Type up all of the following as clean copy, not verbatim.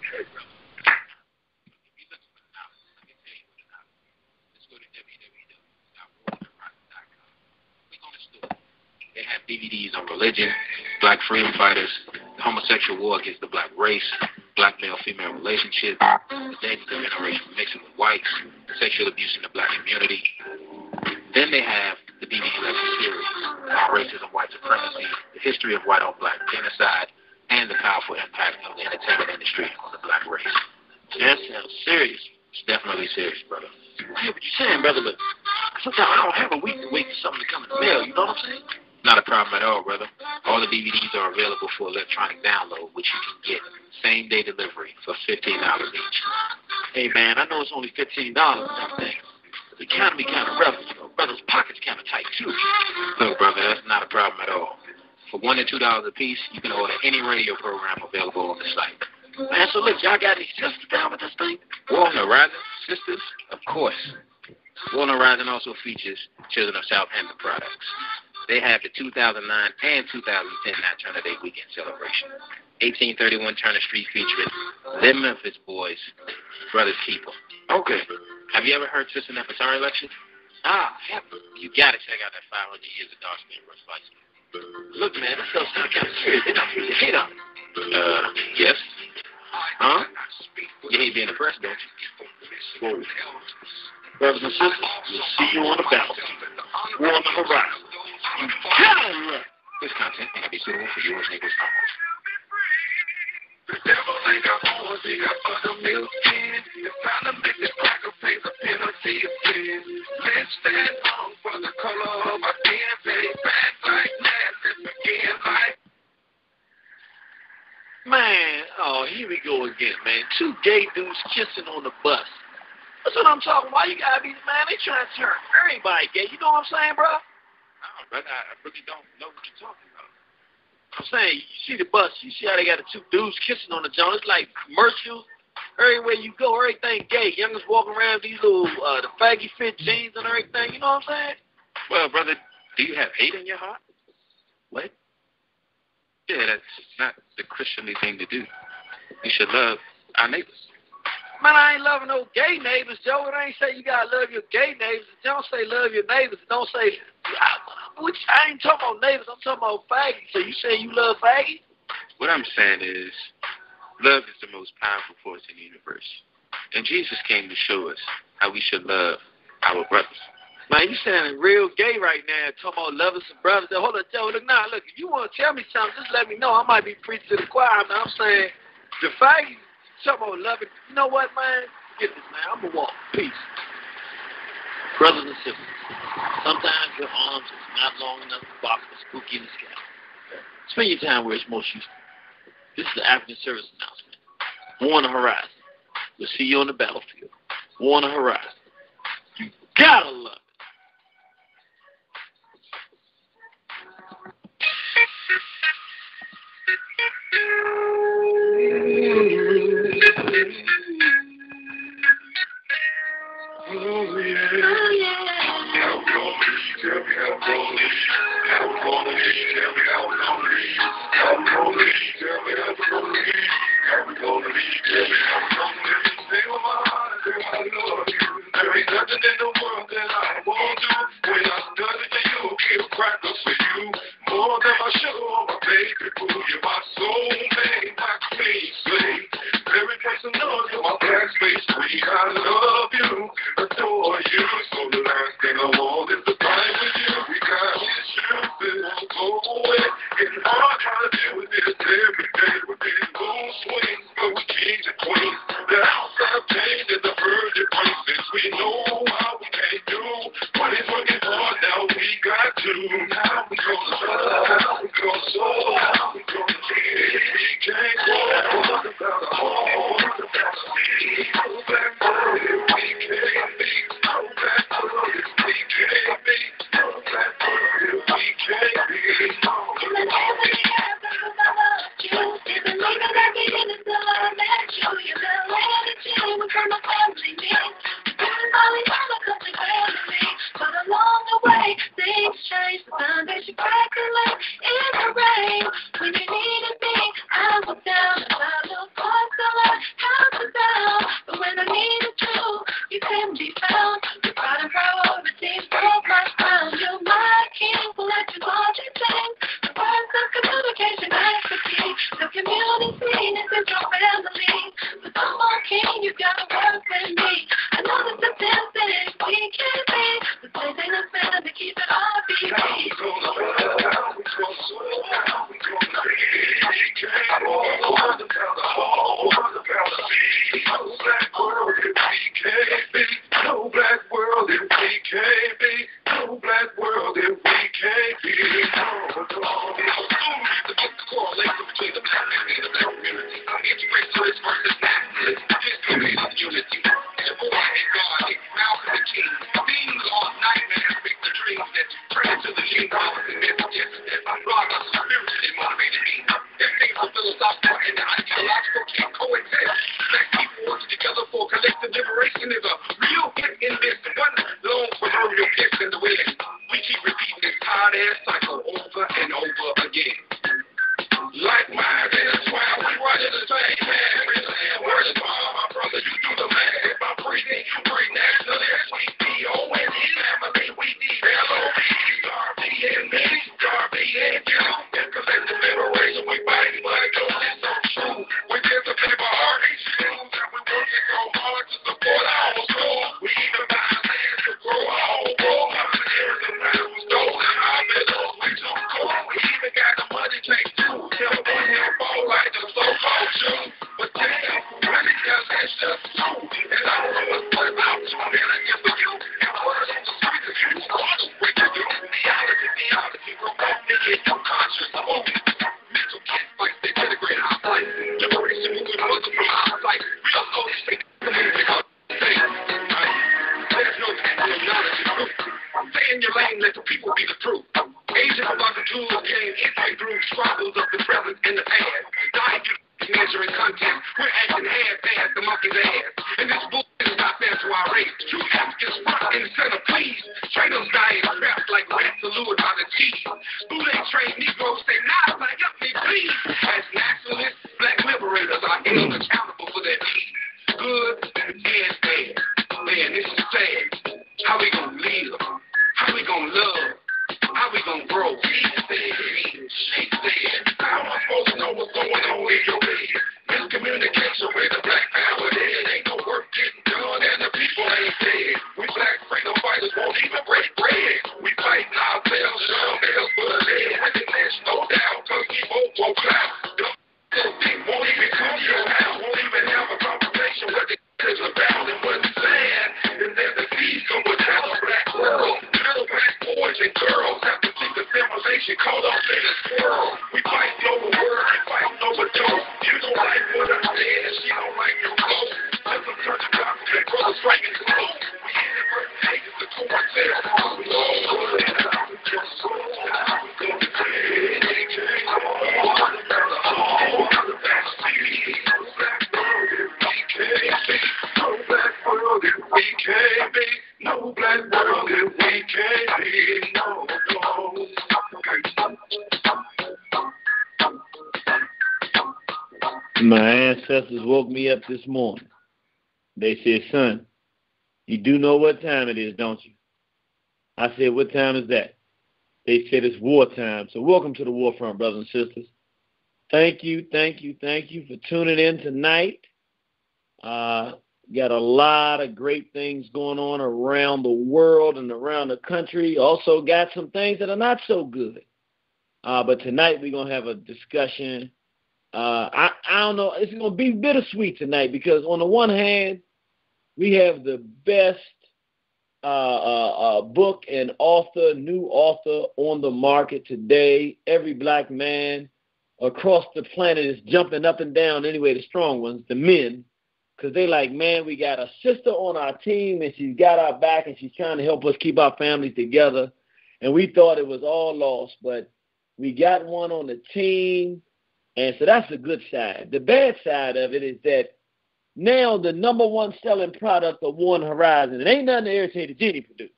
Okay, brother. If you're looking for the knowledge, let me tell you what the knowledge is. Let's go to www.warriorhorizon.com. Click on the store. They have DVDs on religion, black freedom fighters, the homosexual war against the black race, black male-female relationship, the dangers of interracial mixing with whites, sexual abuse in the black community. Then they have the DVD lecture series on racism, white supremacy, the history of white-on-black genocide, and the powerful impact of the entertainment industry on the black race. That sounds serious. It's definitely serious, brother. I hear what you're saying, brother, but sometimes I don't have a week to wait for something to come in the mail, you know what I'm saying? Not a problem at all, brother. All the DVDs are available for electronic download, which you can get same-day delivery for $15 each. Hey, man, I know it's only $15 and everything. The economy kind of rough, you know. Brother's pockets kind of tight, too. Look, brother, that's not a problem at all. For $1 to $2 a piece, you can order any radio program available on the site. Man, so look, y'all got any sisters down with this thing? War on the Horizon, sisters? Of course. War on the Horizon also features Children of Southampton products. They have the 2009 and 2010 Nat Turner Day weekend celebration. 1831 Turner Street featuring the Memphis Boys, Brothers Keeper. Okay. Have you ever heard Sister Nefertari lecture? Haven't. You gotta check out that 500 Years of Dark Skin Rush License. Look, man, this stuff sounds kind of serious. They're not supposed to hate on it. Yes. Huh? You hate being oppressed, don't you? Whoa. Brothers and sisters, we'll see you on the battlefield. War on the horizon. You gotta run. This content may not be suitable for U.S. neighbors only. The devil ain't got horns, he got buttermilk skin. It's time to make this cracker pay the penalty of sin. Let's stand on for the color of our skin. Say back like that, let's begin like. Man, oh, here we go again, man. Two gay dudes kissing on the bus. That's what I'm talking about. You gotta be, man, they trying to turn everybody gay. You know what I'm saying, bro? No, brother, I really don't know what you're talking about. I'm saying, you see the bus, you see how they got the two dudes kissing on the joint. It's like commercials. Everywhere you go, everything gay. Youngers walking around with these little, the faggy fit jeans and everything. You know what I'm saying? Well, brother, do you have hate in your heart? What? Yeah, that's not the Christianly thing to do. You should love our neighbors. Man, I ain't loving no gay neighbors, Joe. It ain't say you gotta love your gay neighbors. It don't say love your neighbors. It don't say, I ain't talking about neighbors. I'm talking about faggots. So you say you love faggots? What I'm saying is, love is the most powerful force in the universe. And Jesus came to show us how we should love our brothers. Man, you sounding real gay right now, talking about loving some brothers. Hold on, Joe. Look, now, look, if you want to tell me something, just let me know. I might be preaching to the choir. Man, I'm saying, the faggots, talking about loving. You know what, man? Get this, man. I'm going to walk. Peace. Brothers and sisters, sometimes your arms is not long enough to box the spooky in the sky. Spend your time where it's most useful. This is the African service announcement. War on the horizon. We'll see you on the battlefield. War on the horizon. You gotta love it. There ain't nothing in the world that I won't do. When I study you, kill crackers for you. More than my sugar or my baby boo. You're my soulmate, my clean slate. Every person knows you're my black space queen. I love you, adore you. So the last thing I want is to fight with you. We got issues that won't go away. Getting hard trying to deal with this every day. With these mood swings, but we kings and queens. The outside pain and the virgin places. We know how we can't do. But it's working hard now. We got to. Now we gonna love. cycle over and over again. Like mine, that's why we running the same man. Every land, word is mine, my brother, you do the math. If I'm breathing, you breathe naturally. As we D-O-N-E, family, we need L-O-V. Darby and me, Darby and you. And collective liberation, we fight like a it's so true. We give the people heart and shoes, and we working so hard to support our own school. We even buy land to grow our own world. Our years and now was stolen, our middles, we so cool. We even got the money changed too. Never been here fall like the so-called Jew. But damn, really just that's just true. And I don't know what's about to, man, I give for you. And words on the street of you, water with you. Theology, remote me in your conscious move. Mental kids like they integrate our life. Liberation movement wasn't from our sight. We don't know these things. There's no technology. Stay in your lane, let the people be the truth. Asian provocateurs came in through struggles of the present and the past. Now you measuring content, we're acting half-assed, the monkey's ass. And this bull is not fair to our race. True Africans front and center, please. Trainers dying trapped like rats lured by the cheese. School ain't trained Negroes say, nah, like up me, please. As nationalists, black liberators are held accountable for their deeds. Good and bad. Man, this is sad. How we gonna live? How we gonna love? How we gonna grow? He said, how am I supposed to know what's going on in your head? Miscommunication with the black power dead. Ain't no work getting done and the people ain't dead. We black freedom fighters won't even break bread. We fighting ourselves, nails for the lead. When the list no doubt, cause we both won't clout. They won't even come to your house, won't even have a conversation with the kids about it. What's sad is that the seeds come without a black world. Little black boys and girls have to think of civilization caught up in this world. We fight over word, we fight over dope. You don't like what I said, and she don't like your clothes. Let them turn the doctor, and brothers striking close. We in the birth pages of no black world if we can't be, no. My ancestors woke me up this morning. They said, son, you do know what time it is, don't you? I said, what time is that? They said it's wartime. So welcome to the Warfront, brothers and sisters. Thank you for tuning in tonight. Got a lot of great things going on around the world and around the country. Also got some things that are not so good. But tonight we're going to have a discussion. I don't know. It's going to be bittersweet tonight because on the one hand, we have the best book and new author on the market today. Every black man across the planet is jumping up and down anyway, the strong ones, the men, because they like, man, we got a sister on our team and she's got our back and she's trying to help us keep our families together. And we thought it was all lost, but we got one on the team. And so that's the good side. The bad side of it is that now the number one selling product of One Horizon, it ain't nothing to irritate Jenny produced.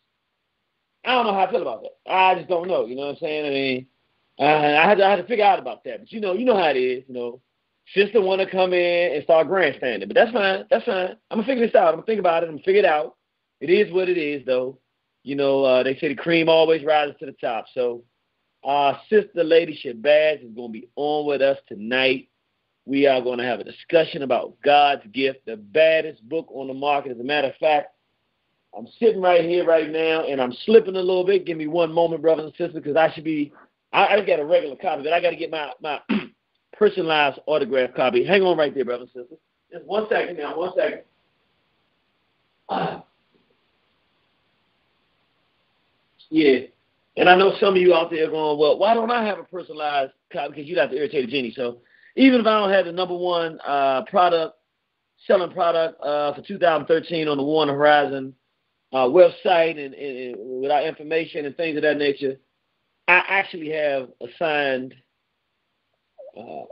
I don't know how I feel about that. I just don't know. You know what I'm saying? I mean, I had to figure out about that. But you know how it is. You know, sister want to come in and start grandstanding. But that's fine. I'm going to figure this out. I'm going to think about it. I'm going to figure it out. It is what it is, though. You know, they say the cream always rises to the top. So Sister Lady Shabazz is going to be on with us tonight. We are going to have a discussion about God's gift, the baddest book on the market. As a matter of fact, I'm sitting right here right now, and I'm slipping a little bit. Give me one moment, brothers and sisters, because I got a regular copy, but I got to get my personalized autograph copy. Hang on right there, brothers and sisters. Just 1 second now, 1 second. Yeah. And I know some of you out there are going, well, why don't I have a personalized copy? Because you'd have to irritate Jenny. So even if I don't have the number one selling product for 2013 on the One Horizon website and with our information and things of that nature, I actually have assigned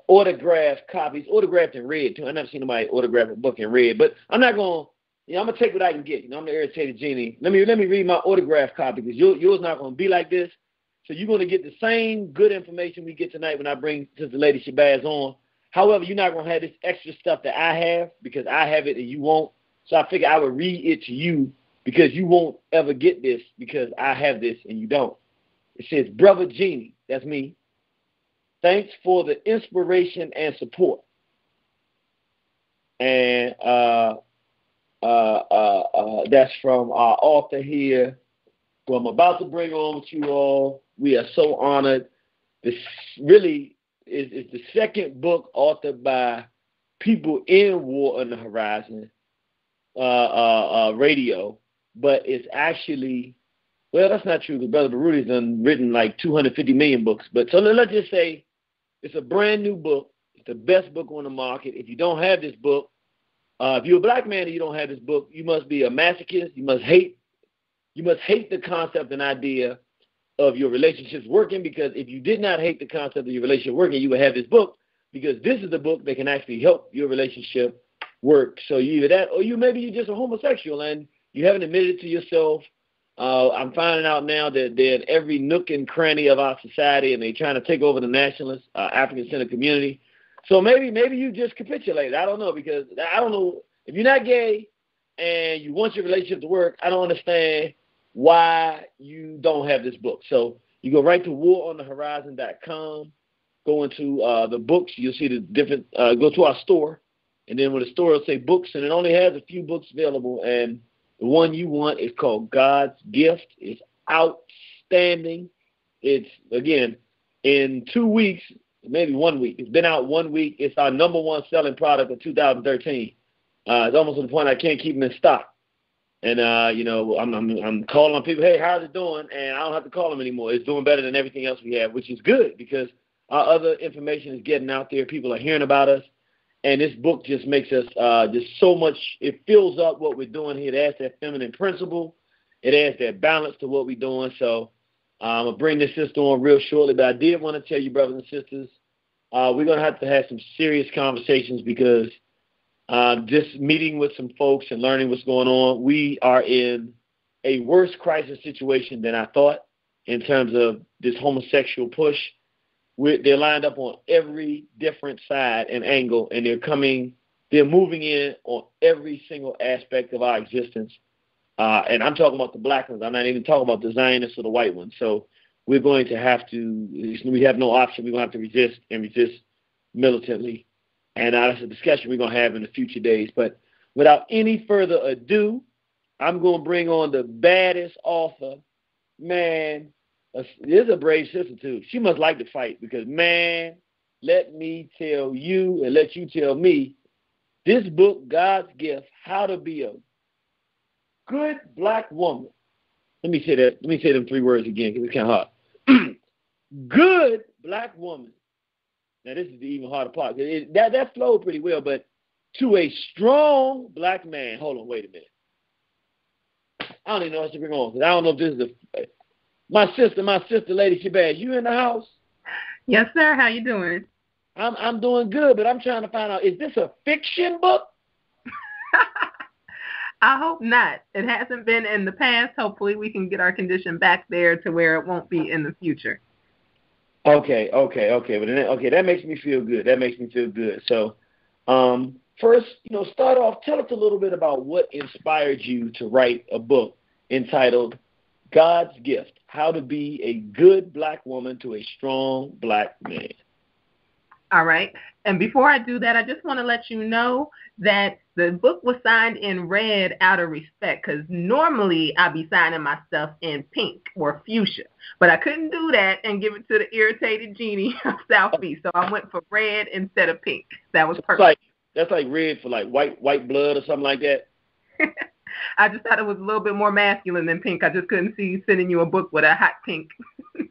autographed copies, autographed in red too. I've never seen nobody autograph a book in red, but I'm not going to. I'm going to take what I can get. I'm the irritated genie. Let me read my autograph copy because yours not going to be like this. So you're going to get the same good information we get tonight when I bring Sister Lady Shabazz on. However, you're not going to have this extra stuff that I have because I have it and you won't. So I figure I would read it to you because you won't ever get this because I have this and you don't. It says, Brother Genie, that's me. Thanks for the inspiration and support. And that's from our author here, who I'm about to bring on with you all. We are so honored. This really is the second book authored by people in War on the Horizon radio, but it's actually, well, that's not true because Brother Barudi's done written like 250 million books. But so let's just say it's a brand new book. It's the best book on the market. If you don't have this book, if you're a black man and you don't have this book, you must be a masochist. You must hate the concept and idea of your relationships working, because if you did not hate the concept of your relationship working, you would have this book, because this is the book that can actually help your relationship work. So you either that, or maybe you're just a homosexual and you haven't admitted it to yourself. I'm finding out now that they're in every nook and cranny of our society, and they're trying to take over the nationalist, African-centered community. So maybe you just capitulated. I don't know, because I don't know if you're not gay and you want your relationship to work. I don't understand why you don't have this book. So you go right to waronthehorizon.com, go into the books. You'll see the different, go to our store, and then when the store will say books, and it only has a few books available, and the one you want is called God's Gift. It's outstanding. It's, again, in 2 weeks, maybe 1 week. It's been out 1 week. It's our number one selling product of 2013. It's almost to the point I can't keep them in stock. And, I'm calling on people, hey, how's it doing? And I don't have to call them anymore. It's doing better than everything else we have, which is good, because our other information is getting out there. People are hearing about us. And this book just makes us just so much, it fills up what we're doing here. It adds that feminine principle. It adds that balance to what we're doing. So I'm going to bring this sister on real shortly. But I did want to tell you, brothers and sisters, we're going to have some serious conversations, because just meeting with some folks and learning what's going on, we are in a worse crisis situation than I thought in terms of this homosexual push. They're lined up on every different side and angle, and they're moving in on every single aspect of our existence. And I'm talking about the black ones. I'm not even talking about the Zionists or the white ones. So we're going to have to, we have no option. We're going to have to resist, and resist militantly. And that's a discussion we're going to have in the future days. But without any further ado, I'm going to bring on the baddest author. Man, this is a brave sister, too. She must like to fight, because, man, let me tell you and let you tell me, this book, God's Gift, How to Be a Good Black Woman. Let me say that. Let me say them 3 words again, because it's kind of hard. Good Black Woman. Now, this is the even harder part. That flowed pretty well, but to a strong black man. Hold on, wait a minute. I don't even know what to bring on, because I don't know if this is my sister, Lady Shabazz. You in the house? Yes, sir. How you doing? I'm doing good, but I'm trying to find out, is this a fiction book? I hope not. It hasn't been in the past. Hopefully we can get our condition back there to where it won't be in the future. Okay. But that makes me feel good. So, first, start off. Tell us a little bit about what inspired you to write a book entitled God's Gift: How to Be a Good Black Woman to a Strong Black Man. All right. And before I do that, I just want to let you know that the book was signed in red out of respect, because normally I be signing my stuff in pink or fuchsia, but I couldn't do that and give it to the irritated genie of South Beach, so I went for red instead of pink. That was perfect. That's like red for like white blood or something like that. I just thought it was a little bit more masculine than pink. I just couldn't see sending you a book with a hot pink.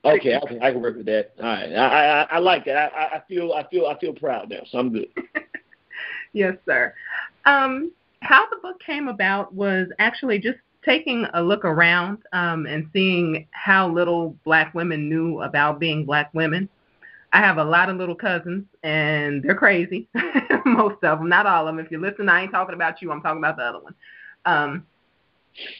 Okay, I can work with that. All right, I like that. I feel proud now, so I'm good. Yes, sir. How the book came about was actually just taking a look around and seeing how little black women knew about being black women. I have a lot of little cousins, and they're crazy. Most of them, not all of them. If you're listening, I ain't talking about you. I'm talking about the other one.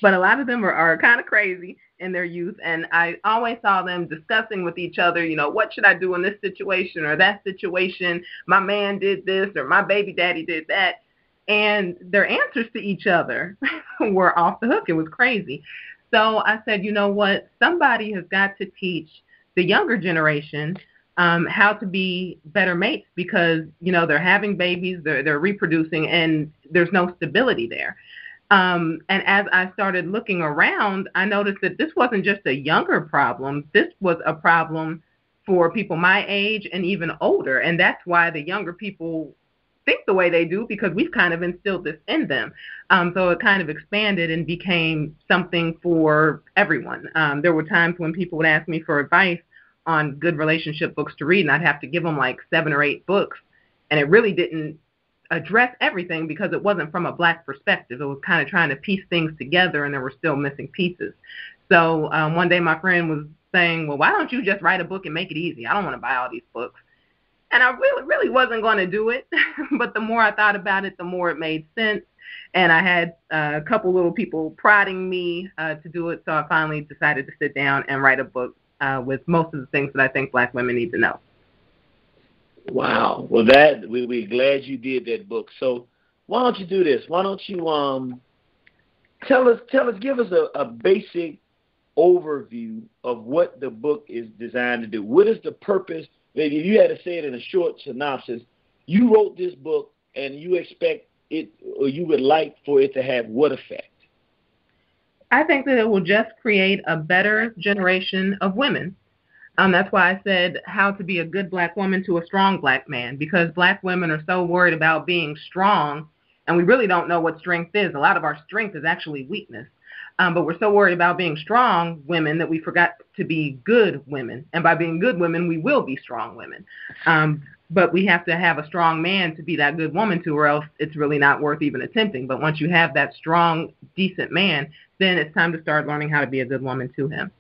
But a lot of them are kind of crazy, in their youth, and I always saw them discussing with each other, what should I do in this situation or that situation? My man did this or my baby daddy did that. And their answers to each other were off the hook. It was crazy. So I said, you know what? Somebody has got to teach the younger generation how to be better mates because, they're having babies, they're reproducing, and there's no stability there. And as I started looking around, I noticed that this wasn't just a younger problem. This was a problem for people my age and even older. And that's why the younger people think the way they do because we've kind of instilled this in them. So it kind of expanded and became something for everyone. There were times when people would ask me for advice on good relationship books to read, and I'd have to give them like 7 or 8 books. And it really didn't address everything because it wasn't from a Black perspective. It was kind of trying to piece things together, and there were still missing pieces. So one day my friend was saying, well, why don't you just write a book and make it easy? I don't want to buy all these books. And I really wasn't going to do it. But the more I thought about it, the more it made sense. And I had a couple little people prodding me to do it. So I finally decided to sit down and write a book with most of the things that I think Black women need to know. Wow. Well, we're glad you did that book. So why don't you do this? Why don't you give us a basic overview of what the book is designed to do. What is the purpose? Maybe if you had to say it in a short synopsis, you wrote this book and you expect it, or you would like for it to have what effect? I think that it will just create a better generation of women. That's why I said how to be a good Black woman to a strong Black man, because Black women are so worried about being strong, and we really don't know what strength is. A lot of our strength is actually weakness. But we're so worried about being strong women that we forgot to be good women. And by being good women, we will be strong women. But we have to have a strong man to be that good woman to, or else it's really not worth even attempting. But once you have that strong, decent man, then it's time to start learning how to be a good woman to him.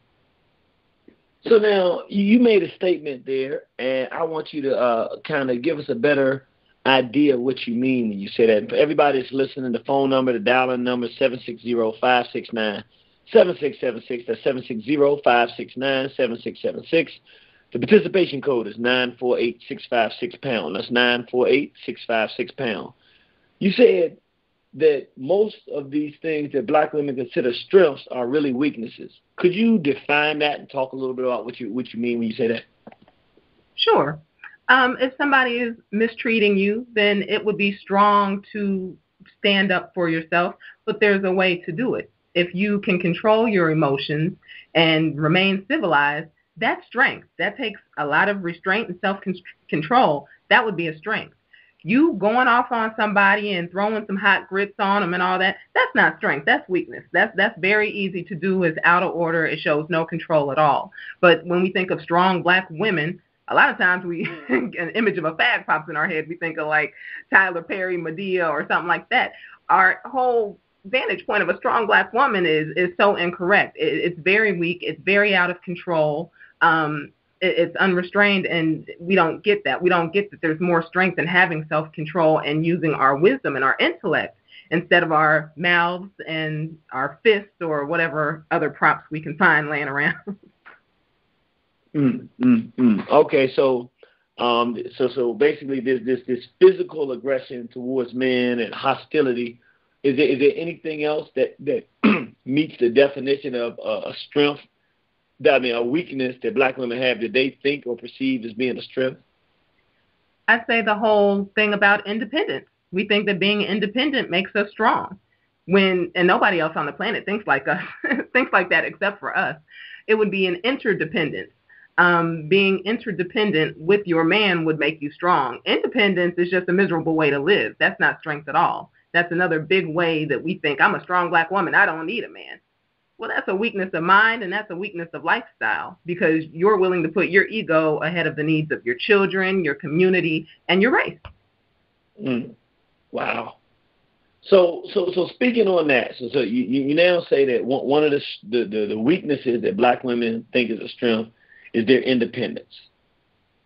So now you made a statement there, and I want you to kind of give us a better idea of what you mean when you say that. For everybody that's listening, the phone number, the dial-in number is 760-569-7676. That's 760-569-7676. The participation code is 948-656-pound. That's 948-656-pound. You said that most of these things that Black women consider strengths are really weaknesses. Could you define that and talk a little bit about what you mean when you say that? Sure. If somebody is mistreating you, then it would be strong to stand up for yourself, but there's a way to do it. If you can control your emotions and remain civilized, that's strength. That takes a lot of restraint and self-control. That would be a strength. You going off on somebody and throwing some hot grits on them and all that, that's not strength. That's weakness. That's very easy to do. It's out of order. It shows no control at all. But when we think of strong Black women, a lot of times an image of a fag pops in our head. We think of like Tyler Perry, Medea, or something like that. Our whole vantage point of a strong Black woman is so incorrect. It's very weak. It's very out of control. It's unrestrained, and we don't get that. We don't get that there's more strength in having self-control and using our wisdom and our intellect instead of our mouths and our fists or whatever other props we can find laying around. Okay, so basically this physical aggression towards men and hostility. Is there anything else that meets the definition of a strength? A weakness that Black women have that they think or perceive as being a strength? I'd say the whole thing about independence. We think that being independent makes us strong, and nobody else on the planet thinks like us, thinks like that except for us. It would be an interdependence. Being interdependent with your man would make you strong. Independence is just a miserable way to live. That's not strength at all. That's another big way that we think, I'm a strong Black woman, I don't need a man. Well, that's a weakness of mind, and that's a weakness of lifestyle, because you're willing to put your ego ahead of the needs of your children, your community, and your race. Wow. So speaking on that, so you now say that one of the weaknesses that Black women think is a strength is their independence.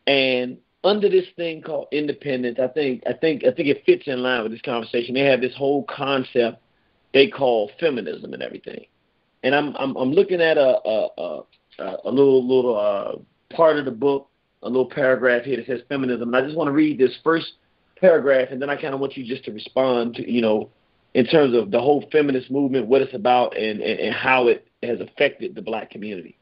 And under this thing called independence, I think it fits in line with this conversation. They have this whole concept they call feminism and everything. and I'm looking at a little part of the book, a little paragraph here that says feminism. And I just want to read this first paragraph, and then I kind of want you just to respond to, in terms of the whole feminist movement, what it's about, and how it has affected the black community.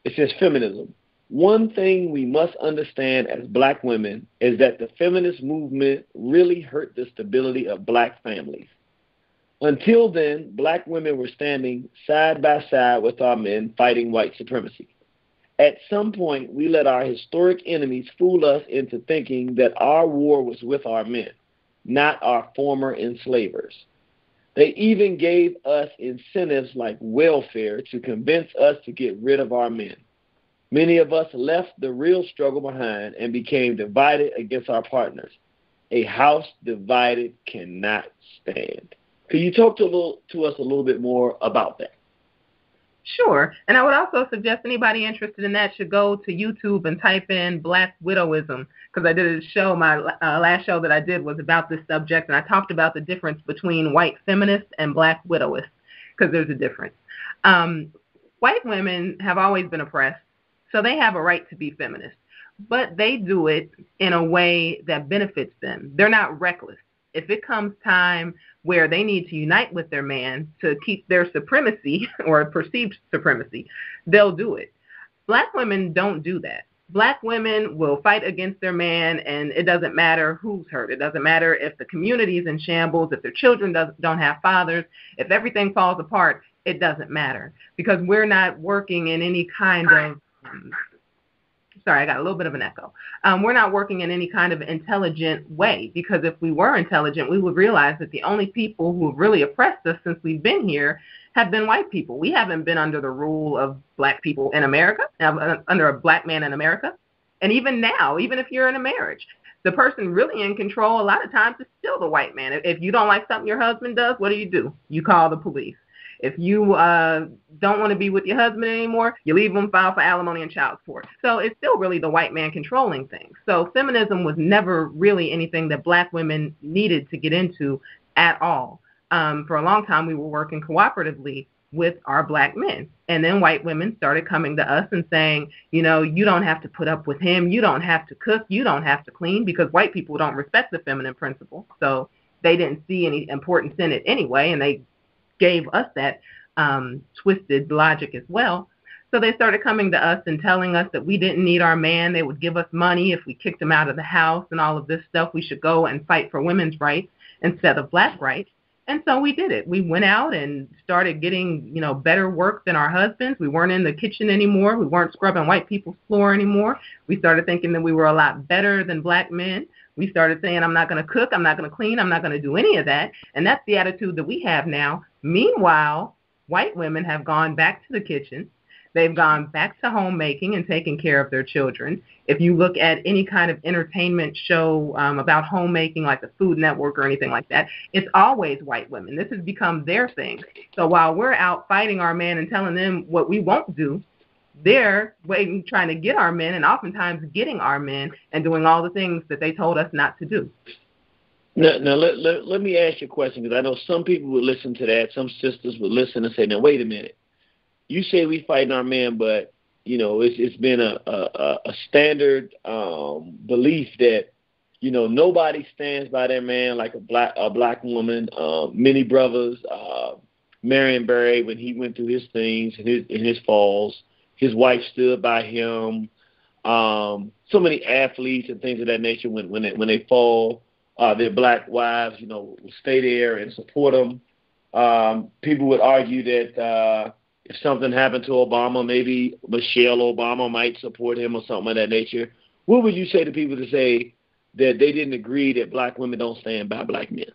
It says feminism. One thing we must understand as black women is that the feminist movement really hurt the stability of black families. Until then, black women were standing side by side with our men fighting white supremacy. At some point, we let our historic enemies fool us into thinking that our war was with our men, not our former enslavers. They even gave us incentives like welfare to convince us to get rid of our men. Many of us left the real struggle behind and became divided against our partners. A house divided cannot stand. Can you talk to us a little bit more about that? Sure. And I would also suggest anybody interested in that should go to YouTube and type in Black Widowism, because I did a show, my last show that I did was about this subject, and I talked about the difference between white feminists and black widowists, because there's a difference. White women have always been oppressed, so they have a right to be feminists, but they do it in a way that benefits them. They're not reckless. If it comes time where they need to unite with their man to keep their supremacy or perceived supremacy, they'll do it. Black women don't do that. Black women will fight against their man, and it doesn't matter who's hurt. It doesn't matter if the community is in shambles, if their children don't have fathers, if everything falls apart, it doesn't matter, because we're not working in any kind of sorry, I got a little bit of an echo. We're not working in any kind of intelligent way, because if we were intelligent, we would realize that the only people who have really oppressed us since we've been here have been white people. We haven't been under the rule of black people in America, under a black man in America. And even now, even if you're in a marriage, the person really in control a lot of times is still the white man. If you don't like something your husband does, what do? You call the police. If you don't want to be with your husband anymore, you leave them, file for alimony and child support. So it's still really the white man controlling things. So feminism was never really anything that black women needed to get into at all. For a long time, we were working cooperatively with our black men. And then white women started coming to us and saying, you don't have to put up with him. You don't have to cook. You don't have to clean, because white people don't respect the feminine principle. So they didn't see any importance in it anyway, and they gave us that twisted logic as well. So they started coming to us and telling us that we didn't need our man. They would give us money if we kicked him out of the house and all of this stuff. We should go and fight for women's rights instead of black rights. And so we did it. We went out and started getting, better work than our husbands. We weren't in the kitchen anymore. We weren't scrubbing white people's floor anymore. We started thinking that we were a lot better than black men. We started saying, I'm not going to cook, I'm not going to clean, I'm not going to do any of that. And that's the attitude that we have now. Meanwhile, white women have gone back to the kitchen. They've gone back to homemaking and taking care of their children. If you look at any kind of entertainment show about homemaking, like the Food Network or anything like that, it's always white women. This has become their thing. So while we're out fighting our men and telling them what we won't do, they're waiting, trying to get our men, and oftentimes getting our men and doing all the things that they told us not to do. Now let me ask you a question, because I know some people would listen to that. Some sisters would listen and say, now, wait a minute. You say we fighting our men, but, it's been a standard belief that, nobody stands by their man like a black woman. Many brothers, Marion Barry, when he went through his things and his falls, his wife stood by him. So many athletes and things of that nature, when they fall, their black wives, will stay there and support them. People would argue that if something happened to Obama, maybe Michelle Obama might support him or something of that nature. What would you say to people to say that they didn't agree that black women don't stand by black men?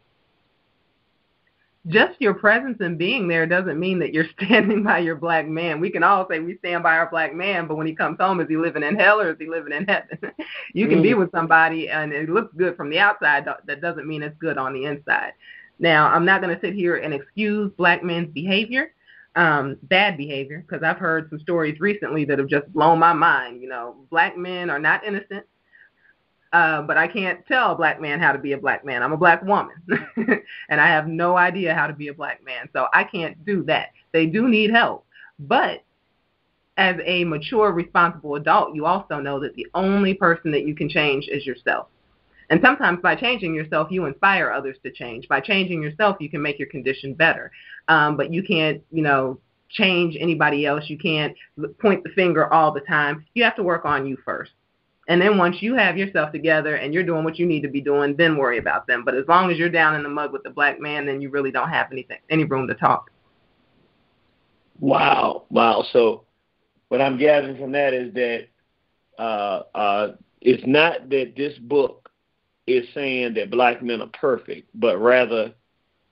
Just your presence and being there doesn't mean that you're standing by your black man. We can all say we stand by our black man, but when he comes home, is he living in hell or is he living in heaven? You can be with somebody and it looks good from the outside. That doesn't mean it's good on the inside. Now, I'm not going to sit here and excuse black men's behavior, bad behavior, because I've heard some stories recently that have just blown my mind. Black men are not innocent. But I can't tell a black man how to be a black man. I'm a black woman, and I have no idea how to be a black man, so I can't do that. They do need help. But as a mature, responsible adult, you also know that the only person that you can change is yourself. And sometimes by changing yourself, you inspire others to change. By changing yourself, you can make your condition better. But you can't, change anybody else. You can't point the finger all the time. You have to work on you first. And then once you have yourself together and you're doing what you need to be doing, then worry about them. But as long as you're down in the mud with the black man, then you really don't have any room to talk. Wow. So what I'm gathering from that is that it's not that this book is saying that black men are perfect, but rather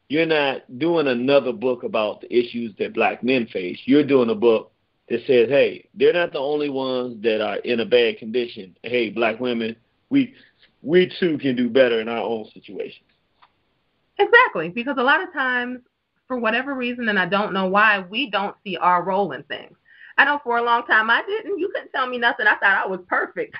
you're not doing another book about the issues that black men face. You're doing a book that says, hey, they're not the only ones that are in a bad condition. Hey, black women, we too can do better in our own situations. Exactly, because a lot of times, for whatever reason, and I don't know why, we don't see our role in things. I know for a long time I didn't. You couldn't tell me nothing. I thought I was perfect.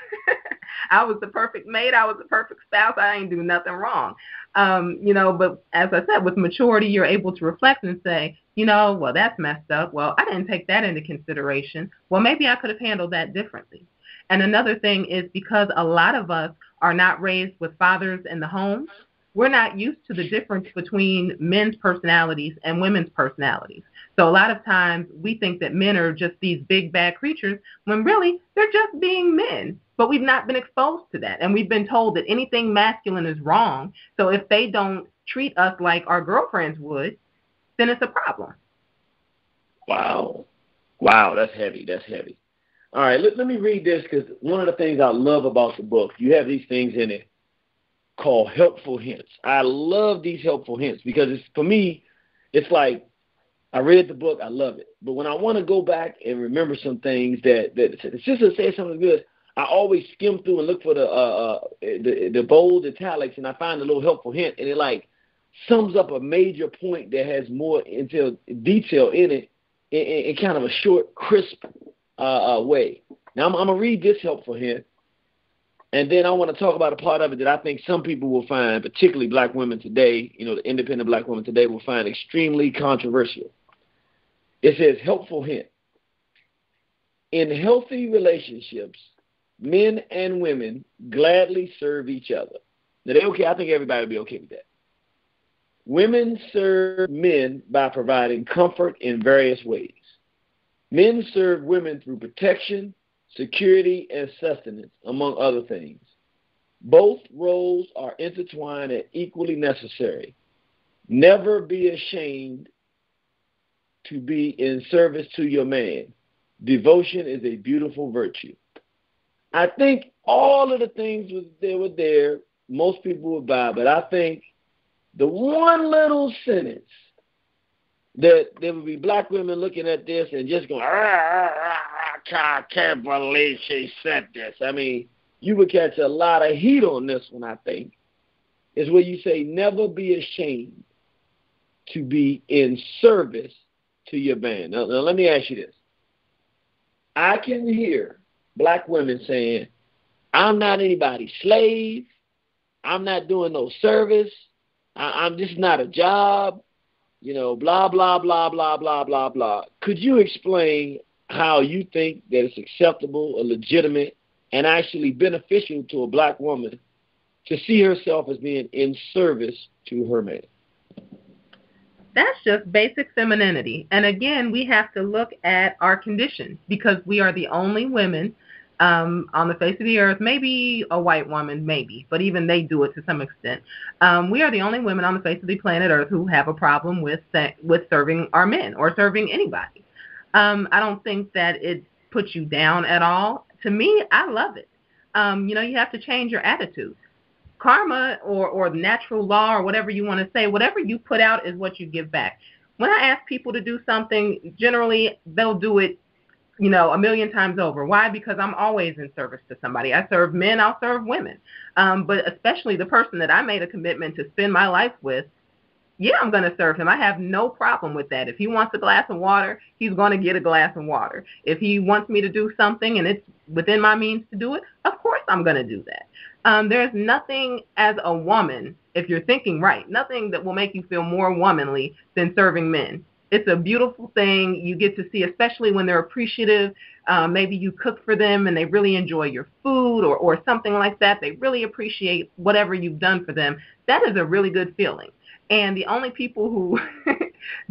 I was the perfect mate. I was the perfect spouse. I ain't do nothing wrong. But as I said, with maturity, you're able to reflect and say, well, that's messed up. Well, I didn't take that into consideration. Well, maybe I could have handled that differently. And another thing is because a lot of us are not raised with fathers in the home, we're not used to the difference between men's personalities and women's personalities. So a lot of times we think that men are just these big, bad creatures when really they're just being men. But we've not been exposed to that. And we've been told that anything masculine is wrong. So if they don't treat us like our girlfriends would, then it's a problem. Wow, that's heavy. All right, let me read this because one of the things I love about the book, you have these things in it called helpful hints. I love these helpful hints because for me, it's like I read the book, I love it. But when I want to go back and remember some things that the sister said something good, I always skim through and look for the bold italics, and I find a little helpful hint, and it like sums up a major point that has more detail in it in kind of a short, crisp way. Now I'm going to read this helpful hint, and then I want to talk about a part of it that I think some people will find, particularly black women today, the independent black women today will find extremely controversial. It says, helpful hint. In healthy relationships, men and women gladly serve each other. Now, they okay. I think everybody will be okay with that. Women serve men by providing comfort in various ways. Men serve women through protection, security, and sustenance, among other things. Both roles are intertwined and equally necessary. Never be ashamed to be in service to your man. Devotion is a beautiful virtue. I think all of the things were there, most people would buy, but I think the one little sentence that there would be black women looking at this and just going, I can't believe she said this. I mean, you would catch a lot of heat on this one, I think, is where you say never be ashamed to be in service to your man. Now let me ask you this. I can hear black women saying, I'm not anybody's slave. I'm not doing no service. I'm just not a job. Blah, blah, blah, blah, blah, blah, blah. Could you explain how you think that it's acceptable or legitimate and actually beneficial to a black woman to see herself as being in service to her man? That's just basic femininity. And again, we have to look at our condition because we are the only women on the face of the earth, maybe a white woman, maybe, but even they do it to some extent. We are the only women on the face of the planet Earth who have a problem with serving our men or serving anybody. I don't think that it puts you down at all. To me, I love it. You have to change your attitude. Karma or natural law or whatever you want to say, whatever you put out is what you give back. When I ask people to do something, generally they'll do it, a million times over. Why? Because I'm always in service to somebody. I serve men, I'll serve women. But especially the person that I made a commitment to spend my life with, yeah, I'm going to serve him. I have no problem with that. If he wants a glass of water, he's going to get a glass of water. If he wants me to do something and it's within my means to do it, of course I'm going to do that. There's nothing as a woman, if you're thinking right, nothing that will make you feel more womanly than serving men. It's a beautiful thing. You get to see, especially when they're appreciative. Maybe you cook for them and they really enjoy your food or something like that. They really appreciate whatever you've done for them. That is a really good feeling. And the only people who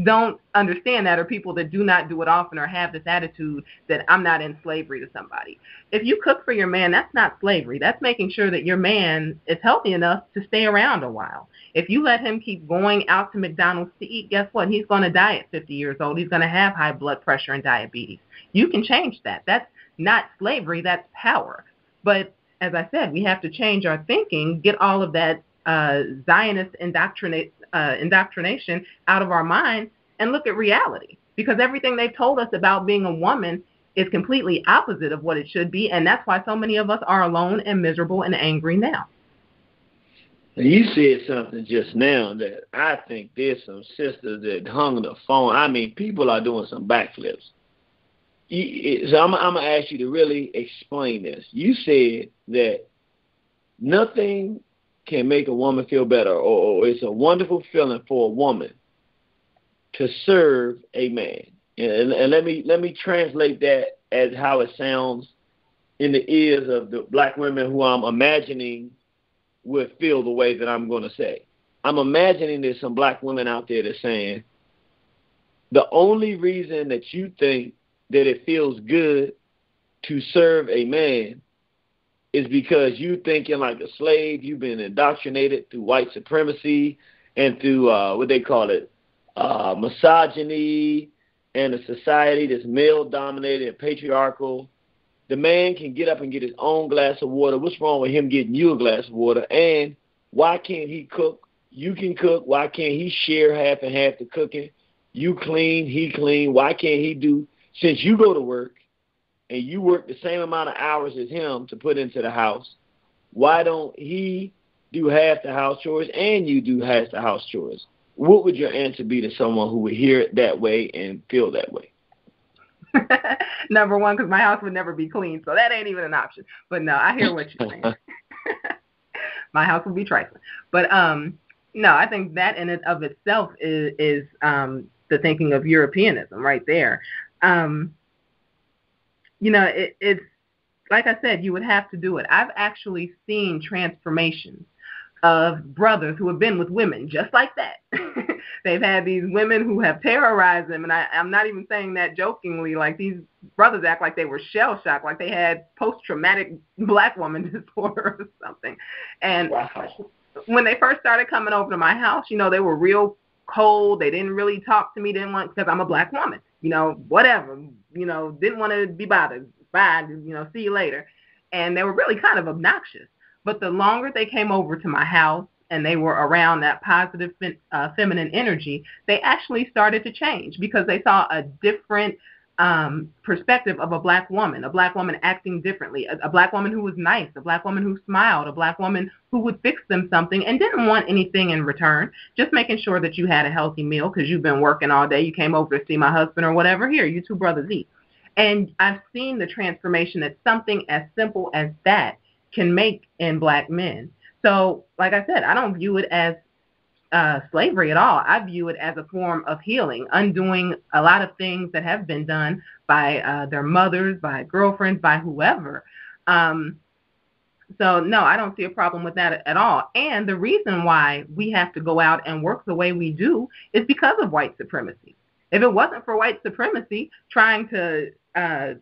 don't understand that are people that do not do it often or have this attitude that I'm not in slavery to somebody. If you cook for your man, that's not slavery. That's making sure that your man is healthy enough to stay around a while. If you let him keep going out to McDonald's to eat, guess what? He's going to die at 50 years old. He's going to have high blood pressure and diabetes. You can change that. That's not slavery. That's power. But as I said, we have to change our thinking, get all of that Zionist indoctrination out of our minds and look at reality, because everything they've told us about being a woman is completely opposite of what it should be, and that's why so many of us are alone and miserable and angry now. You said something just now that I think there's some sisters that hung the phone. I mean, people are doing some backflips. So I'm going to ask you to really explain this. You said that nothing can make a woman feel better, or it's a wonderful feeling for a woman to serve a man. And let me translate that as how it sounds in the ears of the black women who I'm imagining would feel the way that I'm going to say. I'm imagining there's some black women out there that's saying the only reason that you think that it feels good to serve a man is because you thinking like a slave. You've been indoctrinated through white supremacy and through what they call it, misogyny, and a society that's male-dominated and patriarchal. The man can get up and get his own glass of water. What's wrong with him getting you a glass of water? And why can't he cook? You can cook. Why can't he share half and half the cooking? You clean, he clean. Why can't he do, since you go to work, and you work the same amount of hours as him to put into the house, why don't he do half the house chores and you do half the house chores? What would your answer be to someone who would hear it that way and feel that way? Number one, because my house would never be clean, so that ain't even an option. But no, I hear what you're saying. My house would be trifling. But no, I think that in and of itself is the thinking of Europeanism right there. It's like I said, you would have to do it. I've actually seen transformations of brothers who have been with women just like that. They've had these women who have terrorized them, and I'm not even saying that jokingly. Like, these brothers act like they were shell-shocked, like they had post-traumatic black woman disorder or something. And when they first started coming over to my house, they were real cold. They didn't really talk to me, because I'm a black woman. Whatever, didn't want to be bothered. Bye, see you later. And they were really kind of obnoxious. But the longer they came over to my house and they were around that positive feminine energy, they actually started to change because they saw a different perspective of a black woman acting differently, a black woman who was nice, a black woman who smiled, a black woman who would fix them something and didn't want anything in return, just making sure that you had a healthy meal because you've been working all day. You came over to see my husband or whatever. Here, you two brothers eat. And I've seen the transformation that something as simple as that can make in black men. So, like I said, I don't view it as slavery at all. I view it as a form of healing, undoing a lot of things that have been done by their mothers, by girlfriends, by whoever. So, no, I don't see a problem with that at all. And the reason why we have to go out and work the way we do is because of white supremacy. If it wasn't for white supremacy trying to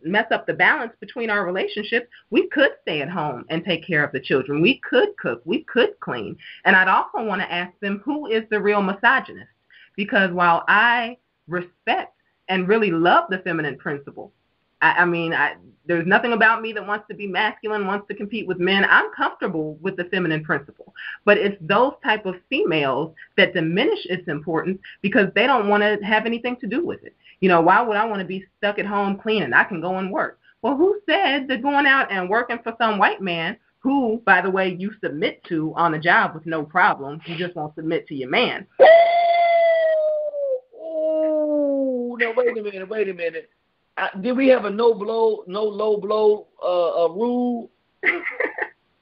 mess up the balance between our relationships, we could stay at home and take care of the children. We could cook. We could clean. And I'd also want to ask them, who is the real misogynist? Because while I respect and really love the feminine principle, there's nothing about me that wants to be masculine, wants to compete with men. I'm comfortable with the feminine principle. But it's those type of females that diminish its importance because they don't want to have anything to do with it. Why would I want to be stuck at home cleaning? I can go and work. Well, who said that going out and working for some white man who, by the way, you submit to on the job with no problem, you just won't submit to your man. no, wait a minute. Did we have a no low blow rule?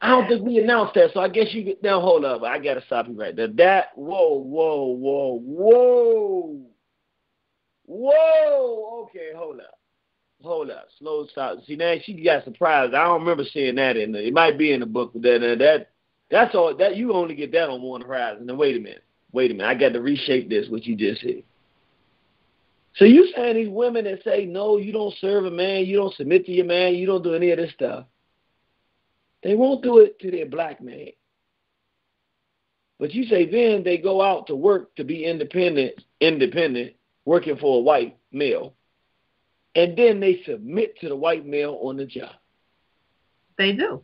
I don't think we announced that, so I guess you get now. Hold up, I gotta stop you right there. Whoa. Okay, hold up. Slow stop. See, now she got surprised. I don't remember seeing that in there. It might be in the book, but that's all. That you only get that on One Horizon. Now wait a minute. I got to reshape this. What you just said. So you saying these women that say no, you don't serve a man, you don't submit to your man, you don't do any of this stuff. They won't do it to their black man. But you say then they go out to work to be independent, working for a white male, and then they submit to the white male on the job. They do.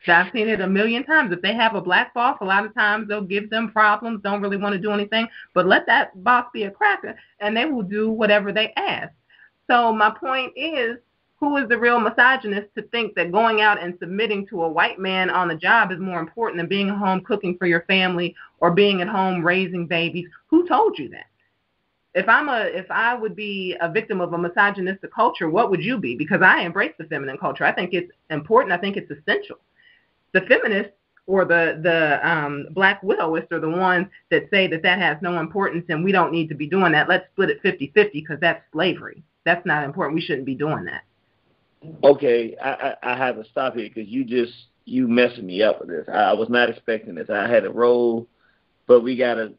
I've seen it a million times. If they have a black boss, a lot of times they'll give them problems, don't really want to do anything, but let that boss be a cracker, and they will do whatever they ask. So my point is, who is the real misogynist to think that going out and submitting to a white man on the job is more important than being at home cooking for your family or being at home raising babies? Who told you that? If I would be a victim of a misogynistic culture, what would you be? Because I embrace the feminine culture. I think it's important. I think it's essential. The feminists or the black widowists are the ones that say that has no importance and we don't need to be doing that. Let's split it 50-50 because that's slavery. That's not important. We shouldn't be doing that. Okay, I have to stop here because you messing me up with this. I was not expecting this. I had a roll, but we gotta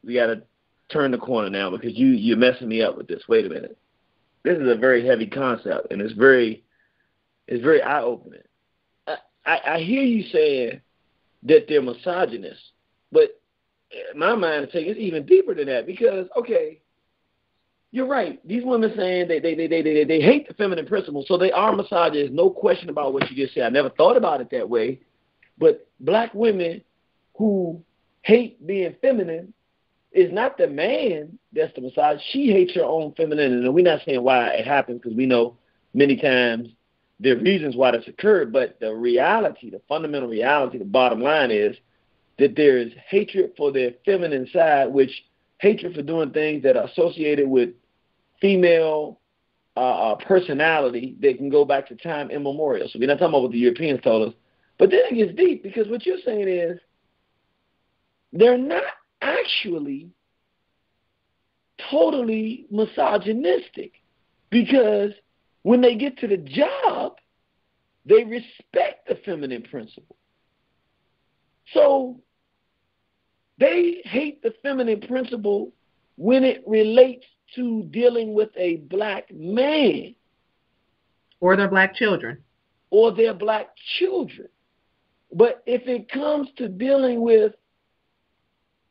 turn the corner now because you're messing me up with this. Wait a minute. This is a very heavy concept and it's very eye-opening. I hear you saying that they're misogynists, but in my mind, I think it's even deeper than that because, okay, you're right. These women saying they hate the feminine principle, so they are misogynists. No question about what you just said. I never thought about it that way, but black women who hate being feminine is not the man that's the misogynist. She hates her own femininity, and we're not saying why it happens because we know many times there are reasons why this occurred, but the reality, the fundamental reality, the bottom line is that there is hatred for their feminine side, which hatred for doing things that are associated with female personality that can go back to time immemorial. So we're not talking about what the Europeans told us. But then it gets deep because what you're saying is they're not actually totally misogynistic because when they get to the job, they respect the feminine principle. So they hate the feminine principle when it relates to dealing with a black man. Or their black children. Or their black children. But if it comes to dealing with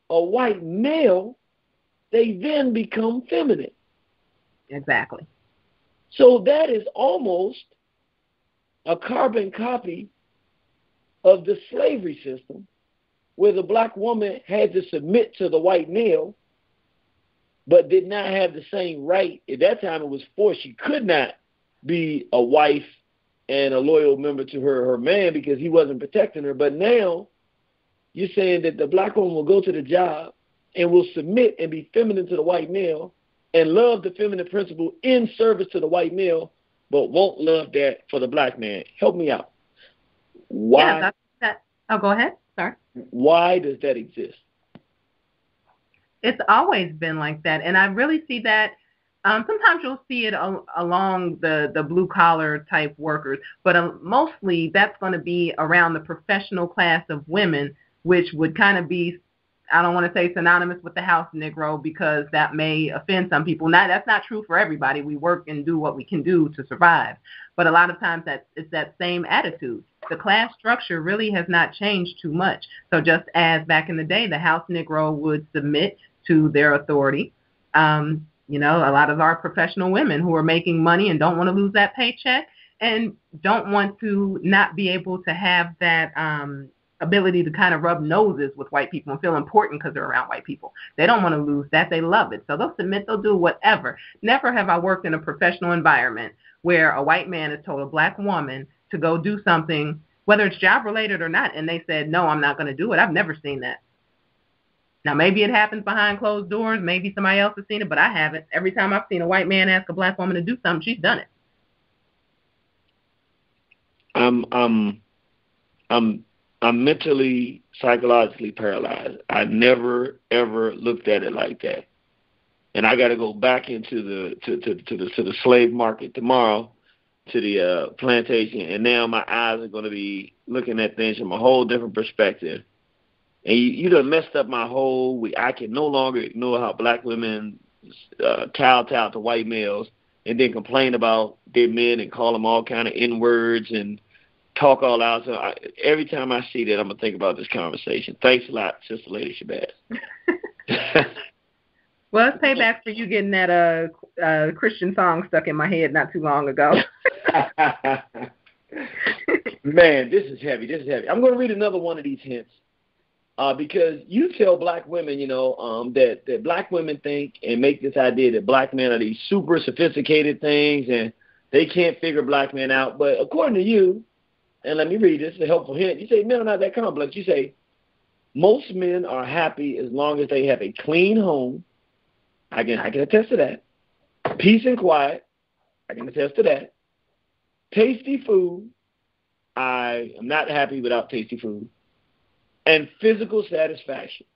a white male, they then become feminine. Exactly. So that is almost a carbon copy of the slavery system where the black woman had to submit to the white male but did not have the same right. At that time it was forced. She could not be a wife and a loyal member to her man because he wasn't protecting her. But now you're saying that the black woman will go to the job and will submit and be feminine to the white male and love the feminine principle in service to the white male, but won't love that for the black man. Help me out. Why? Yeah, that's that. Oh, go ahead. Sorry. Why does that exist? It's always been like that, and I really see that. Sometimes you'll see it along the blue-collar type workers, but mostly that's going to be around the professional class of women, which would kind of be, I don't want to say synonymous with the house Negro because that may offend some people. Now, that's not true for everybody. We work and do what we can do to survive. But a lot of times it's that same attitude. The class structure really has not changed too much. So just as back in the day, the house Negro would submit to their authority, a lot of our professional women who are making money and don't want to lose that paycheck and don't want to not be able to have that ability to kind of rub noses with white people and feel important because they're around white people. They don't want to lose that. They love it. So they'll submit, they'll do whatever. Never have I worked in a professional environment where a white man has told a black woman to go do something, whether it's job related or not, and they said, no, I'm not going to do it. I've never seen that. Now, maybe it happens behind closed doors. Maybe somebody else has seen it, but I haven't. Every time I've seen a white man ask a black woman to do something, she's done it. I'm mentally, psychologically paralyzed. I never ever looked at it like that. And I got to go back into the slave market tomorrow, to the plantation, and now my eyes are going to be looking at things from a whole different perspective. And you done messed up my whole week. I can no longer ignore how black women kowtow to white males and then complain about their men and call them all kind of N-words and talk all out. So every time I see that, I'm going to think about this conversation. Thanks a lot, Sister Lady Shabazz. Well, it's payback for you getting that Christian song stuck in my head not too long ago. Man, this is heavy. I'm going to read another one of these hints because you tell black women, that black women think and make this idea that black men are these super sophisticated things and they can't figure black men out. But according to you, and let me read this, a helpful hint, you say men are not that complex. You say most men are happy as long as they have a clean home. I can attest to that. Peace and quiet. I can attest to that. Tasty food. I am not happy without tasty food. And physical satisfaction.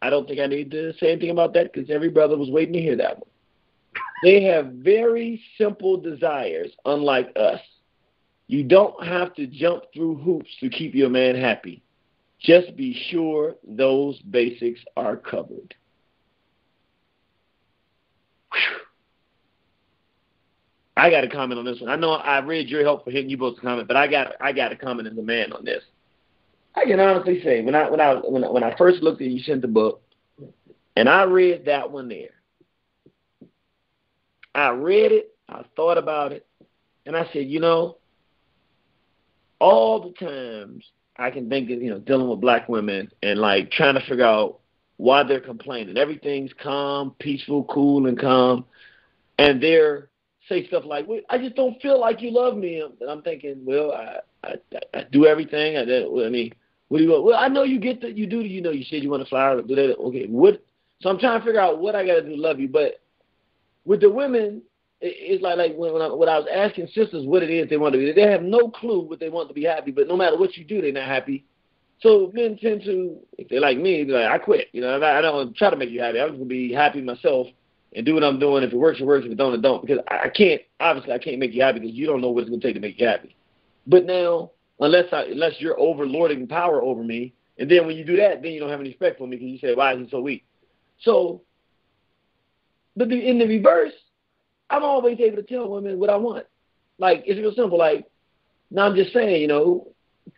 I don't think I need to say anything about that because every brother was waiting to hear that one. They have very simple desires, unlike us. You don't have to jump through hoops to keep your man happy. Just be sure those basics are covered. I got to comment on this one. I know I read your help for hitting you both to comment, but I got to comment as a man on this. I can honestly say when I first looked at you sent the book, and I read that one there. I read it, I thought about it, and I said, all the times I can think of, dealing with black women and like trying to figure out why they're complaining. Everything's calm, peaceful, cool, and calm. And they're say stuff like, well, I just don't feel like you love me. And I'm thinking, well, I do everything. I mean, what do you want? Well, I know you get that. You do. You said you want to fly or do that. Okay, what? So I'm trying to figure out what I got to do to love you. But with the women, it's like when I was asking sisters what it is they want to be, they have no clue what they want to be happy. But no matter what you do, they're not happy. So men tend to, if they like me, be like, I quit. I don't try to make you happy. I'm just going to be happy myself and do what I'm doing. If it works, it works. If it don't, it don't. Because I can't make you happy because you don't know what it's going to take to make you happy. But now, unless you're overlording power over me, and then when you do that, then you don't have any respect for me because you say, why is he so weak? So, but in the reverse, I'm always able to tell women what I want. Like, it's real simple. Like, now I'm just saying,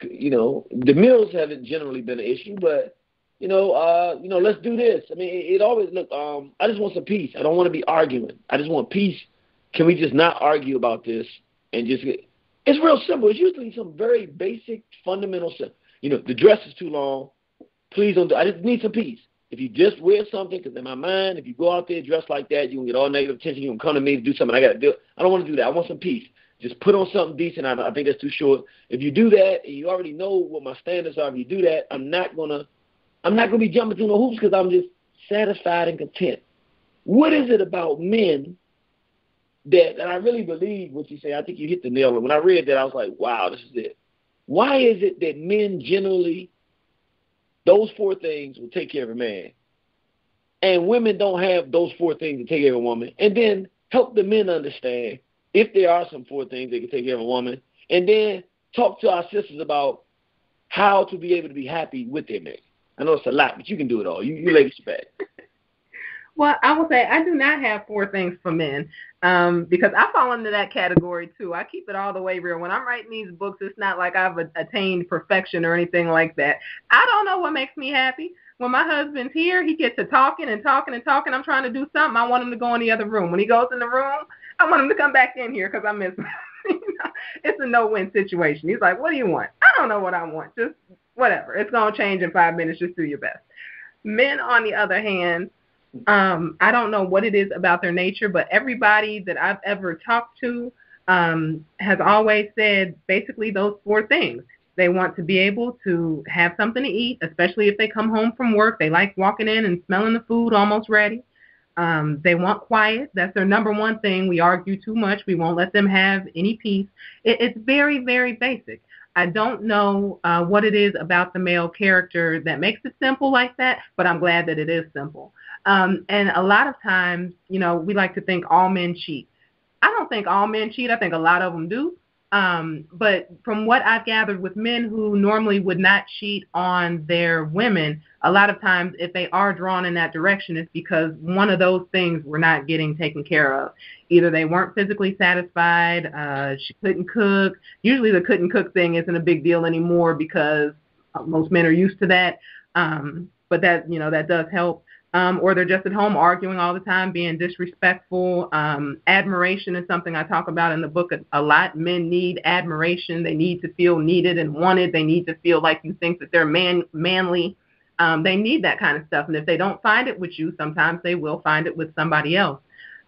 the meals haven't generally been an issue, but, let's do this. I mean, it always, look, I just want some peace. I don't want to be arguing. I just want peace. Can we just not argue about this and just get, it's real simple. It's usually some very basic, fundamental stuff. The dress is too long. Please don't do, I just need some peace. If you just wear something, because in my mind, if you go out there dressed like that, you can get all negative attention. You can come to me to do something I got to do. I don't want to do that. I want some peace. Just put on something decent. I think that's too short. If you do that, and you already know what my standards are, if you do that, I'm not gonna be jumping through the hoops because I'm just satisfied and content. What is it about men that, and I really believe what you say, I think you hit the nail on it. When I read that, I was like, wow, this is it. Why is it that men generally, those four things will take care of a man, and women don't have those four things to take care of a woman? And then help the men understand if there are some four things that can take care of a woman, and then talk to our sisters about how to be able to be happy with their man. I know it's a lot, but you can do it all. You ladies back. Well, I will say I do not have four things for men because I fall into that category too. I keep it all the way real. When I'm writing these books, it's not like I've attained perfection or anything like that. I don't know what makes me happy. When my husband's here, he gets to talking and talking and talking. I'm trying to do something. I want him to go in the other room. When he goes in the room, I want him to come back in here because I miss him. It's a no-win situation. He's like, what do you want? I don't know what I want. Just whatever. It's going to change in 5 minutes. Just do your best. Men, on the other hand, I don't know what it is about their nature, but everybody that I've ever talked to has always said basically those four things. They want to be able to have something to eat, especially if they come home from work. They like walking in and smelling the food almost ready. They want quiet. That's their number one thing. We argue too much. We won't let them have any peace. It's very, very basic. I don't know what it is about the male character that makes it simple like that, but I'm glad that it is simple. And a lot of times, we like to think all men cheat. I don't think all men cheat. I think a lot of them do. But from what I've gathered with men who normally would not cheat on their women, a lot of times if they are drawn in that direction, it's because one of those things were not getting taken care of. Either they weren't physically satisfied, she couldn't cook. Usually the couldn't cook thing isn't a big deal anymore because most men are used to that. But that, that does help. Or they're just at home arguing all the time, being disrespectful. Admiration is something I talk about in the book a lot. Men need admiration. They need to feel needed and wanted. They need to feel like you think that they're manly. They need that kind of stuff. And if they don't find it with you, sometimes they will find it with somebody else.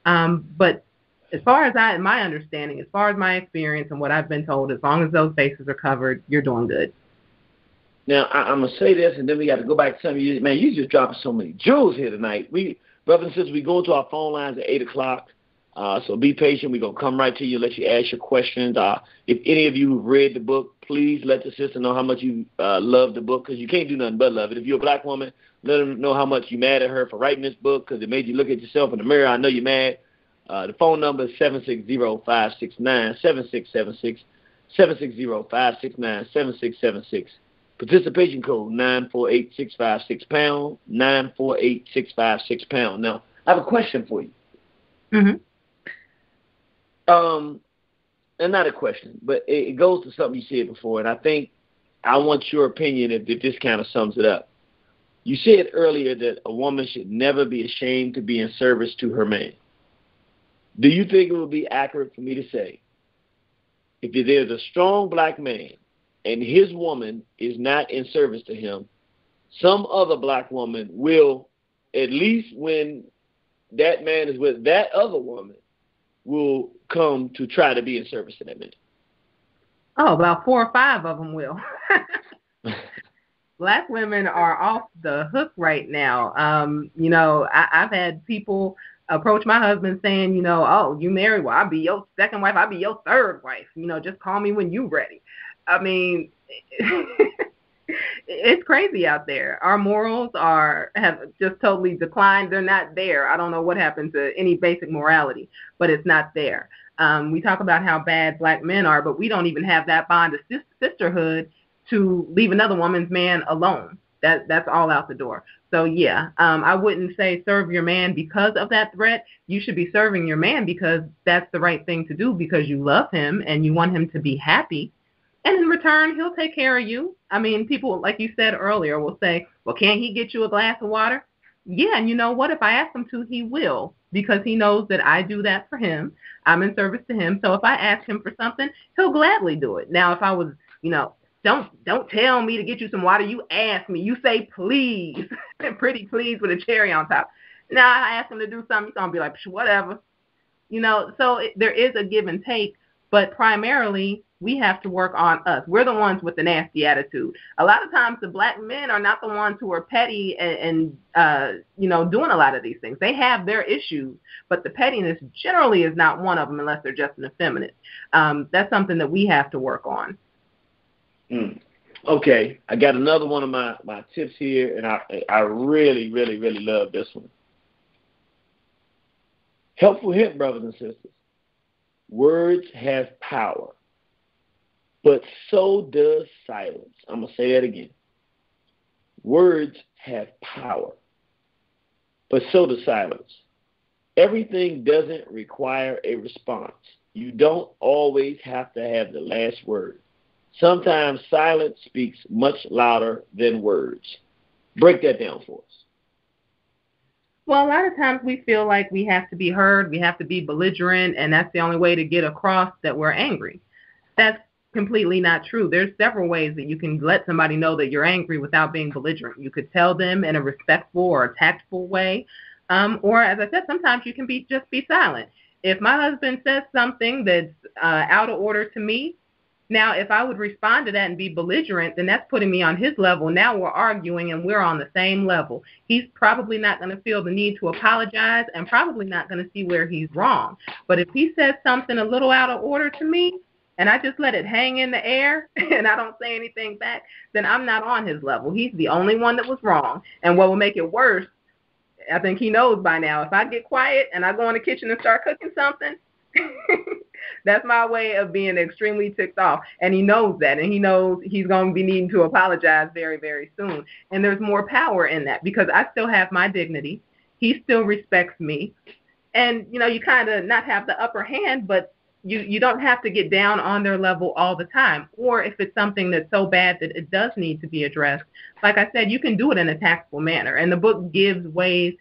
But as far as my understanding, as far as my experience and what I've been told, as long as those bases are covered, you're doing good. Now, I'm going to say this, and then we got to go back to some of you. Man, you just dropping so many jewels here tonight. Brothers and sisters, we go to our phone lines at 8 o'clock. So be patient. We're going to come right to you, let you ask your questions. If any of you have read the book, please let the sister know how much you love the book, because you can't do nothing but love it. If you're a black woman, let them know how much you're mad at her for writing this book, because it made you look at yourself in the mirror. I know you're mad. The phone number is 760-569-7676, 760-569-7676. Participation code 948-656 #, 948-656 #. Now, I have a question for you. Mm-hmm. And not a question, but it goes to something you said before, and I think I want your opinion if this kind of sums it up. You said earlier that a woman should never be ashamed to be in service to her man. Do you think it would be accurate for me to say, if there's a strong black man and his woman is not in service to him, some other black woman will, at least when that man is with that other woman, will come to try to be in service to that man? Oh, about 4 or 5 of them will. Black women are off the hook right now. I've had people approach my husband saying, oh, you married? Well, I'll be your second wife. I'll be your third wife. Just call me when you're ready. I mean, it's crazy out there. Our morals have just totally declined. They're not there. I don't know what happened to any basic morality, but it's not there. We talk about how bad black men are, but we don't even have that bond of sisterhood to leave another woman's man alone. That's all out the door. So, yeah, I wouldn't say serve your man because of that threat. You should be serving your man because that's the right thing to do, because you love him and you want him to be happy. And in return, he'll take care of you. I mean, people, like you said earlier, will say, well, can't he get you a glass of water? Yeah, and you know what? If I ask him to, he will, because he knows that I do that for him. I'm in service to him. So if I ask him for something, he'll gladly do it. Now, if I was, don't tell me to get you some water. You ask me. You say please, pretty please with a cherry on top. Now I ask him to do something, he's going to be like, whatever. So there is a give and take, but primarily we have to work on us. We're the ones with the nasty attitude. A lot of times the black men are not the ones who are petty and doing a lot of these things. They have their issues, but the pettiness generally is not one of them unless they're just an effeminate. That's something that we have to work on. Okay, I got another one of my tips here, and I really, really, really love this one. Helpful hint, brothers and sisters. Words have power, but so does silence. I'm going to say that again. Words have power, but so does silence. Everything doesn't require a response. You don't always have to have the last word. Sometimes silence speaks much louder than words. Break that down for us. Well, a lot of times we feel like we have to be heard, we have to be belligerent, and that's the only way to get across that we're angry. That's completely not true. There's several ways that you can let somebody know that you're angry without being belligerent. You could tell them in a respectful or a tactful way, or, as I said, sometimes you can just be silent. If my husband says something that's out of order to me, Now, if I would respond to that and be belligerent, then that's putting me on his level. Now we're arguing and we're on the same level. He's probably not going to feel the need to apologize and probably not going to see where he's wrong. But if he says something a little out of order to me and I just let it hang in the air and I don't say anything back, then I'm not on his level. He's the only one that was wrong. And what will make it worse, I think he knows by now, if I get quiet and I go in the kitchen and start cooking something, that's my way of being extremely ticked off. And he knows that, and he knows he's going to be needing to apologize very, very soon. And there's more power in that because I still have my dignity. He still respects me. And, you know, you kind of not have the upper hand, but you don't have to get down on their level all the time. Or if it's something that's so bad that it does need to be addressed, like I said, you can do it in a tactful manner. And the book gives ways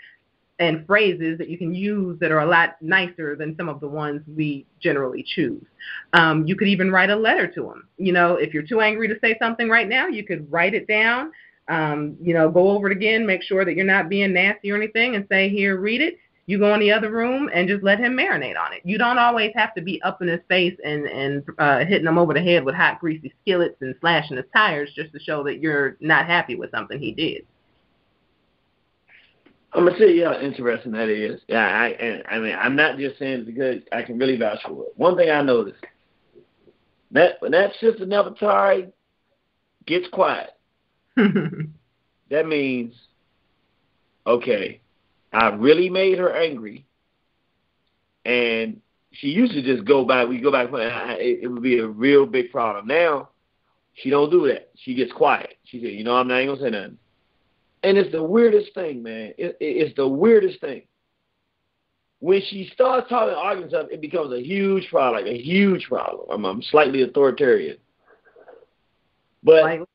and phrases that you can use that are a lot nicer than some of the ones we generally choose. You could even write a letter to them. You know, if you're too angry to say something right now, you could write it down, you know, go over it again, make sure that you're not being nasty or anything, and say, here, read it. You go in the other room and just let him marinate on it. You don't always have to be up in his face and hitting him over the head with hot, greasy skillets and slashing his tires just to show that you're not happy with something he did. I'm gonna tell you how interesting that is. Yeah, I mean, I'm not just saying it because I can really vouch for it. One thing I noticed that when that sister Nefertari gets quiet, that means okay, I really made her angry, and she used to just go back. We go back, it would be a real big problem. Now she don't do that. She gets quiet. She said, you know, I'm not even gonna say nothing. And it's the weirdest thing, man. It's the weirdest thing. When she starts talking, arguing stuff, it becomes a huge problem, like a huge problem. I'm slightly authoritarian. But,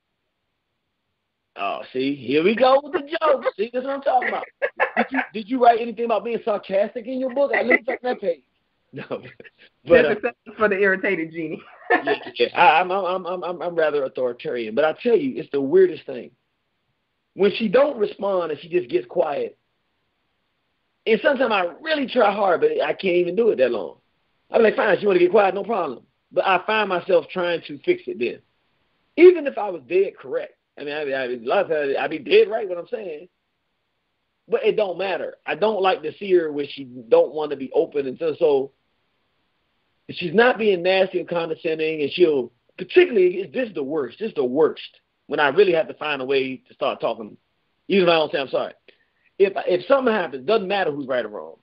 oh, see, here we go with the jokes. See, that's what I'm talking about. Did you write anything about being sarcastic in your book? I looked at that page. No. But, except for the irritated genie. yeah, I'm rather authoritarian. But I tell you, it's the weirdest thing. When she don't respond and she just gets quiet, and sometimes I really try hard, but I can't even do it that long. I'm like, fine, she want to get quiet, no problem. But I find myself trying to fix it then. Even if I was dead correct. I mean, a lot of times I'd be dead right what I'm saying. But it don't matter. I don't like to see her when she don't want to be open. And so if she's not being nasty or condescending, and she'll, particularly, this is the worst. This is the worst. When I really have to find a way to start talking, even if I don't say I'm sorry. If something happens, doesn't matter who's right or wrong,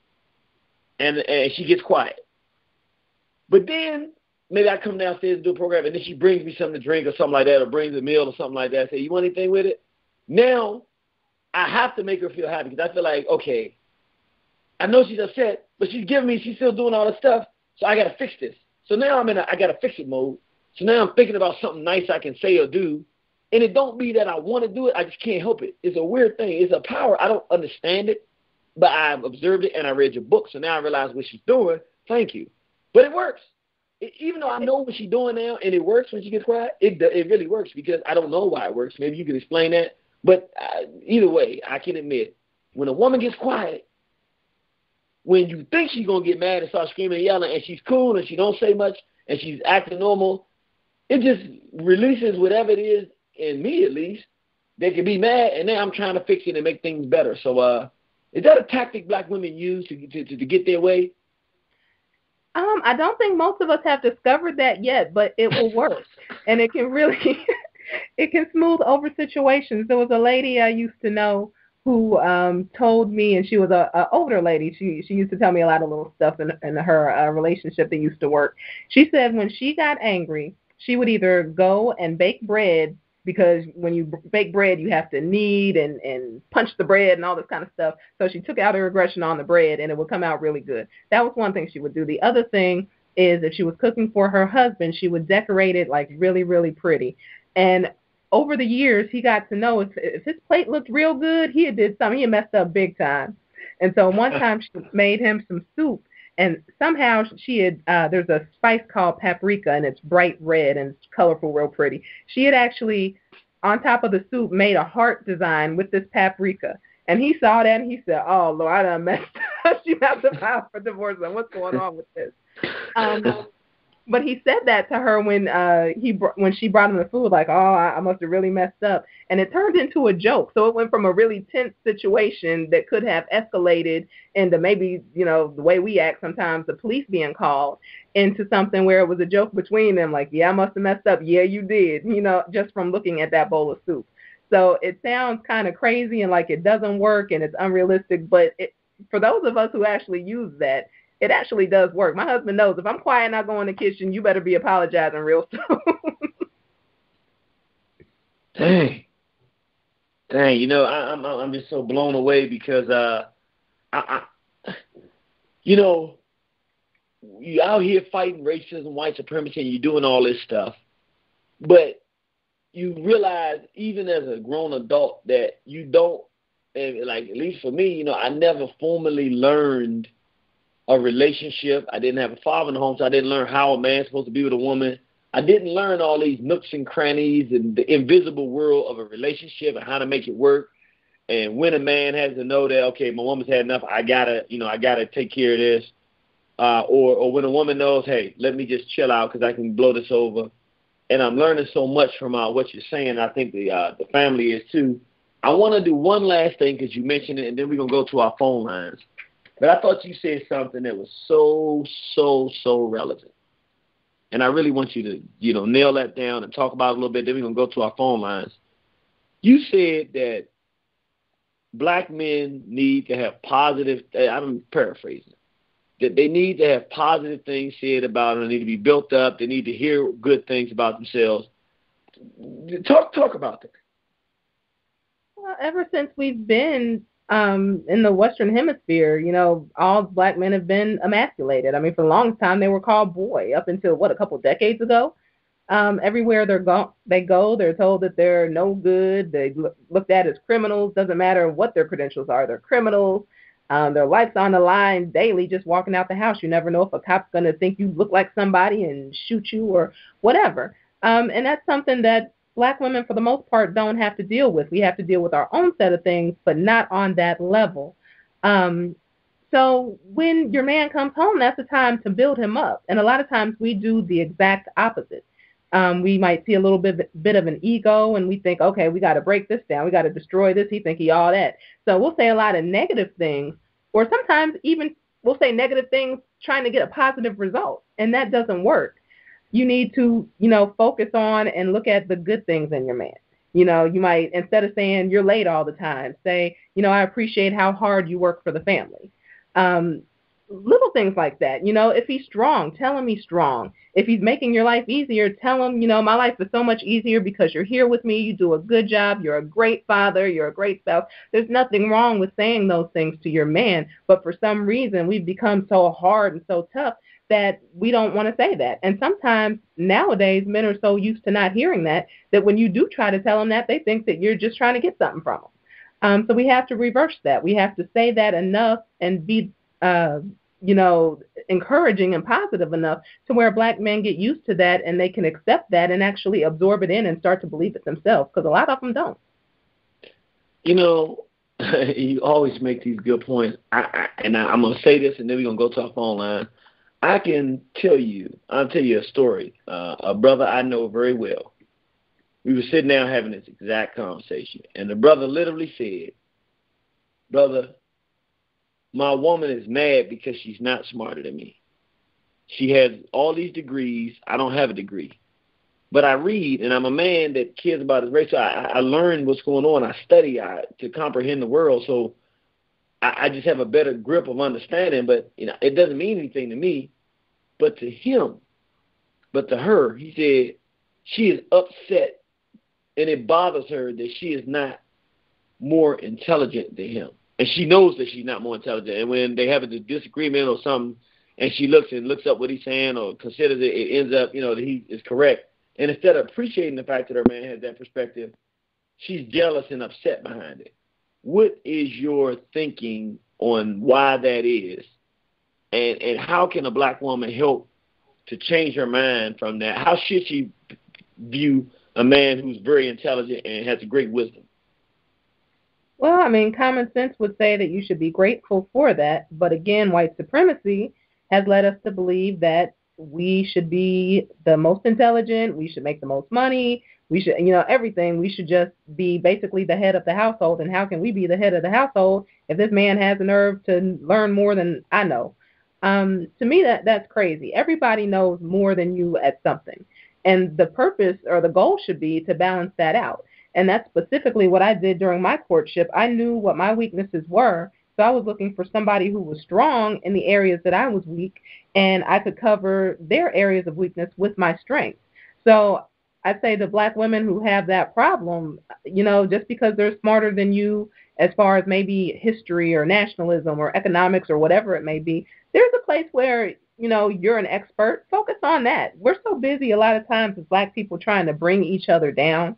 and she gets quiet. But then maybe I come downstairs and do a program, and then she brings me something to drink or something like that, or brings a meal or something like that. Say, you want anything with it? Now I have to make her feel happy because I feel like, okay, I know she's upset, but she's still doing all this stuff, so I got to fix this. So now I'm in I got to fix it mode. So now I'm thinking about something nice I can say or do. And it don't be that I want to do it. I just can't help it. It's a weird thing. It's a power. I don't understand it, but I've observed it and I read your book. So now I realize what she's doing. Thank you. But it works. Even though I know what she's doing now and it works when she gets quiet, it really works because I don't know why it works. Maybe you can explain that. But either way, I can admit, when a woman gets quiet, when you think she's going to get mad and start screaming and yelling and she's cool and she don't say much and she's acting normal, it just releases whatever it is in me, at least, they can be mad, and then I'm trying to fix it and make things better. So is that a tactic black women use to get their way? I don't think most of us have discovered that yet, but it will work. And it can really, it can smooth over situations. There was a lady I used to know who told me, and she was a older lady. She used to tell me a lot of little stuff in her relationship that used to work. She said when she got angry, she would either go and bake bread, because when you bake bread, you have to knead and punch the bread and all this kind of stuff. So she took out her aggression on the bread, and it would come out really good. That was one thing she would do. The other thing is if she was cooking for her husband, she would decorate it like really, really pretty. And over the years, he got to know if his plate looked real good, he did something. He had messed up big time. And so one time she made him some soup. And somehow she had, there's a spice called paprika, and it's bright red and it's colorful, real pretty. She had actually, on top of the soup, made a heart design with this paprika. And he saw that and he said, oh, Lord, I done messed up. She about to file for divorce. And what's going on with this? But he said that to her when when she brought him the food, like, oh, I must have really messed up, and it turned into a joke. So it went from a really tense situation that could have escalated into maybe, the way we act sometimes, the police being called, into something where it was a joke between them, like, yeah, I must have messed up, yeah, you did, just from looking at that bowl of soup. So it sounds kind of crazy and like it doesn't work and it's unrealistic, but for those of us who actually use that, it actually does work. My husband knows if I'm quiet and I go in the kitchen, you better be apologizing real soon. Dang, I'm just so blown away because you out here fighting racism, white supremacy, and you're doing all this stuff, but you realize even as a grown adult that you don't, and like at least for me, I never formally learned a relationship. I didn't have a father in the home, so I didn't learn how a man's supposed to be with a woman. I didn't learn all these nooks and crannies and the invisible world of a relationship and how to make it work. And when a man has to know that, okay, my woman's had enough, I gotta take care of this. Or when a woman knows, hey, let me just chill out because I can blow this over. And I'm learning so much from what you're saying. I think the family is too. I want to do one last thing because you mentioned it, and then we're going to go to our phone lines. But I thought you said something that was so relevant. And I really want you to, nail that down and talk about it a little bit. Then we're going to go to our phone lines. You said that black men need to have positive, I'm paraphrasing, that they need to have positive things said about them. They need to be built up. They need to hear good things about themselves. Talk about that. Well, ever since we've been in the Western Hemisphere, all black men have been emasculated. I mean, for the longest time, they were called boy up until, a couple decades ago. Everywhere they go, they're told that they're no good. They're looked at as criminals. Doesn't matter what their credentials are. They're criminals. Their life's on the line daily just walking out the house. You never know if a cop's going to think you look like somebody and shoot you or whatever. And that's something that black women, for the most part, don't have to deal with. We have to deal with our own set of things, but not on that level. So when your man comes home, that's the time to build him up. And a lot of times we do the exact opposite. We might see a little bit of an ego, and we think, okay, we got to break this down. We got to destroy this. He think he all that. So we'll say a lot of negative things, or sometimes even we'll say negative things trying to get a positive result, and that doesn't work. You need to, focus on and look at the good things in your man. You might, instead of saying you're late all the time, say, I appreciate how hard you work for the family. Little things like that. If he's strong, tell him he's strong. If he's making your life easier, tell him, my life is so much easier because you're here with me. You do a good job. You're a great father. You're a great spouse. There's nothing wrong with saying those things to your man. But for some reason, we've become so hard and so tough that we don't want to say that. And sometimes nowadays, men are so used to not hearing that when you do try to tell them that, they think that you're just trying to get something from them. So we have to reverse that. We have to say that enough and be encouraging and positive enough to where black men get used to that and they can accept that and actually absorb it in and start to believe it themselves, because a lot of them don't. You always make these good points. I'm going to say this and then we're going to go to our phone line. I'll tell you a story. A brother I know very well. We were sitting down having this exact conversation, and the brother literally said, brother, my woman is mad because she's not smarter than me. She has all these degrees. I don't have a degree. But I read, and I'm a man that cares about his race. So I learn what's going on. I study to comprehend the world. So I just have a better grip of understanding. But it doesn't mean anything to me. But to him, but to her, he said, she is upset, and it bothers her that she is not more intelligent than him. And she knows that she's not more intelligent. And when they have a disagreement or something, and she looks up what he's saying or considers it ends up, that he is correct. And instead of appreciating the fact that her man has that perspective, she's jealous and upset behind it. What is your thinking on why that is? And how can a black woman help to change her mind from that? How should she view a man who's very intelligent and has great wisdom? Well, common sense would say that you should be grateful for that. But again, white supremacy has led us to believe that we should be the most intelligent, we should make the most money, we should, everything. We should just be basically the head of the household. And how can we be the head of the household if this man has the nerve to learn more than I know? To me, that's crazy. Everybody knows more than you at something. And the purpose or the goal should be to balance that out. And that's specifically what I did during my courtship. I knew what my weaknesses were. So I was looking for somebody who was strong in the areas that I was weak, and I could cover their areas of weakness with my strength. So I'd say the black women who have that problem, just because they're smarter than you as far as maybe history or nationalism or economics or whatever it may be, there's a place where, you're an expert. Focus on that. We're so busy a lot of times as black people trying to bring each other down.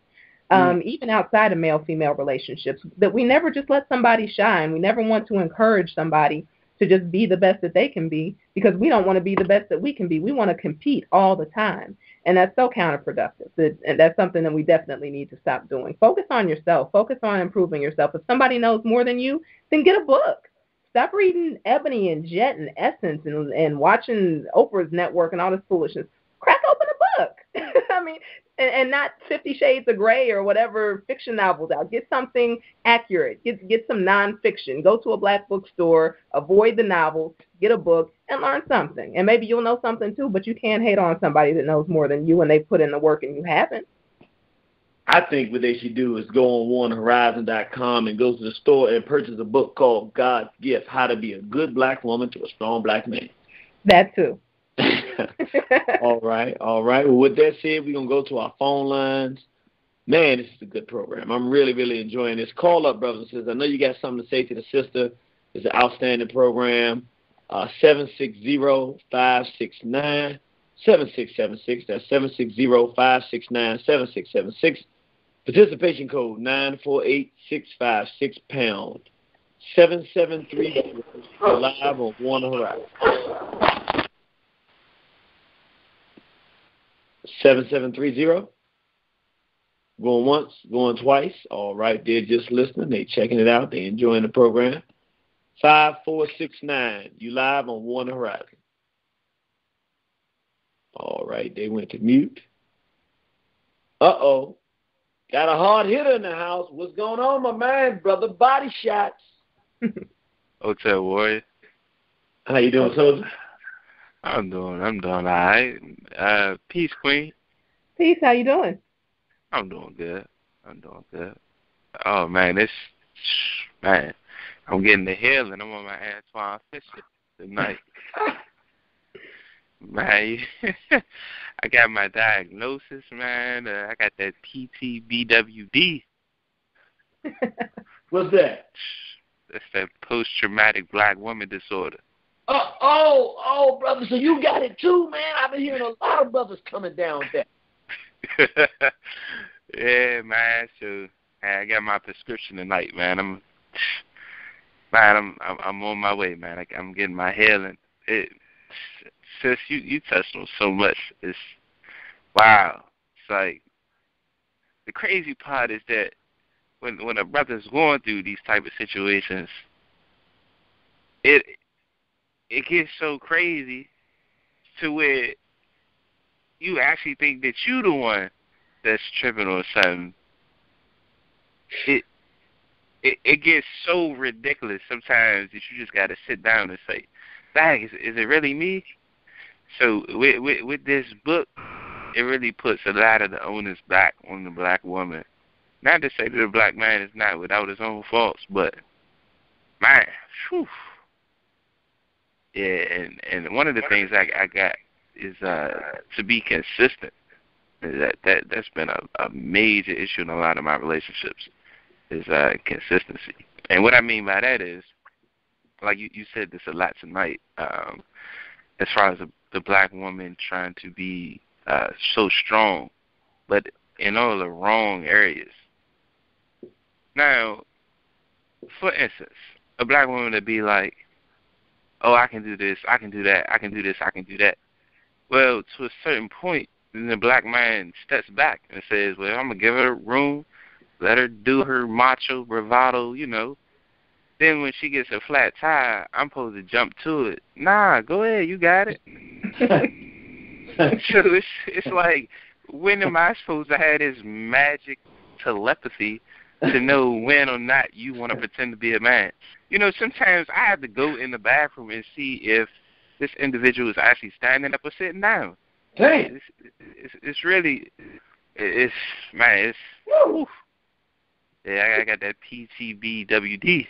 Even outside of male-female relationships, that we never just let somebody shine. We never want to encourage somebody to just be the best that they can be because we don't want to be the best that we can be. We want to compete all the time, and that's so counterproductive. And that's something that we definitely need to stop doing. Focus on yourself. Focus on improving yourself. If somebody knows more than you, then get a book. Stop reading Ebony and Jet and Essence and watching Oprah's network and all this foolishness. Crack open a book. I mean, and not 50 Shades of Grey or whatever fiction novels out. Get something accurate. Get some nonfiction. Go to a black bookstore. Avoid the novels. Get a book and learn something. And maybe you'll know something too, but you can't hate on somebody that knows more than you and they put in the work and you haven't. I think what they should do is go on OneHorizon.com and go to the store and purchase a book called God's Gift, How to Be a Good Black Woman to a Strong Black Man. That too. All right. Well, with that said, we're going to go to our phone lines. Man, this is a good program. I'm really, really enjoying this. Call up, brothers and sisters. I know you got something to say to the sister. It's an outstanding program. 760-569-7676. That's 760-569-7676. Participation code 948-656#. 7730. Live on One Horizon. 7730. Going once, going twice. All right, they're just listening. They checking it out. They enjoying the program. 5469. You live on One Horizon. All right, they went to mute. Uh-oh. Got a hard hitter in the house. What's going on, my man, brother? Body shots. Hotel Warrior. How you doing, soldier? I'm doing all right. Peace, Queen. Peace, how you doing? I'm doing good. Oh, man, I'm getting the healing. I'm on my Antoine Fisher tonight. Man, I got my diagnosis, man. I got that PTBWD. What's that? That's that post-traumatic black woman disorder. Oh, brother, so you got it too, man. I've been hearing a lot of brothers coming down with that. Yeah, man. So I got my prescription tonight, man. I'm on my way, man. I'm getting my healing. Sis, you touched on so much. It's wow. It's like the crazy part is that when a brother's going through these type of situations, it gets so crazy to where you actually think that you the one that's tripping or something. It gets so ridiculous sometimes that you just got to sit down and say, dang, is it really me? So with this book, it really puts a lot of the onus back on the black woman. Not to say that the black man is not without his own faults, but, man, whew. Yeah, and one of the things I got is to be consistent. That's been a major issue in a lot of my relationships, is consistency. And what I mean by that is, like you said this a lot tonight, as far as the black woman trying to be so strong, but in all the wrong areas. Now, for instance, a black woman to be like, oh, I can do this, I can do that, I can do this, I can do that. Well, to a certain point, then the black man steps back and says, well, I'm going to give her room, let her do her macho bravado, Then when she gets a flat tire, I'm supposed to jump to it. Nah, go ahead, you got it. So it's like, when am I supposed to have this magic telepathy to know when or not you want to pretend to be a man? You know, sometimes I have to go in the bathroom and see if this individual is actually standing up or sitting down. Dang. It's really, man, whew. Yeah, I got that PTBWD.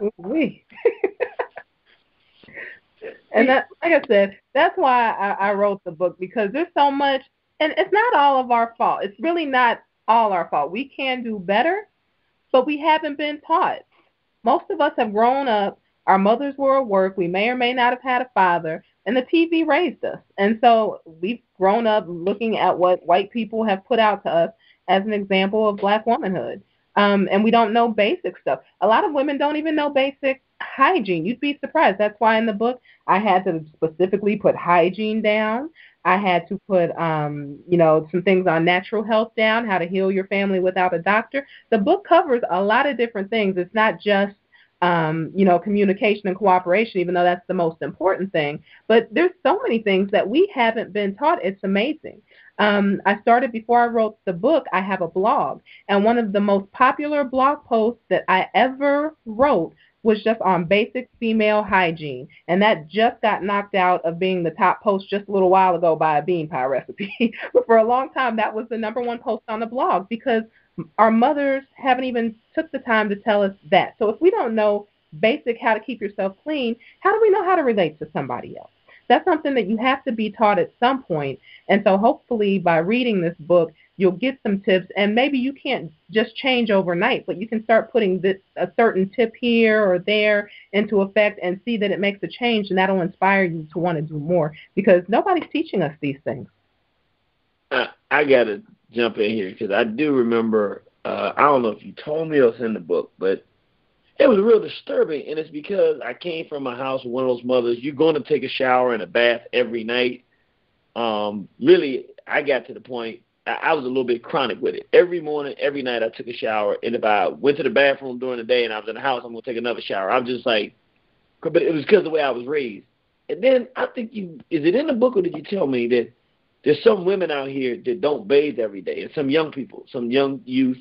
Ooh-wee. And that, like I said, that's why I wrote the book, because there's so much, and it's not all of our fault. It's really not all our fault. We can do better, but we haven't been taught. Most of us have grown up. Our mothers were at work. We may or may not have had a father, and the TV raised us. And so we've grown up looking at what white people have put out to us as an example of black womanhood. And we don't know basic stuff. A lot of women don't even know basic hygiene. You'd be surprised. That's why in the book I had to specifically put hygiene down. I had to put, some things on natural health down, how to heal your family without a doctor. The book covers a lot of different things. It's not just, communication and cooperation, even though that's the most important thing. But there's so many things that we haven't been taught. It's amazing. I started, before I wrote the book, I have a blog. And one of the most popular blog posts that I ever wrote was just on basic female hygiene. And that just got knocked out of being the top post just a little while ago by a bean pie recipe. But for a long time, that was the number one post on the blog, because our mothers haven't even took the time to tell us that. So if we don't know basic how to keep yourself clean, how do we know how to relate to somebody else? That's something that you have to be taught at some point. And so hopefully by reading this book, you'll get some tips, and maybe you can't just change overnight, but you can start putting a certain tip here or there into effect and see that it makes a change, and that'll inspire you to want to do more, because nobody's teaching us these things. I got to jump in here, because I do remember, I don't know if you told me it was in the book, but it was real disturbing, and it's because I came from a house with one of those mothers. You're going to take a shower and a bath every night. Really, I got to the point, I was a little bit chronic with it. Every morning, every night, I took a shower, and if I went to the bathroom during the day and I was in the house, I'm going to take another shower. I'm just like, but it was because of the way I was raised. And then I think is it in the book, or did you tell me that there's some women out here that don't bathe every day, and some young people, some young youth,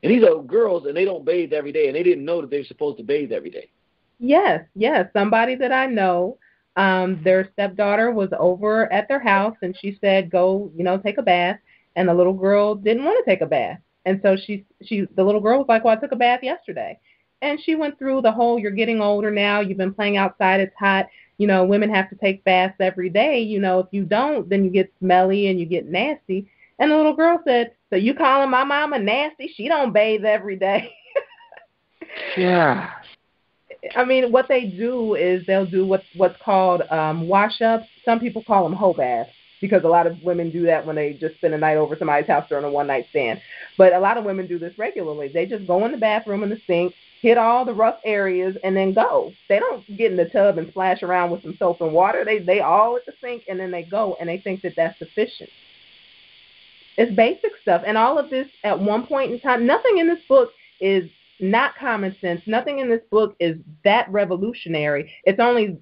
and these are girls, and they don't bathe every day, and they didn't know that they're supposed to bathe every day. Yes. Somebody that I know, their stepdaughter was over at their house, and she said, go, take a bath. And the little girl didn't want to take a bath. And so the little girl was like, well, I took a bath yesterday. And she went through the whole, you're getting older now, you've been playing outside, it's hot, women have to take baths every day. If you don't, then you get smelly and you get nasty. And the little girl said, so you calling my mama nasty? She don't bathe every day. Yeah. I mean, what they do is they'll do what's called wash-ups. Some people call them hoe baths, because a lot of women do that when they just spend a night over somebody's house during a one-night stand. But a lot of women do this regularly. They just go in the bathroom in the sink, hit all the rough areas, and then go. They don't get in the tub and splash around with some soap and water. They all at the sink, and then they go, and they think that that's sufficient. It's basic stuff. And all of this at one point in time, nothing in this book is not common sense. Nothing in this book is that revolutionary. It's only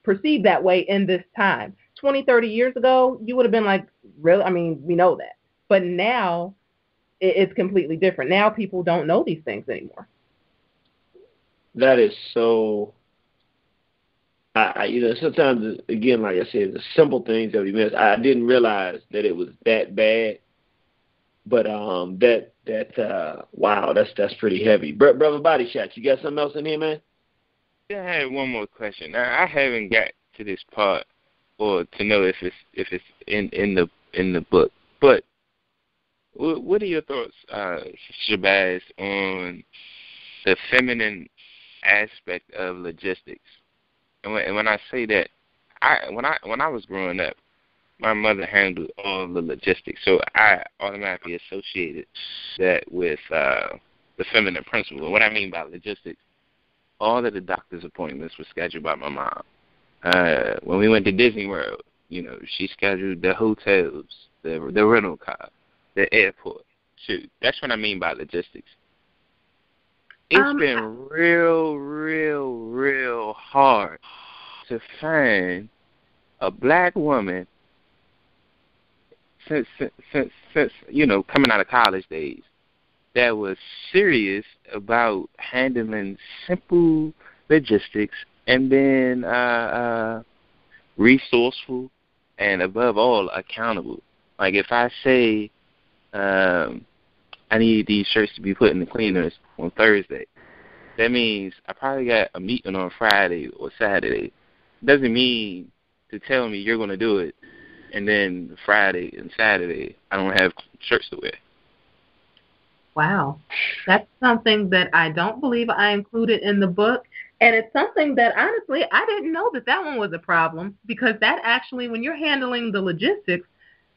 perceived that way in this time. 20, 30 years ago, you would have been like, really? I mean, we know that. But now it's completely different. Now people don't know these things anymore. That is so, sometimes, again, like I said, the simple things that we miss. I didn't realize that it was that bad. But wow, that's pretty heavy. Brother Body Shot, you got something else in here, man? Yeah, I had one more question. Now, I haven't got to this part, or to know if it's in the book. But what are your thoughts, Shabazz, on the feminine aspect of logistics? And when I say that, when I was growing up, my mother handled all the logistics, so I automatically associated that with the feminine principle. What I mean by logistics, all of the doctor's appointments were scheduled by my mom. When we went to Disney World, she scheduled the hotels, the rental car, the airport. Shoot, that's what I mean by logistics. It's been real hard to find a black woman since coming out of college days that was serious about handling simple logistics and being resourceful and above all accountable. Like if I say I need these shirts to be put in the cleaners on Thursday, that means I probably got a meeting on Friday or Saturday. Doesn't mean to tell me you're going to do it, and then Friday and Saturday I don't have shirts to wear. Wow. That's something that I don't believe I included in the book. And it's something that, honestly, I didn't know that one was a problem, because that actually, when you're handling the logistics,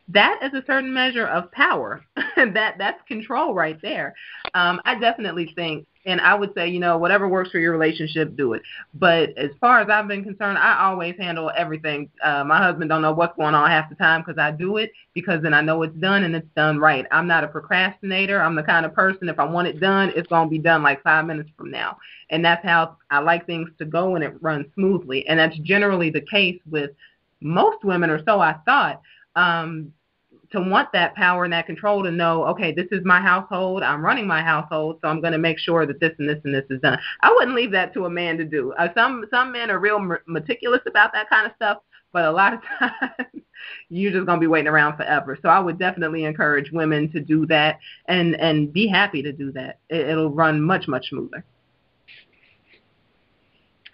that is a certain measure of power. That's control right there. I definitely think, and I would say, whatever works for your relationship, do it. But as far as I've been concerned, I always handle everything. My husband don't know what's going on half the time because I do it, because then I know it's done and it's done right. I'm not a procrastinator. I'm the kind of person, if I want it done, it's going to be done like 5 minutes from now. And that's how I like things to go, and it runs smoothly. And that's generally the case with most women, or so I thought. To want that power and that control, to know, okay, this is my household, I'm running my household, so I'm going to make sure that this and this and this is done. I wouldn't leave that to a man to do. Some men are real meticulous about that kind of stuff, but a lot of times you're just going to be waiting around forever. So I would definitely encourage women to do that and be happy to do that. It'll run much, much smoother.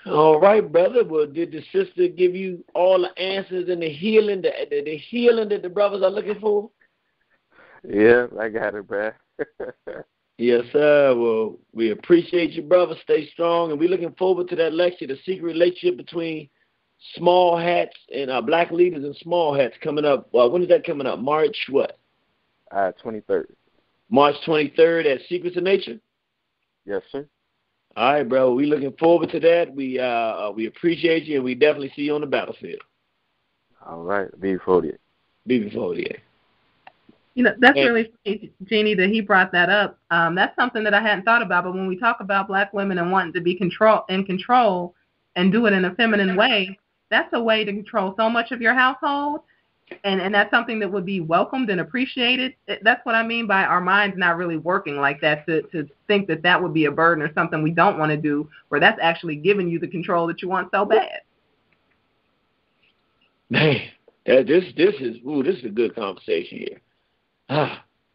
All right, brother. Well, did the sister give you all the answers and the healing, the healing that the brothers are looking for? Yeah, I got it, bruh. Yes, sir. Well, we appreciate you, brother. Stay strong, and we're looking forward to that lecture, the secret relationship between small hats and black leaders and small hats, coming up. When is that coming up? March what? 23rd. March 23rd at Secrets of Nature? Yes, sir. All right, bro. We're looking forward to that. We appreciate you, and we definitely see you on the battlefield. All right. Be before you. Be before you. That's really funny, Jeannie, that he brought that up. That's something that I hadn't thought about. But when we talk about black women and wanting to be in control and do it in a feminine way, that's a way to control so much of your household. And that's something that would be welcomed and appreciated. That's what I mean by our minds not really working like that, to think that would be a burden or something we don't want to do, where that's actually giving you the control that you want so bad. Man, this is a good conversation here.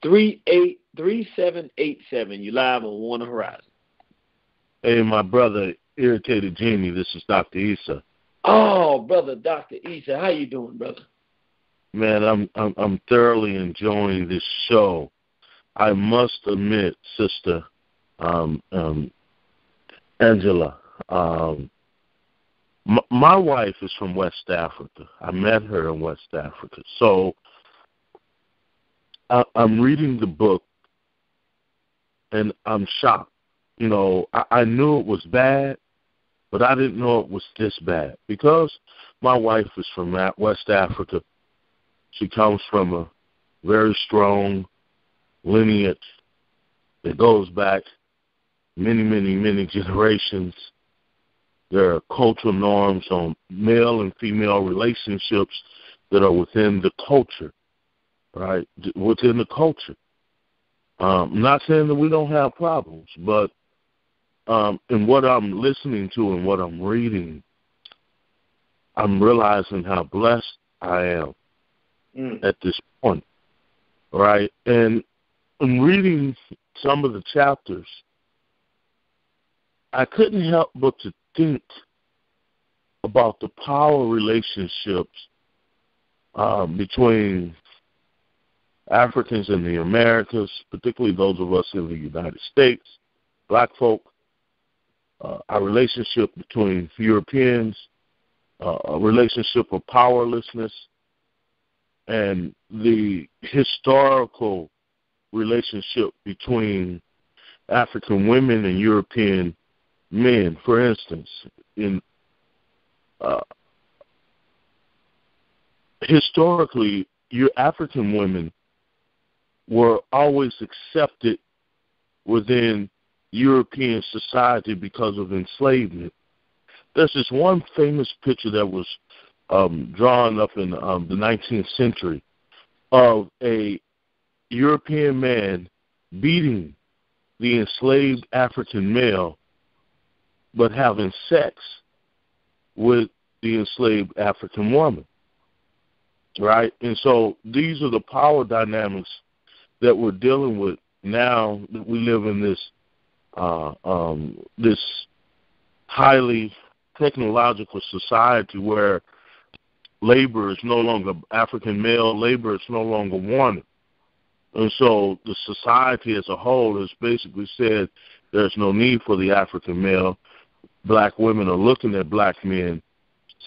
383787, you live on Warner Horizon. Hey, my brother, Irritated Genie, this is Dr. Issa. Oh, brother, Dr. Issa, how you doing, brother? Man, I'm thoroughly enjoying this show. I must admit, Sister Angela, my wife is from West Africa. I met her in West Africa. So I'm reading the book, and I'm shocked. I knew it was bad, but I didn't know it was this bad. Because my wife is from West Africa, she comes from a very strong lineage that goes back many, many, many generations. There are cultural norms on male and female relationships that are within the culture, right? Within the culture. I'm not saying that we don't have problems, but in what I'm listening to and what I'm reading, I'm realizing how blessed I am at this point, right? And in reading some of the chapters, I couldn't help but to think about the power relationships between Africans in the Americas, particularly those of us in the United States, black folk, our relationship between Europeans, a relationship of powerlessness, and the historical relationship between African women and European men. For instance, historically, your African women were always accepted within European society because of enslavement. There's this one famous picture that was drawn up in the 19th century of a European man beating the enslaved African male, but having sex with the enslaved African woman, right? And so these are the power dynamics that we're dealing with now that we live in this this highly technological society where labor is no longer African male, labor is no longer wanted. And so the society as a whole has basically said there's no need for the African male. Black women are looking at black men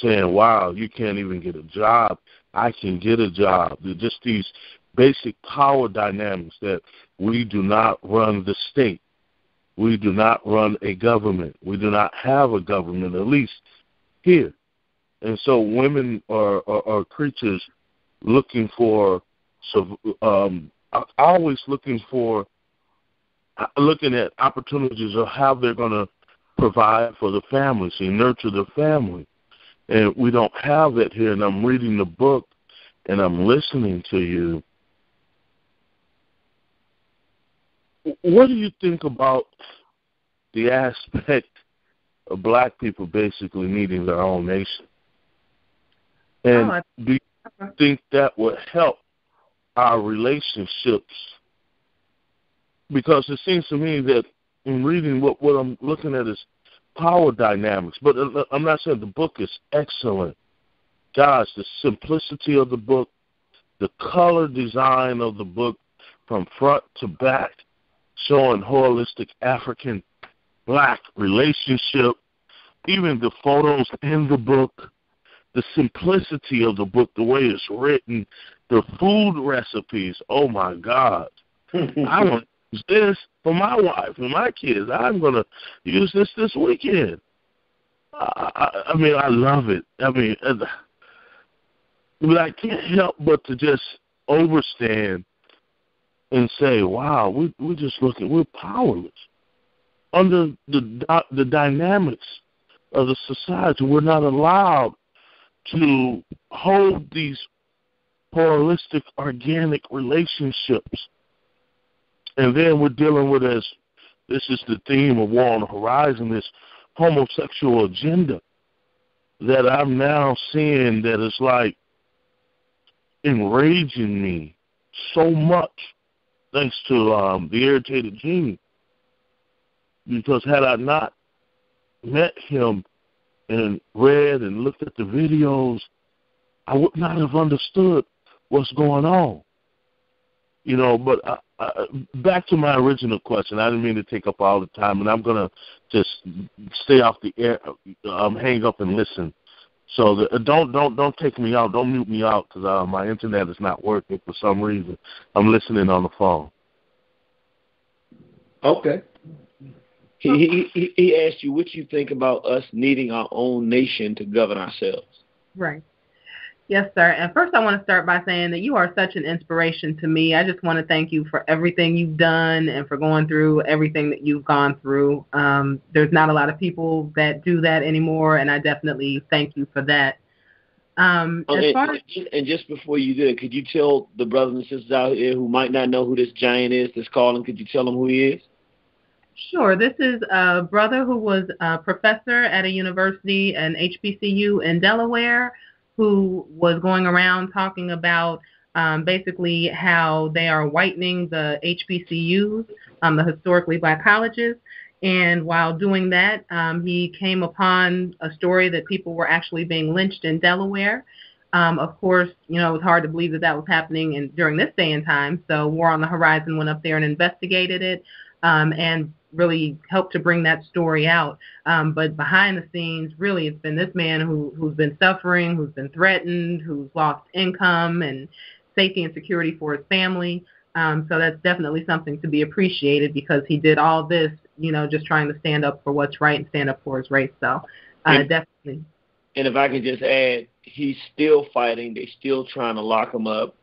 saying, wow, you can't even get a job. I can get a job. They're just these basic power dynamics that we do not run the state. We do not run a government. We do not have a government, at least here. And so women are creatures looking for, always looking at opportunities of how they're going to provide for the families and nurture the family. And we don't have that here. And I'm reading the book and I'm listening to you. What do you think about the aspect of black people basically needing their own nation? And do you think that would help our relationships? Because it seems to me that in reading what I'm looking at is power dynamics. But I'm not saying the book is excellent. Guys, the simplicity of the book, the color design of the book from front to back, showing holistic African-black relationship, even the photos in the book, the simplicity of the book, the way it's written, the food recipes, oh my God. I want to use this for my wife and my kids. I'm going to use this weekend. I mean, I love it. I mean, but I can't help but to just overstand and say, wow, we're just looking, we're powerless. Under the dynamics of the society, we're not allowed to hold these holistic, organic relationships. And then we're dealing with, as this is the theme of War on the Horizon, this homosexual agenda that I'm now seeing that is like enraging me so much, thanks to the Irritated Genie. Because had I not met him and read and looked at the videos, I would not have understood what's going on. You know, but back to my original question. I didn't mean to take up all the time, and I'm going to just stay off the air, hang up and listen. So don't take me out. Don't mute me out because my internet is not working for some reason. I'm listening on the phone. Okay. He asked you what you think about us needing our own nation to govern ourselves. Right. Yes, sir. And first I want to start by saying that you are such an inspiration to me. I just want to thank you for everything you've done and for going through everything that you've gone through. There's not a lot of people that do that anymore, and I definitely thank you for that. And just before you do it, could you tell the brothers and sisters out here who might not know who this giant is that's calling, could you tell them who he is? Sure. This is a brother who was a professor at a university, an HBCU in Delaware, who was going around talking about basically how they are whitening the HBCUs, the historically black colleges. And while doing that, he came upon a story that people were actually being lynched in Delaware. Of course, you know, it was hard to believe that was happening during this day and time. So War on the Horizon went up there and investigated it and really helped to bring that story out. But behind the scenes, really, it's been this man who's been suffering, who's been threatened, who's lost income and safety and security for his family. So that's definitely something to be appreciated because he did all this, you know, just trying to stand up for what's right and stand up for his race. So definitely. And if I could just add, he's still fighting. They're still trying to lock him up.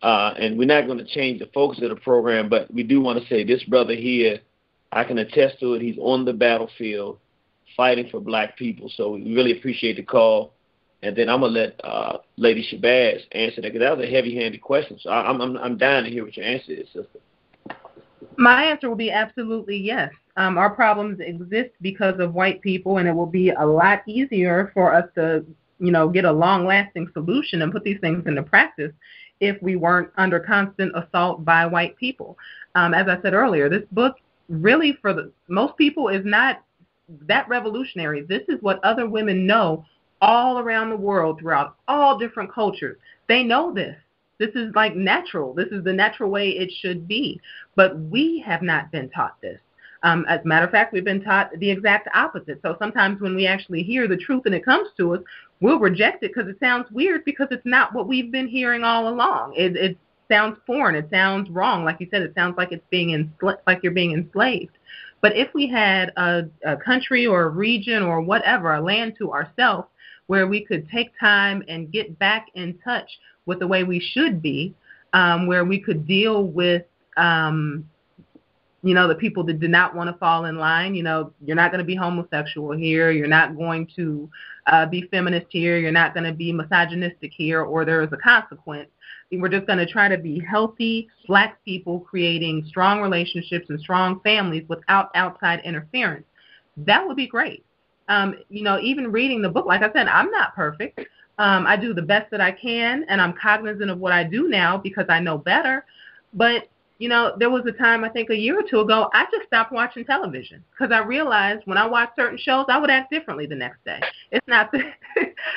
And we're not going to change the focus of the program, but we do want to say this brother here, I can attest to it. He's on the battlefield fighting for black people. So we really appreciate the call. And then I'm going to let Lady Shabazz answer that, because that was a heavy-handed question. So I'm dying to hear what your answer is, sister. My answer will be absolutely yes. Our problems exist because of white people, and it will be a lot easier for us to, get a long-lasting solution and put these things into practice if we weren't under constant assault by white people. As I said earlier, this book really, for most people, is not that revolutionary. This is what other women know all around the world, throughout all different cultures. They know this. This is like natural. This is the natural way it should be. But we have not been taught this. As a matter of fact, we've been taught the exact opposite. So sometimes when we actually hear the truth and it comes to us, we'll reject it because it sounds weird, because it's not what we've been hearing all along. It sounds foreign. It sounds wrong. Like you said, it sounds like like you're being enslaved. But if we had a country or a region or whatever, a land to ourselves, where we could take time and get back in touch with the way we should be, where we could deal with, the people that did not want to fall in line. You're not going to be homosexual here. You're not going to be feminist here. You're not going to be misogynistic here, or there is a consequence. We're just going to try to be healthy black people, creating strong relationships and strong families without outside interference. That would be great. Even reading the book, like I said, I'm not perfect. I do the best that I can, and I'm cognizant of what I do now because I know better. But, there was a time, I think a year or two ago, I just stopped watching television because I realized when I watched certain shows, I would act differently the next day. It's not that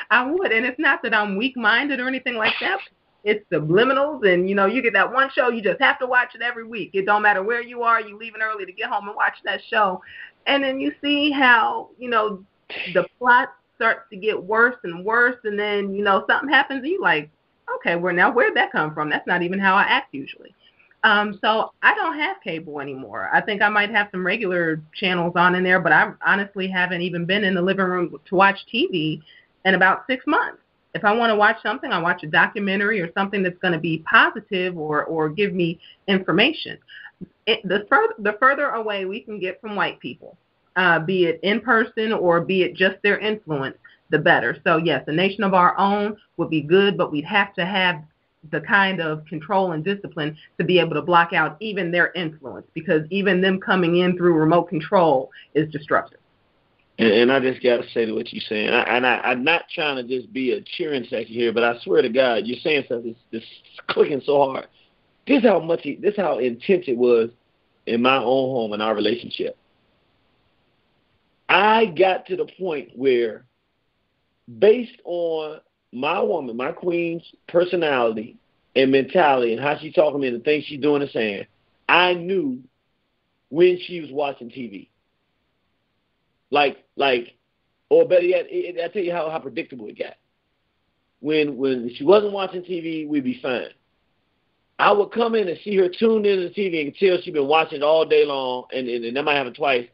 I would, and it's not that I'm weak-minded or anything like that. It's subliminals, and, you get that one show, you just have to watch it every week. It don't matter where you are, you leaving early to get home and watch that show. And then you see how, the plot starts to get worse and worse, and then, something happens, and you're like, okay, where'd that come from? That's not even how I act usually. So I don't have cable anymore. I think I might have some regular channels on in there, but I honestly haven't even been in the living room to watch TV in about 6 months. If I want to watch something, I watch a documentary or something that's going to be positive or give me information. The further away we can get from white people, be it in person or be it just their influence, the better. So, yes, a nation of our own would be good, but we'd have to have the kind of control and discipline to be able to block out even their influence, because even them coming in through remote control is destructive. And I just got to say to what you're saying, I'm not trying to just be a cheering section here, but I swear to God, you're saying something that's clicking so hard. This is how intense it was in my own home and our relationship. I got to the point where, based on my woman, my queen's personality and mentality and how she talking to me and the things she's doing and saying, I knew when she was watching TV. Or better yet, I tell you how predictable it got. When she wasn't watching TV, we'd be fine. I would come in and see her tuned into the TV and tell she'd been watching it all day long, and that might happen twice.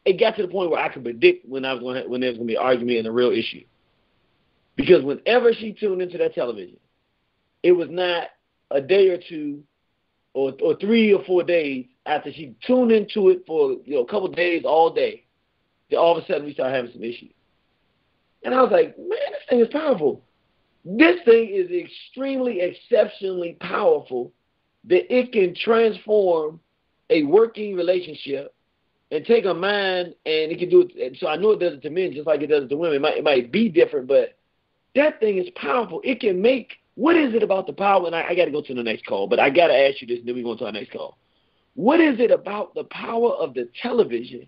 It got to the point where I could predict when there was going to be an argument and a real issue. Because whenever she tuned into that television, it was not a day or two or 3 or 4 days after she tuned into it for a couple of days, all day, that all of a sudden we started having some issues. And I was like, man, this thing is powerful. This thing is extremely, exceptionally powerful, that it can transform a working relationship and take a mind, and it can do it. So I know it does it to men just like it does it to women. It might be different, but that thing is powerful. It can make, what is it about the power? And I got to go to the next call, but I got to ask you this, and then we go to our next call. What is it about the power of the television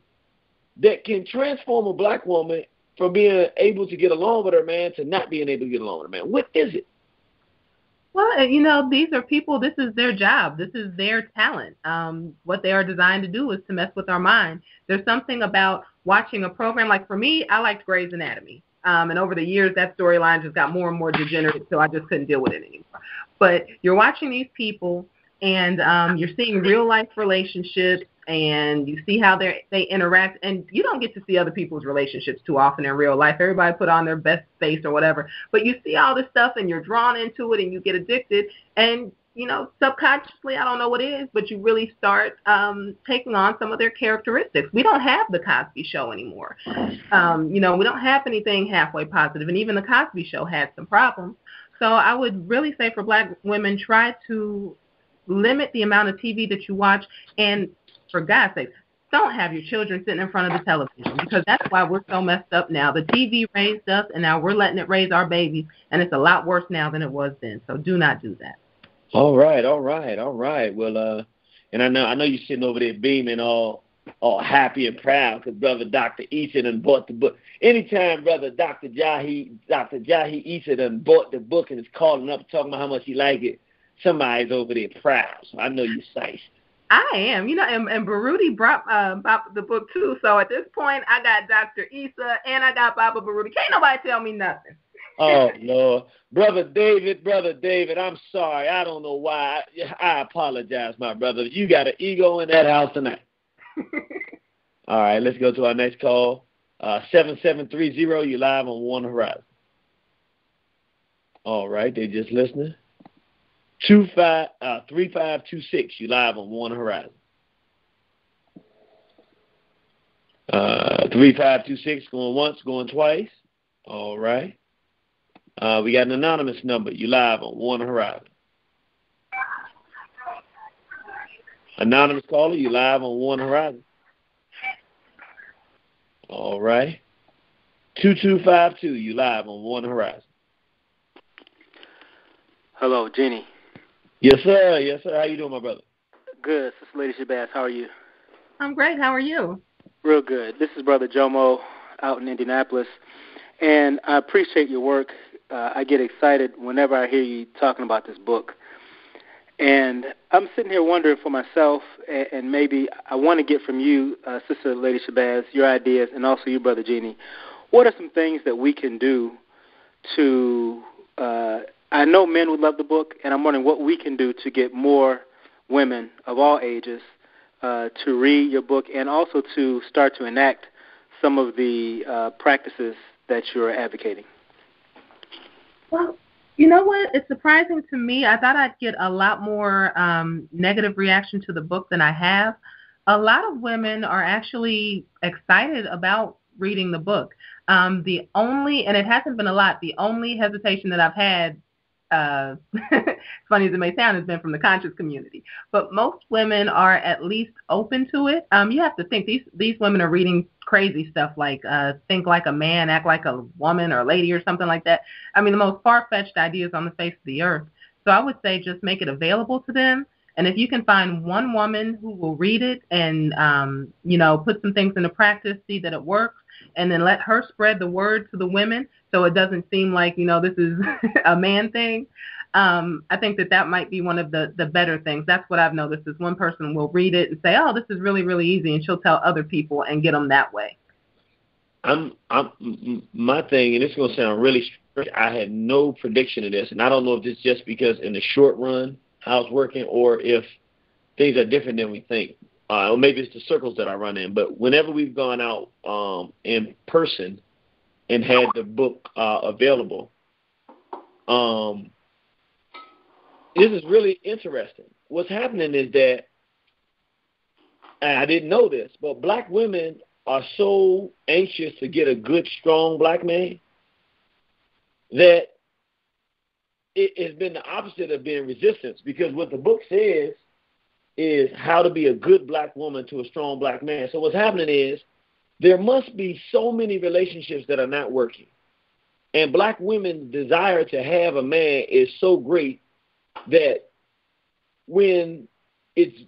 that can transform a black woman from being able to get along with her man to not being able to get along with her man? What is it? Well, these are people, this is their job. This is their talent. What they are designed to do is to mess with our mind. There's something about watching a program, like for me, I liked Grey's Anatomy. And over the years, that storyline just got more and more degenerate, so I just couldn't deal with it anymore. But you're watching these people, and you're seeing real-life relationships, and you see how they interact, and you don't get to see other people's relationships too often in real life. Everybody put on their best face or whatever, but you see all this stuff, and you're drawn into it, and you get addicted, and subconsciously, I don't know what it is, but you really start taking on some of their characteristics. We don't have the Cosby Show anymore. We don't have anything halfway positive, and even the Cosby Show had some problems. So I would really say for Black women, try to limit the amount of TV that you watch, and for God's sake, don't have your children sitting in front of the television, because that's why we're so messed up now. The TV raised us, and now we're letting it raise our babies, and it's a lot worse now than it was then. So do not do that. All right. Well, and I know you're sitting over there beaming all happy and proud because Brother Dr. Issa done bought the book. Anytime Brother Dr. Jahi Issa done bought the book and is calling up talking about how much he like it, somebody's over there proud. So I know you're psyched. I am, and Baruti brought the book too. So at this point, I got Dr. Issa and I got Baba Baruti. Can't nobody tell me nothing. Oh, Lord. Brother David, I'm sorry. I don't know why. I apologize, my brother. You got an ego in that house tonight. All right, let's go to our next call. 7730, you live on One Horizon. All right, they just listening. 3526, you live on One Horizon. 3526, going once, going twice. All right. We got an anonymous number. You live on One Horizon. Anonymous caller, you live on One Horizon. All right. 2252, you live on One Horizon. Hello, Jenny. Yes, sir. How you doing, my brother? Good. Sister Lady Shabazz, how are you? I'm great. How are you? Real good. This is Brother Jomo out in Indianapolis, and I appreciate your work. I get excited whenever I hear you talking about this book. And I'm sitting here wondering for myself, and maybe I want to get from you, Sister Lady Shabazz, your ideas, and also you, Brother Genie. What are some things that we can do to I know men would love the book, and I'm wondering what we can do to get more women of all ages to read your book and also to start to enact some of the practices that you're advocating. Well, you know what? It's surprising to me. I thought I'd get a lot more negative reaction to the book than I have. A lot of women are actually excited about reading the book. The only, and it hasn't been a lot, the only hesitation that I've had, as funny as it may sound, has been from the conscious community. But most women are at least open to it. You have to think, these women are reading crazy stuff like think like a man, act like a woman or a lady or something like that. I mean, the most far-fetched ideas on the face of the earth. So I would say just make it available to them. And if you can find one woman who will read it and, put some things into practice, see that it works, and then let her spread the word to the women so it doesn't seem like, this is a man thing, I think that might be one of the better things. That's what I've noticed is one person will read it and say, oh, this is really, really easy, and she'll tell other people and get them that way. My thing, and it's going to sound really strange, I had no prediction of this, and I don't know if it's just because in the short run how it's working or if things are different than we think. Or maybe it's the circles that I run in. But whenever we've gone out in person and had the book available, this is really interesting. What's happening is that, and I didn't know this, but black women are so anxious to get a good, strong black man that it has been the opposite of being resistance, because what the book says is how to be a good black woman to a strong black man. So what's happening is there must be so many relationships that are not working. And black women's desire to have a man is so great that when it's